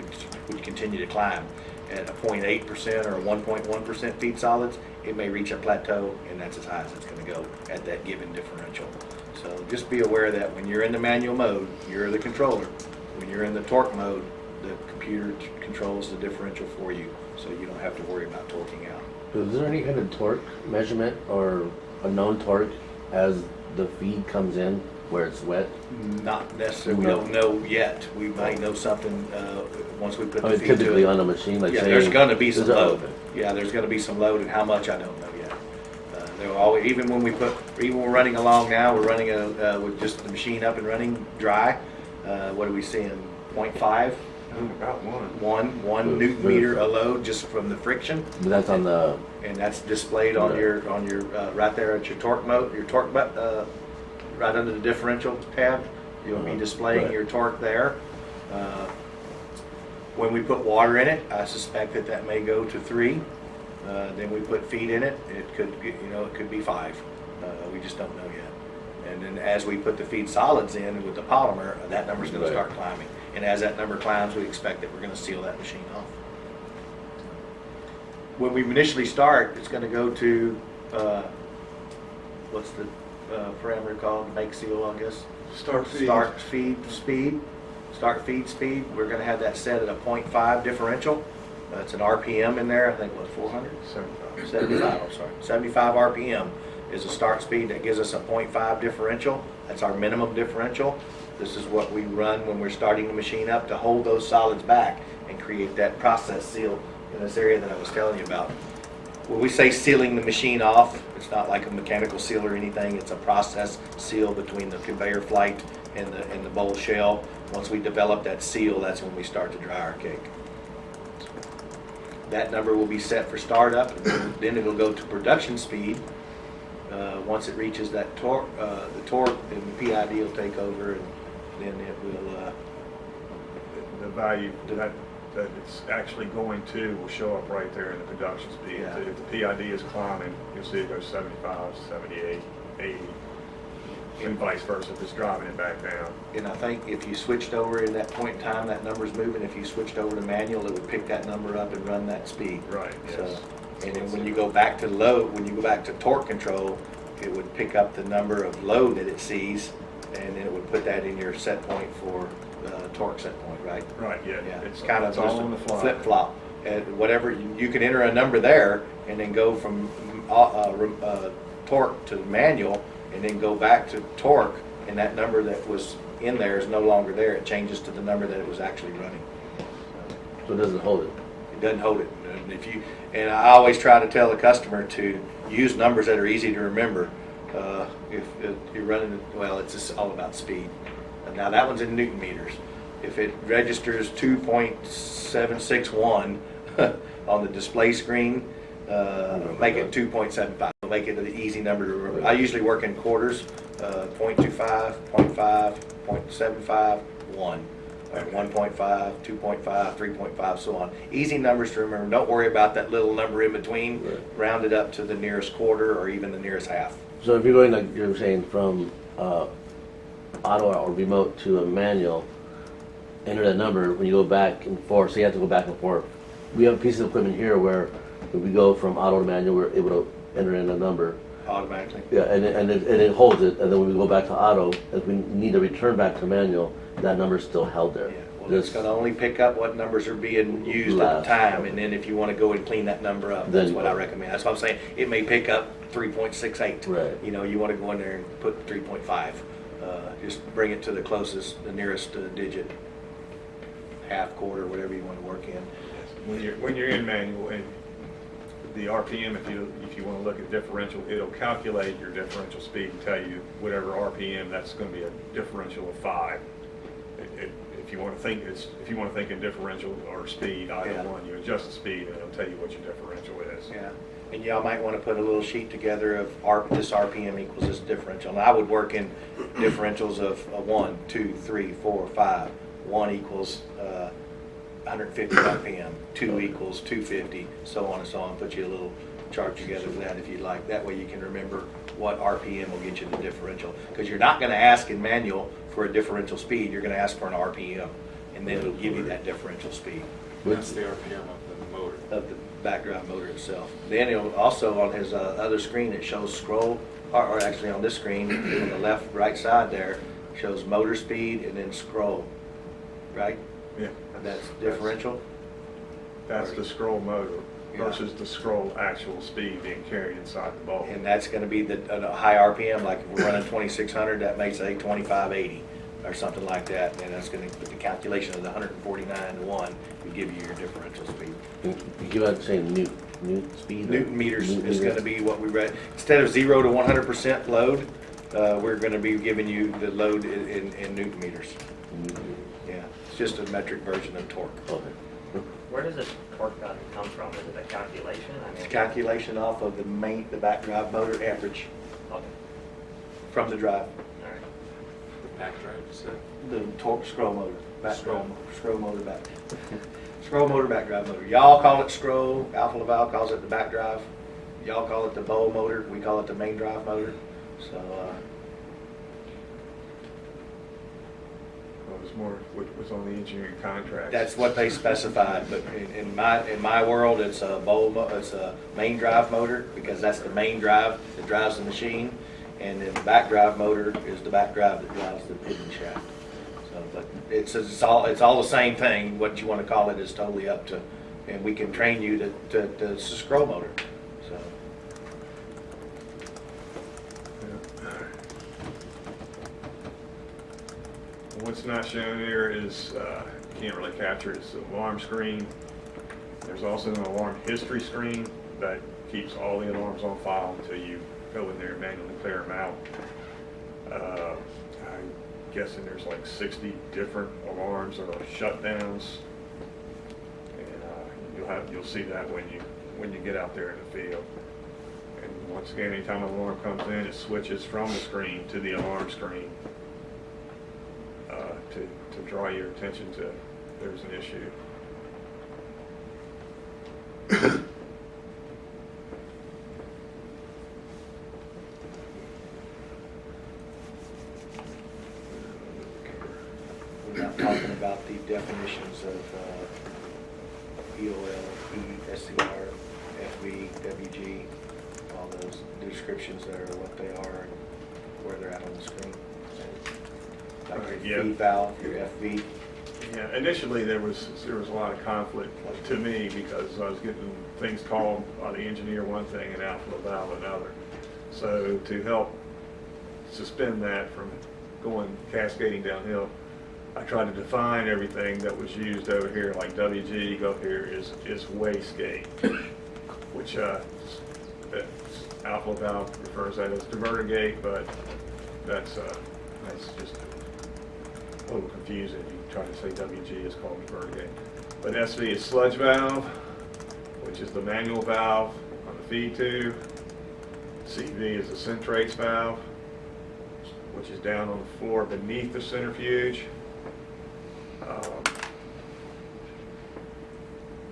[SPEAKER 1] would continue to climb. At a 0.8% or a 1.1% feed solids, it may reach a plateau, and that's as high as it's going to go at that given differential. So just be aware that when you're in the manual mode, you're the controller. When you're in the torque mode, the computer controls the differential for you, so you don't have to worry about torquing out.
[SPEAKER 6] Is there any kind of torque measurement or a known torque as the feed comes in where it's wet?
[SPEAKER 1] Not necessarily. We don't know yet. We might know something once we put the feed
[SPEAKER 6] typically
[SPEAKER 1] to it.
[SPEAKER 6] on a machine, like
[SPEAKER 1] yeah,
[SPEAKER 6] saying,
[SPEAKER 1] there's going to be some load.
[SPEAKER 6] Okay.
[SPEAKER 1] Yeah, there's going to be some load, and how much I don't know yet. There will always, even when we're running along now, we're running with just the machine up and running dry. What are we seeing? 0.5?
[SPEAKER 5] About
[SPEAKER 1] 1 Newton meter a load just from the friction.
[SPEAKER 6] But that's on the.
[SPEAKER 1] And that's displayed on your right there at your torque mode, right under the differential tab. You'll be displaying your torque there. When we put water in it, I suspect that may go to 3. Then we put feed in it. It could be 5. We just don't know yet. And then as we put the feed solids in with the polymer, that number's going to start climbing. And as that number climbs, we expect that we're going to seal that machine off. When we initially start, it's going to go to what's the parameter called? Make seal, I guess. Start feed speed. We're going to have that set at a 0.5 differential. It's an RPM in there. I think 400? 75. I'm sorry, 75 RPM. is a start speed that gives us a 0.5 differential. That's our minimum differential. This is what we run when we're starting the machine up to hold those solids back and create that process seal in this area that I was telling you about. When we say sealing the machine off, it's not like a mechanical seal or anything. It's a process seal between the conveyor flight and the bowl shell. Once we develop that seal, that's when we start to dry our cake. That number will be set for startup, and then it'll go to production speed. Once it reaches that torque, the torque and the PID will take over, and then it will.
[SPEAKER 8] The value that it's actually going to will show up right there in the production speed.
[SPEAKER 1] Yeah.
[SPEAKER 8] If the PID is climbing, you'll see it goes 75, 78, 80, and vice versa if it's driving it back down.
[SPEAKER 1] And I think if you switched over at that point in time, that number's moving. If you switched over to manual, it would pick that number up and run that speed.
[SPEAKER 8] Right, yes.
[SPEAKER 1] So, and then when you go back to load, when you go back to torque control, it would pick up the number of load that it sees, and then it would put that in your set point for torque set point, right?
[SPEAKER 8] Right, yeah.
[SPEAKER 1] Yeah, it's kind of
[SPEAKER 8] all
[SPEAKER 1] just
[SPEAKER 8] on the
[SPEAKER 1] a
[SPEAKER 8] fly.
[SPEAKER 1] flip-flop. Whatever, you can enter a number there and then go from torque to manual and then go back to torque, and that number that was in there is no longer there. It changes to the number that it was actually running.
[SPEAKER 6] So it doesn't hold it.
[SPEAKER 1] It doesn't hold it. And I always try to tell the customer to use numbers that are easy to remember. If you're running, well, it's just all about speed. Now that one's in Newton meters. If it registers 2.761 on the display screen, make it 2.75. Make it an easy number to remember. I usually work in quarters, 0.25, 0.5, 0.75, 1. 1.5, 2.5, 3.5, so on. Easy numbers to remember. Don't worry about that little number in between.
[SPEAKER 6] Right.
[SPEAKER 1] Round it up to the nearest quarter or even the nearest half.
[SPEAKER 6] So if you're going, like you're saying, from auto or remote to a manual, enter that number. When you go back and forth, so you have to go back and forth. We have a piece of equipment here where if we go from auto to manual, we're able to enter in a number.
[SPEAKER 1] Automatically.
[SPEAKER 6] Yeah, and it holds it, and then when we go back to auto, if we need to return back to manual, that number's still held there.
[SPEAKER 1] Yeah, well, it's going to only pick up what numbers are being used at the time, and then if you want to go and clean that number up, that's what I recommend. That's what I'm saying. It may pick up 3.68.
[SPEAKER 6] Right.
[SPEAKER 1] You know, you want to go in there and put 3.5. Just bring it to the closest, the nearest digit, half, quarter, whatever you want to work in.
[SPEAKER 8] When you're in manual, and the RPM, if you want to look at differential, it'll calculate your differential speed and tell you whatever RPM, that's going to be a differential of 5. If you want to think in differential or speed, either one, you adjust the speed and it'll tell you what your differential is.
[SPEAKER 1] Yeah, and y'all might want to put a little sheet together of this RPM equals this differential. And I would work in differentials of 1, 2, 3, 4, 5. 1 equals 150 RPM, 2 equals 250, so on and so on. Put you a little chart together for that if you'd like. That way you can remember what RPM will get you the differential. Because you're not going to ask in manual for a differential speed, you're going to ask for an RPM, and then it'll give you that differential speed.
[SPEAKER 9] That's the RPM of the motor.
[SPEAKER 1] Of the back drive motor itself. Then it'll also, on his other screen, it shows scroll, or actually on this screen, on the left, right side there, shows motor speed and then scroll, right?
[SPEAKER 8] Yeah.
[SPEAKER 1] That's differential?
[SPEAKER 8] That's the scroll motor
[SPEAKER 1] Yeah.
[SPEAKER 8] versus the scroll actual speed being carried inside the bowl.
[SPEAKER 1] And that's going to be the high RPM, like if we're running 2600, that may say 2580 or something like that. And that's going to, with the calculation of the 149 to 1, will give you your differential speed.
[SPEAKER 6] You give out saying Newton speed?
[SPEAKER 1] Newton meters is going to be what we read. Instead of 0 to 100% load, we're going to be giving you the load in Newton meters. Yeah, it's just a metric version of torque.
[SPEAKER 6] Okay.
[SPEAKER 7] Where does the torque gun come from? Is it a calculation? I mean,
[SPEAKER 1] Calculation off of the back drive motor average
[SPEAKER 7] okay.
[SPEAKER 1] from the drive.
[SPEAKER 7] All right.
[SPEAKER 9] The back drive, you said?
[SPEAKER 1] The torque scroll motor.
[SPEAKER 9] Scroll.
[SPEAKER 1] Scroll motor back. Scroll motor back drive motor. Y'all call it scroll. Alpha Laval calls it the back drive. Y'all call it the bowl motor. We call it the main drive motor. So
[SPEAKER 8] It's more what's on the engineering contract.
[SPEAKER 1] that's what they specified. But in my world, it's a it's a main drive motor because that's the main drive that drives the machine, and then the back drive motor is the back drive that drives the pinion shaft. So, but it's all the same thing. What you want to call it is totally up to, and we can train you to scroll motor. So
[SPEAKER 8] What's not shown here is, can't really capture it, it's the alarm screen. There's also an alarm history screen that keeps all the alarms on file until you go in there and manually clear them out. I'm guessing there's like 60 different alarms or shutdowns. And you'll see that when you get out there in the field. And once again, anytime an alarm comes in, it switches from the screen to the alarm screen to draw your attention to there's an issue.
[SPEAKER 1] We're not talking about the definitions of EOL, SCR, FV, WG, all those descriptions that are what they are and where they're at on the screen. Like your
[SPEAKER 8] Yeah.
[SPEAKER 1] feed valve, your FV.
[SPEAKER 8] Yeah, initially there was a lot of conflict to me because I was getting things called by the engineer one thing and out for the valve another. So to help suspend that from going cascading downhill, I tried to define everything that was used over here, like WG, go up here is wastegate, which alpha valve refers that as converter gate, but that's just a little confusing. You try to say WG is called converter gate. But SV is sludge valve, which is the manual valve on the feed tube. CV is the centrates valve, which is down on the floor beneath the centrifuge.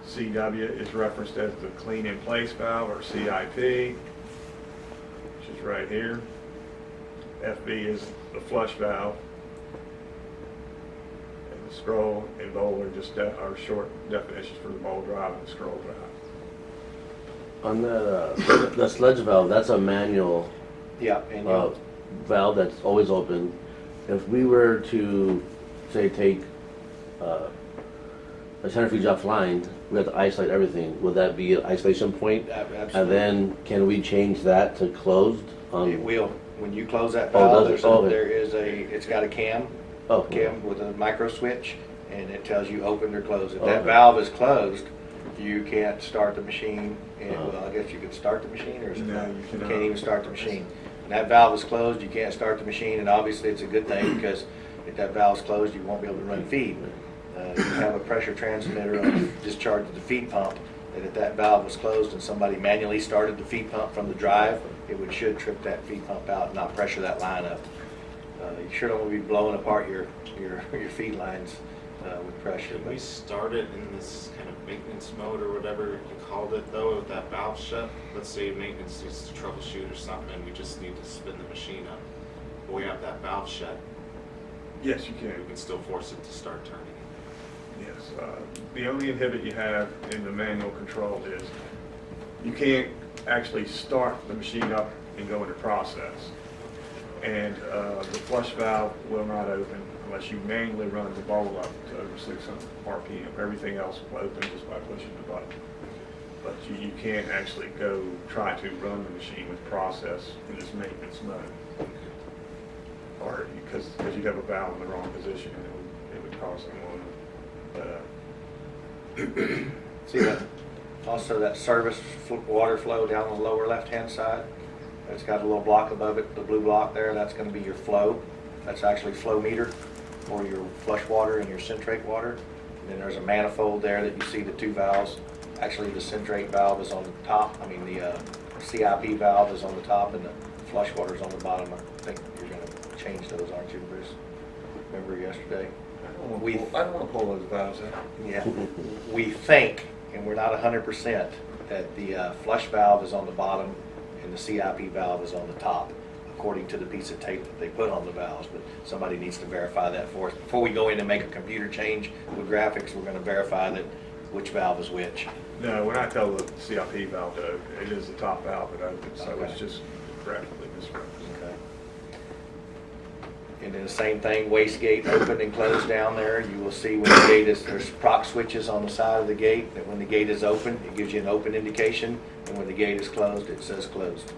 [SPEAKER 8] CW is referenced as the clean in place valve, or CIP, which is right here. FV is the flush valve. And the scroll and bowl are just are short definitions for the bowl drive and the scroll drive.
[SPEAKER 6] On the sludge valve, that's a manual
[SPEAKER 1] Yeah, and
[SPEAKER 6] valve that's always open. If we were to, say, take a centrifuge offline, we have to isolate everything. Would that be an isolation point?
[SPEAKER 1] absolutely.
[SPEAKER 6] And then can we change that to closed?
[SPEAKER 1] It will. When you close that
[SPEAKER 6] Oh,
[SPEAKER 1] valve,
[SPEAKER 6] does it? Oh, okay.
[SPEAKER 1] there is it's got a cam
[SPEAKER 6] Oh,
[SPEAKER 1] with a micro switch, and it tells you opened or closed. If
[SPEAKER 6] Oh,
[SPEAKER 1] that
[SPEAKER 6] okay.
[SPEAKER 1] valve is closed, you can't start the machine. And,
[SPEAKER 6] Oh.
[SPEAKER 1] well, I guess you can start the machine, or is it
[SPEAKER 8] No,
[SPEAKER 1] not?
[SPEAKER 8] you cannot.
[SPEAKER 1] Can't even start the machine. When that valve is closed, you can't start the machine, and obviously it's a good thing because if that valve's closed, you won't be able to run feed. You have a pressure transmitter on the discharge of the feed pump, that if that valve was closed and somebody manually started the feed pump from the drive, should trip that feed pump out and not pressure that line up. You sure don't want to be blowing apart your feed lines with pressure.
[SPEAKER 9] Can we start it in this kind of maintenance mode or whatever you called it though, with that valve shut? Let's say maintenance needs to troubleshoot or something and we just need to spin the machine up. But we have that valve shut,
[SPEAKER 8] Yes, you
[SPEAKER 9] we
[SPEAKER 8] can.
[SPEAKER 9] can still force it to start turning.
[SPEAKER 8] Yes. The only inhibit you have in the manual control is you can't actually start the machine up and go into process. And the flush valve will not open unless you manually run the bowl up to over 600 RPM. Everything else will open just by pushing the button. But you can't actually go try to run the machine with process in this maintenance mode. Or because you have a valve in the wrong position, and it would cause someone.
[SPEAKER 1] See that? Also, that service water flow down on the lower left-hand side, it's got a little block above it, the blue block there, that's going to be your flow. That's actually flow meter for your flush water and your centrate water. And then there's a manifold there that you see the two valves. Actually, the centrate valve is on the top. the CIP valve is on the top, and the flush water is on the bottom. I think you're going to change those, aren't you, Bruce? Remember yesterday?
[SPEAKER 5] I don't want to pull those valves out.
[SPEAKER 1] Yeah, we think, and we're not 100%, that the flush valve is on the bottom and the CIP valve is on the top, according to the piece of tape that they put on the valves. But somebody needs to verify that for us. Before we go in and make a computer change with graphics, we're going to verify that which valve is which.
[SPEAKER 8] No, when I tell the CIP valve to open, it is the top valve that opens, so
[SPEAKER 1] Okay.
[SPEAKER 8] it's just graphically misrepresented.
[SPEAKER 1] Okay. And then the same thing, wastegate open and closed down there. You will see when the gate is, there's proc switches on the side of the gate, that when the gate is open, it gives you an open indication, and when the gate is closed, it says closed.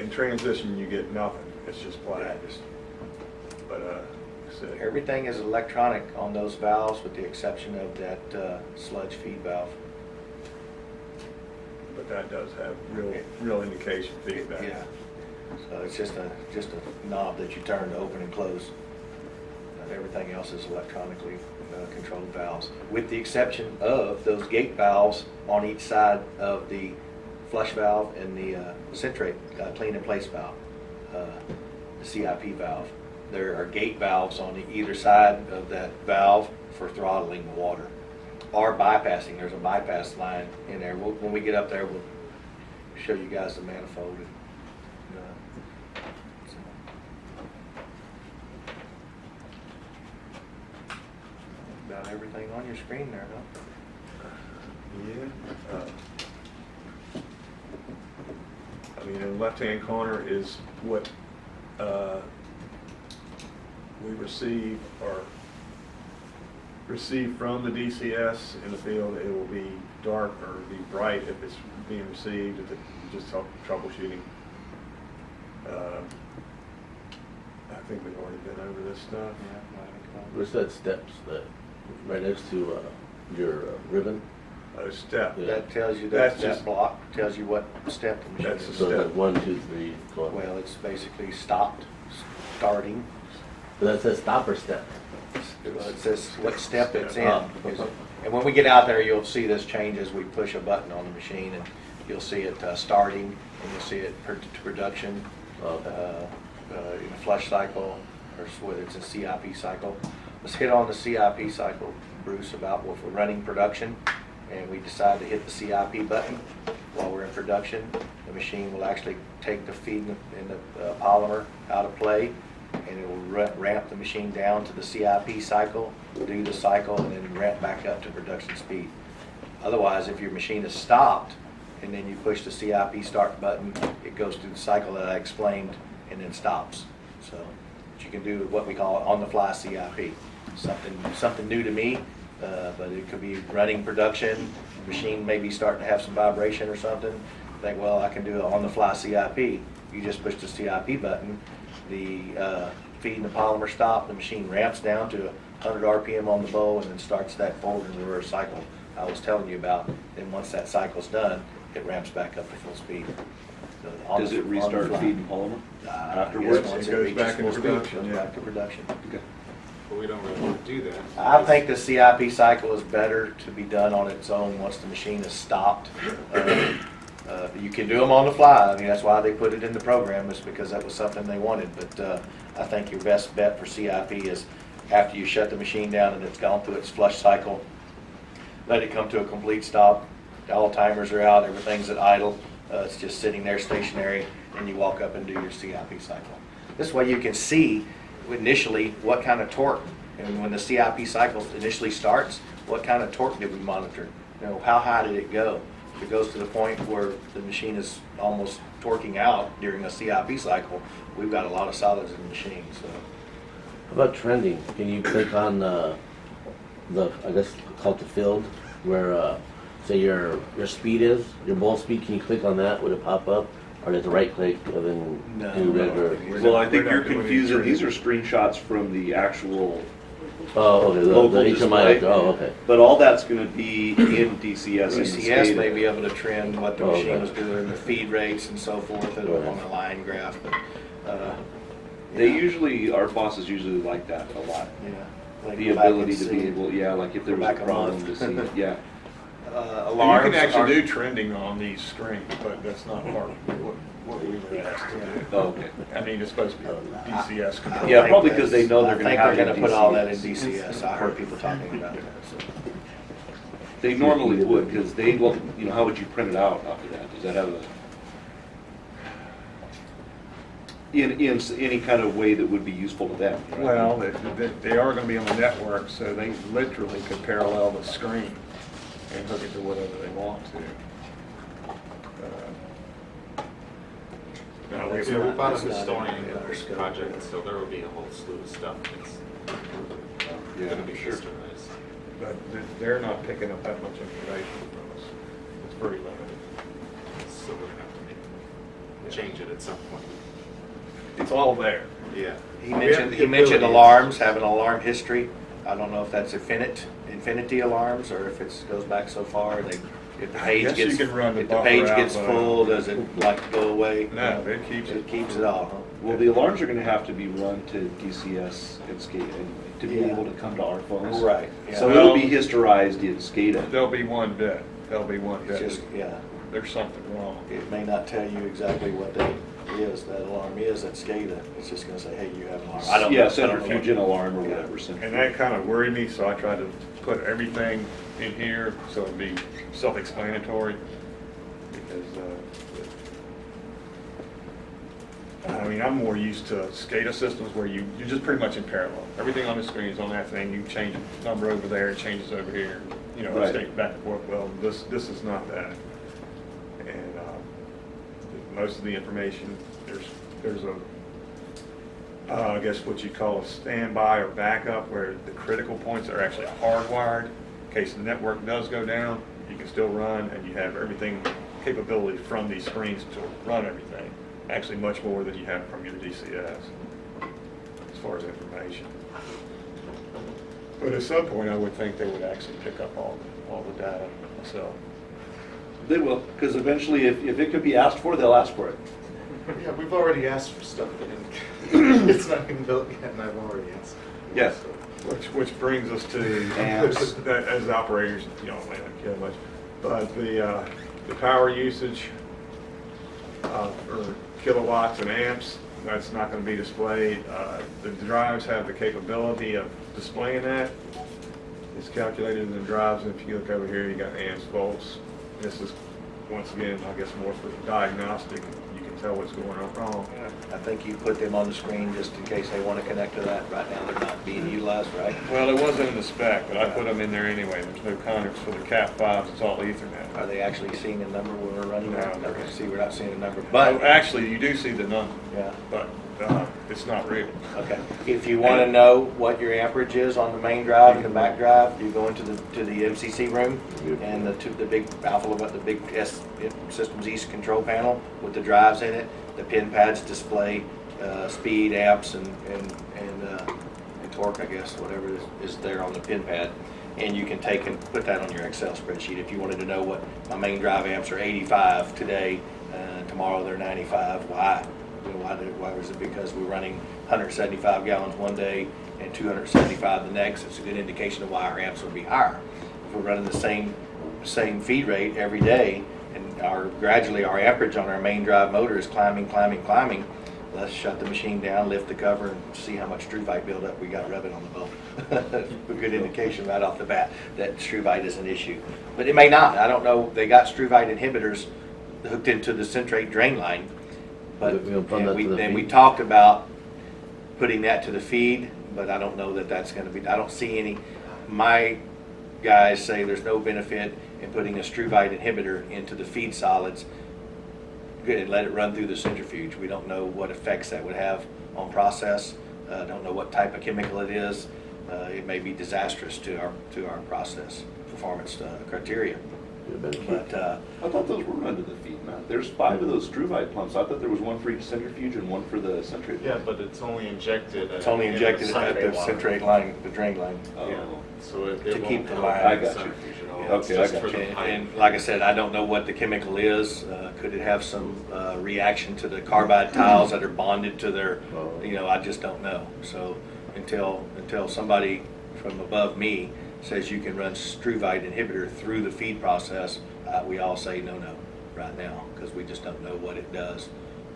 [SPEAKER 8] In transition, you get nothing, it's just black. But said.
[SPEAKER 1] Everything is electronic on those valves with the exception of that sludge feed valve.
[SPEAKER 8] But that does have real indication feedback.
[SPEAKER 1] Yeah. So it's just a knob that you turn to open and close. Everything else is electronically controlled valves, with the exception of those gate valves on each side of the flush valve and the centrate clean in place valve, the CIP valve. There are gate valves on either side of that valve for throttling the water or bypassing. There's a bypass line in there. When we get up there, we'll show you guys the manifold. About everything on your screen there, huh?
[SPEAKER 8] Yeah. I mean, in the left-hand corner is what we receive from the DCS in the field. It will be dark or be bright if it's being received, if it's just troubleshooting. I think we've already been over this stuff.
[SPEAKER 6] Where's that steps that right next to your ribbon?
[SPEAKER 8] Step.
[SPEAKER 6] Yeah.
[SPEAKER 1] That tells you
[SPEAKER 8] That's
[SPEAKER 1] that
[SPEAKER 8] just-
[SPEAKER 1] block tells you what step the machine
[SPEAKER 8] That's
[SPEAKER 1] is.
[SPEAKER 8] a
[SPEAKER 6] So
[SPEAKER 8] step.
[SPEAKER 6] like 1, 2, 3, going.
[SPEAKER 1] Well, it's basically stopped, starting.
[SPEAKER 6] But that says stop or step.
[SPEAKER 1] It says what step it's in.
[SPEAKER 6] Oh.
[SPEAKER 1] And when we get out there, you'll see this change as we push a button on the machine, and you'll see it starting, and you'll see it to production, in a flush cycle, or whether it's a CIP cycle. Let's hit on the CIP cycle, Bruce, about if we're running production and we decide to hit the CIP button while we're in production, the machine will actually take the feed in the polymer out of play, and it will ramp the machine down to the CIP cycle, do the cycle, and then ramp back up to production speed. Otherwise, if your machine is stopped and then you push the CIP start button, it goes through the cycle that I explained and then stops. So you can do what we call on-the-fly CIP. Something new to me, but it could be running production. The machine may be starting to have some vibration or something. Think, well, I can do it on-the-fly CIP. You just push the CIP button, the feed and the polymer stop, the machine ramps down to 100 RPM on the bowl, and then starts that forward and reverse cycle I was telling you about. Then once that cycle's done, it ramps back up to full speed. So
[SPEAKER 10] Does it restart feeding polymer
[SPEAKER 1] afterwards?
[SPEAKER 10] afterwards?
[SPEAKER 8] Yes, it goes back into production,
[SPEAKER 1] Goes
[SPEAKER 8] yeah.
[SPEAKER 1] back to production.
[SPEAKER 10] Okay.
[SPEAKER 9] But we don't really want to do that.
[SPEAKER 1] I think the CIP cycle is better to be done on its own once the machine is stopped. You can do them on the fly. I mean, that's why they put it in the program, is because that was something they wanted. But I think your best bet for CIP is after you shut the machine down and it's gone through its flush cycle, let it come to a complete stop. All timers are out, everything's at idle. It's just sitting there stationary, and you walk up and do your CIP cycle. This way you can see initially what kind of torque, and when the CIP cycle initially starts, what kind of torque did we monitor? You know, how high did it go? If it goes to the point where the machine is almost torquing out during a CIP cycle, we've got a lot of solids in the machine. So
[SPEAKER 6] How about trending? Can you click on the I guess called the field where say your speed is, your bowl speed? Can you click on that? Would it pop up? Or does it right click and then
[SPEAKER 1] No.
[SPEAKER 6] do regular?
[SPEAKER 10] Well, I think
[SPEAKER 8] We're
[SPEAKER 10] you're
[SPEAKER 8] not doing
[SPEAKER 10] confusing,
[SPEAKER 8] any
[SPEAKER 10] these are screenshots from the actual
[SPEAKER 6] Oh, okay,
[SPEAKER 10] local
[SPEAKER 6] the HMI.
[SPEAKER 10] display.
[SPEAKER 6] Oh, okay.
[SPEAKER 10] But all that's gonna be in DCS and the
[SPEAKER 1] DCS may
[SPEAKER 10] SCADA.
[SPEAKER 1] be able to trend what the
[SPEAKER 6] Oh,
[SPEAKER 1] machine
[SPEAKER 6] okay.
[SPEAKER 1] was doing, the feed rates and so forth, and on a line graph. But
[SPEAKER 10] They
[SPEAKER 1] yeah.
[SPEAKER 10] usually, our bosses usually like that a lot.
[SPEAKER 1] Yeah. Like
[SPEAKER 10] The
[SPEAKER 1] go back
[SPEAKER 10] ability
[SPEAKER 1] and
[SPEAKER 10] to be
[SPEAKER 1] see.
[SPEAKER 10] able, yeah, like if there
[SPEAKER 1] Go
[SPEAKER 10] was a
[SPEAKER 1] back a
[SPEAKER 10] problem
[SPEAKER 1] month.
[SPEAKER 10] to see, it, yeah.
[SPEAKER 8] And
[SPEAKER 1] Alarms
[SPEAKER 8] you can actually
[SPEAKER 1] are-
[SPEAKER 8] do trending on these screens, but that's not part of what we were asked to do.
[SPEAKER 10] Oh, okay.
[SPEAKER 8] I mean, it's supposed to be DCS control.
[SPEAKER 10] Yeah, probably because they know they're
[SPEAKER 1] I
[SPEAKER 10] gonna
[SPEAKER 1] think
[SPEAKER 10] have
[SPEAKER 1] they're
[SPEAKER 10] it in
[SPEAKER 1] gonna put all that in
[SPEAKER 10] DCS.
[SPEAKER 1] DCS. I heard people talking about that. So.
[SPEAKER 10] They normally would, because they, well, you know, how would you print it out after that? Does that have a, in any kind of way that would be useful to them? right?
[SPEAKER 8] Well, they are gonna be on the network, so they literally could parallel the screen and hook it to whatever they want to. Now,
[SPEAKER 1] That's
[SPEAKER 9] Yeah, we
[SPEAKER 1] not-
[SPEAKER 9] bought a
[SPEAKER 1] that's not
[SPEAKER 9] historian
[SPEAKER 1] in our scope.
[SPEAKER 9] project, so there will be a whole slew of stuff that's
[SPEAKER 10] Yeah,
[SPEAKER 9] going to be
[SPEAKER 10] sure.
[SPEAKER 9] historized.
[SPEAKER 8] But they're not picking up that much information from us. It's pretty limited.
[SPEAKER 9] So we're going to have to change it at some point.
[SPEAKER 8] It's all there.
[SPEAKER 9] Yeah.
[SPEAKER 1] He
[SPEAKER 9] We
[SPEAKER 1] mentioned,
[SPEAKER 9] have
[SPEAKER 1] he
[SPEAKER 9] the
[SPEAKER 1] mentioned
[SPEAKER 9] ability.
[SPEAKER 1] alarms, having an alarm history. I don't know if that's infinity alarms or if it goes back so far and if the
[SPEAKER 8] I
[SPEAKER 1] page
[SPEAKER 8] guess you
[SPEAKER 1] gets,
[SPEAKER 8] can run the
[SPEAKER 1] if the
[SPEAKER 8] buffer
[SPEAKER 1] page
[SPEAKER 8] out
[SPEAKER 1] gets
[SPEAKER 8] by-
[SPEAKER 1] full, does it like go away?
[SPEAKER 8] No, it keeps
[SPEAKER 1] It
[SPEAKER 8] it.
[SPEAKER 1] keeps it all, huh?
[SPEAKER 10] Well, the alarms are gonna have to be run to DCS at SCADA anyway, to be
[SPEAKER 1] Yeah.
[SPEAKER 10] able to come to our phones.
[SPEAKER 1] Right, yeah.
[SPEAKER 10] So it'll be historized at SCADA.
[SPEAKER 8] There'll be one bit. There'll be one
[SPEAKER 1] It's
[SPEAKER 8] bit.
[SPEAKER 1] just, yeah,
[SPEAKER 8] There's something wrong.
[SPEAKER 1] it may not tell you exactly what that alarm is at SCADA. It's just gonna say, hey, you have an alarm. I don't know.
[SPEAKER 10] Yeah,
[SPEAKER 1] I don't know what-
[SPEAKER 10] centrifuge and alarm or
[SPEAKER 1] Yeah.
[SPEAKER 10] whatever.
[SPEAKER 8] And that kind of worried me, so I tried to put everything in here so it'd be self-explanatory. Because, I mean, I'm more used to SCADA systems where you're just pretty much in parallel. Everything on the screen is on that thing. You change a number over there, it changes over here. You know,
[SPEAKER 10] Right.
[SPEAKER 8] stay back and forth. Well, this is not that. And most of the information, there's a I guess what you call a standby or backup, where the critical points are actually hardwired. In case the network does go down, you can still run, and you have everything capability from these screens to run everything. Actually, much more than you have from your DCS as far as information. But at some point, I would think they would actually pick up all the data myself.
[SPEAKER 10] They will, because eventually, if it could be asked for, they'll ask for it.
[SPEAKER 9] Yeah, we've already asked for stuff and it's not been built yet, and I've already asked.
[SPEAKER 10] Yes.
[SPEAKER 8] Which brings us to,
[SPEAKER 10] Amps.
[SPEAKER 8] as operators, you know, may not care much, but the power usage for kilowatts and amps, that's not going to be displayed. The drives have the capability of displaying that. It's calculated in the drives, and if you look over here, you got amps, volts. This is, once again, I guess more for diagnostic. You can tell what's going on wrong.
[SPEAKER 1] I think you put them on the screen just in case they want to connect to that. Right now, they're not being utilized, right?
[SPEAKER 8] Well, it wasn't in the spec, but I put them in there anyway. There's no connects for the Cat 5s, it's all Ethernet.
[SPEAKER 1] Are they actually seeing a number when we're running?
[SPEAKER 8] No.
[SPEAKER 1] Okay, see, we're not seeing a number,
[SPEAKER 8] But
[SPEAKER 1] but,
[SPEAKER 8] actually, you do see the number,
[SPEAKER 1] yeah,
[SPEAKER 8] but it's not real.
[SPEAKER 1] okay. If you want to know what your amperage is on the main drive and the back drive, you go into the MCC room and the big alpha, the big Systems East control panel with the drives in it. The pin pads display speed, amps, and torque, I guess, whatever is there on the pin pad. And you can take and put that on your Excel spreadsheet. If you wanted to know what my main drive amps are 85 today, tomorrow they're 95, why? You know, why was it? Because we're running 175 gallons one day and 275 the next. It's a good indication of why our amps would be higher. If we're running the same feed rate every day, and gradually our amperage on our main drive motor is climbing, let's shut the machine down, lift the cover, and see how much struvite buildup we got rubbing on the bolt. A good indication right off the bat that struvite is an issue. But it may not. I don't know. They got struvite inhibitors hooked into the centrate drain line. But
[SPEAKER 6] We'll run that to the
[SPEAKER 1] and we
[SPEAKER 6] feed.
[SPEAKER 1] talked about putting that to the feed, but I don't know that that's going to be. I don't see any. My guys say there's no benefit in putting a struvite inhibitor into the feed solids. Good, and let it run through the centrifuge. We don't know what effects that would have on process. Don't know what type of chemical it is. It may be disastrous to our process performance criteria. But
[SPEAKER 10] I thought those were run to the feed, Matt. There's 5 of those struvite pumps. I thought there was one for each centrifuge and one for the centrifuge.
[SPEAKER 9] Yeah, but it's only injected.
[SPEAKER 1] it's only injected at the centrate line, the drain line.
[SPEAKER 10] Oh.
[SPEAKER 9] Yeah. So it
[SPEAKER 1] To
[SPEAKER 9] won't
[SPEAKER 1] keep the
[SPEAKER 9] help
[SPEAKER 1] line.
[SPEAKER 9] the
[SPEAKER 10] I got you.
[SPEAKER 9] centrifuge at all.
[SPEAKER 1] Yeah,
[SPEAKER 9] It's
[SPEAKER 10] okay, I
[SPEAKER 9] just
[SPEAKER 10] got
[SPEAKER 9] for
[SPEAKER 10] you.
[SPEAKER 9] the pipe.
[SPEAKER 1] And like I said, I don't know what the chemical is. Could it have some reaction to the carbide tiles that are bonded to their, I just don't know. So until somebody from above me says you can run struvite inhibitor through the feed process, we all say no right now, because we just don't know what it does.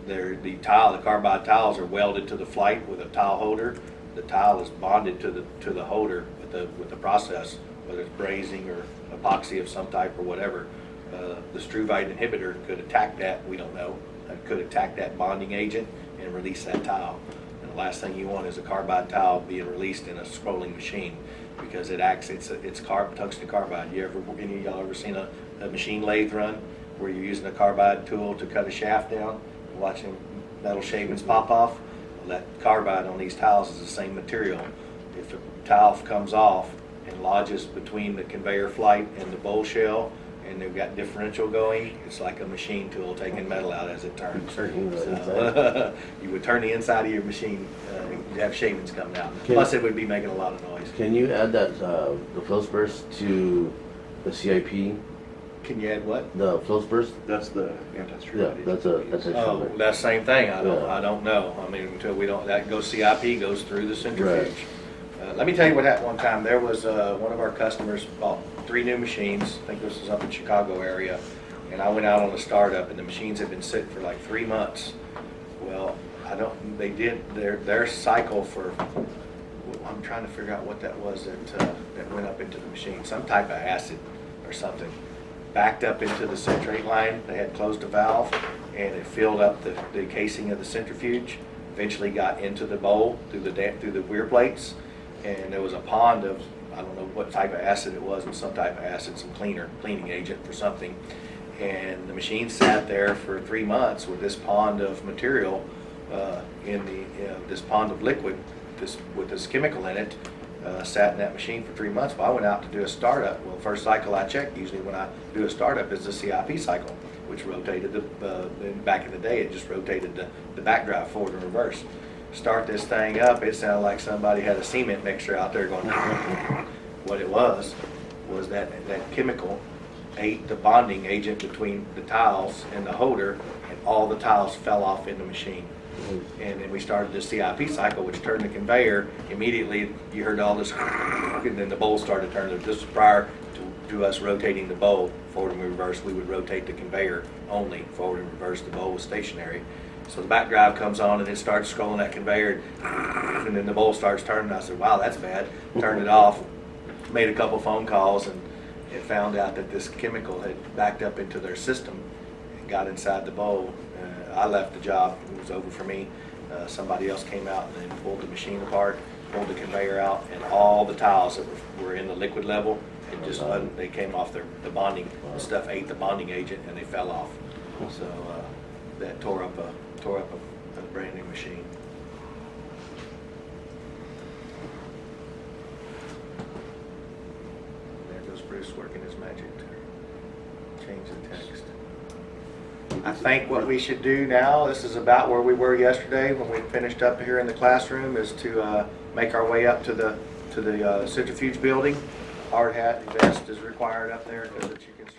[SPEAKER 1] The carbide tiles are welded to the flight with a tile holder. The tile is bonded to the holder with the process, whether it's brazing or epoxy of some type or whatever. The struvite inhibitor could attack that. We don't know. It could attack that bonding agent and release that tile. And the last thing you want is a carbide tile being released in a scrolling machine, because it acts. It's tungsten carbide. Any of y'all ever seen a machine lathe run where you're using a carbide tool to cut a shaft down, watching metal shavings pop off? Well, that carbide on these tiles is the same material. If a tile comes off and lodges between the conveyor flight and the bowl shell, and they've got differential going. It's like a machine tool taking metal out as it turns.
[SPEAKER 11] Turning the
[SPEAKER 1] So,
[SPEAKER 11] inside.
[SPEAKER 1] you would turn the inside of your machine, you'd have shavings coming out.
[SPEAKER 11] Can-
[SPEAKER 1] Plus, it would be making a lot of noise.
[SPEAKER 11] Can you add that, the flow burst to the CIP?
[SPEAKER 1] Can you add what?
[SPEAKER 11] The flow burst?
[SPEAKER 10] That's the anti-stress.
[SPEAKER 11] Yeah, that's a
[SPEAKER 1] Oh,
[SPEAKER 11] shoulder.
[SPEAKER 1] that's the same thing.
[SPEAKER 11] Yeah.
[SPEAKER 1] I don't know. I mean, until we don't, that goes, CIP goes through the centrifuge. Let me tell you what happened one time. There was, one of our customers bought 3 new machines. I think this was up in Chicago area. And I went out on a startup and the machines had been sitting for like 3 months. Well, they did their cycle for, I'm trying to figure out what that was that went up into the machine. Some type of acid or something. Backed up into the centrate line. They had closed a valve and it filled up the casing of the centrifuge. Eventually got into the bowl through the weir plates, and there was a pond of, I don't know what type of acid it was, some type of acid, some cleaning agent for something. And the machine sat there for 3 months with this pond of material this pond of liquid, with this chemical in it. Sat in that machine for 3 months. Well, I went out to do a startup. Well, first cycle I checked, usually when I do a startup, is the CIP cycle, which rotated back in the day, it just rotated the back drive forward and reverse. Start this thing up, it sounded like somebody had a cement mixer out there going. What it was that chemical ate the bonding agent between the tiles and the holder, and all the tiles fell off in the machine. And then we started the CIP cycle, which turned the conveyor. Immediately, you heard all this, and then the bowl started turning. This was prior to us rotating the bowl forward and reverse. We would rotate the conveyor only forward and reverse. The bowl was stationary. So the back drive comes on and it starts scrolling that conveyor, and then the bowl starts turning. I said, "Wow, that's bad." Turned it off. Made a couple phone calls, and it found out that this chemical had backed up into their system and got inside the bowl. I left the job. It was over for me. Somebody else came out and then pulled the machine apart, pulled the conveyor out, and all the tiles that were in the liquid level, it just they came off the bonding. The stuff ate the bonding agent and they fell off. So that tore up a brand new machine. There goes Bruce working his magic to change the text. I think what we should do now, this is about where we were yesterday when we finished up here in the classroom, is to make our way up to the centrifuge building. Hard hat and vest is required up there because you can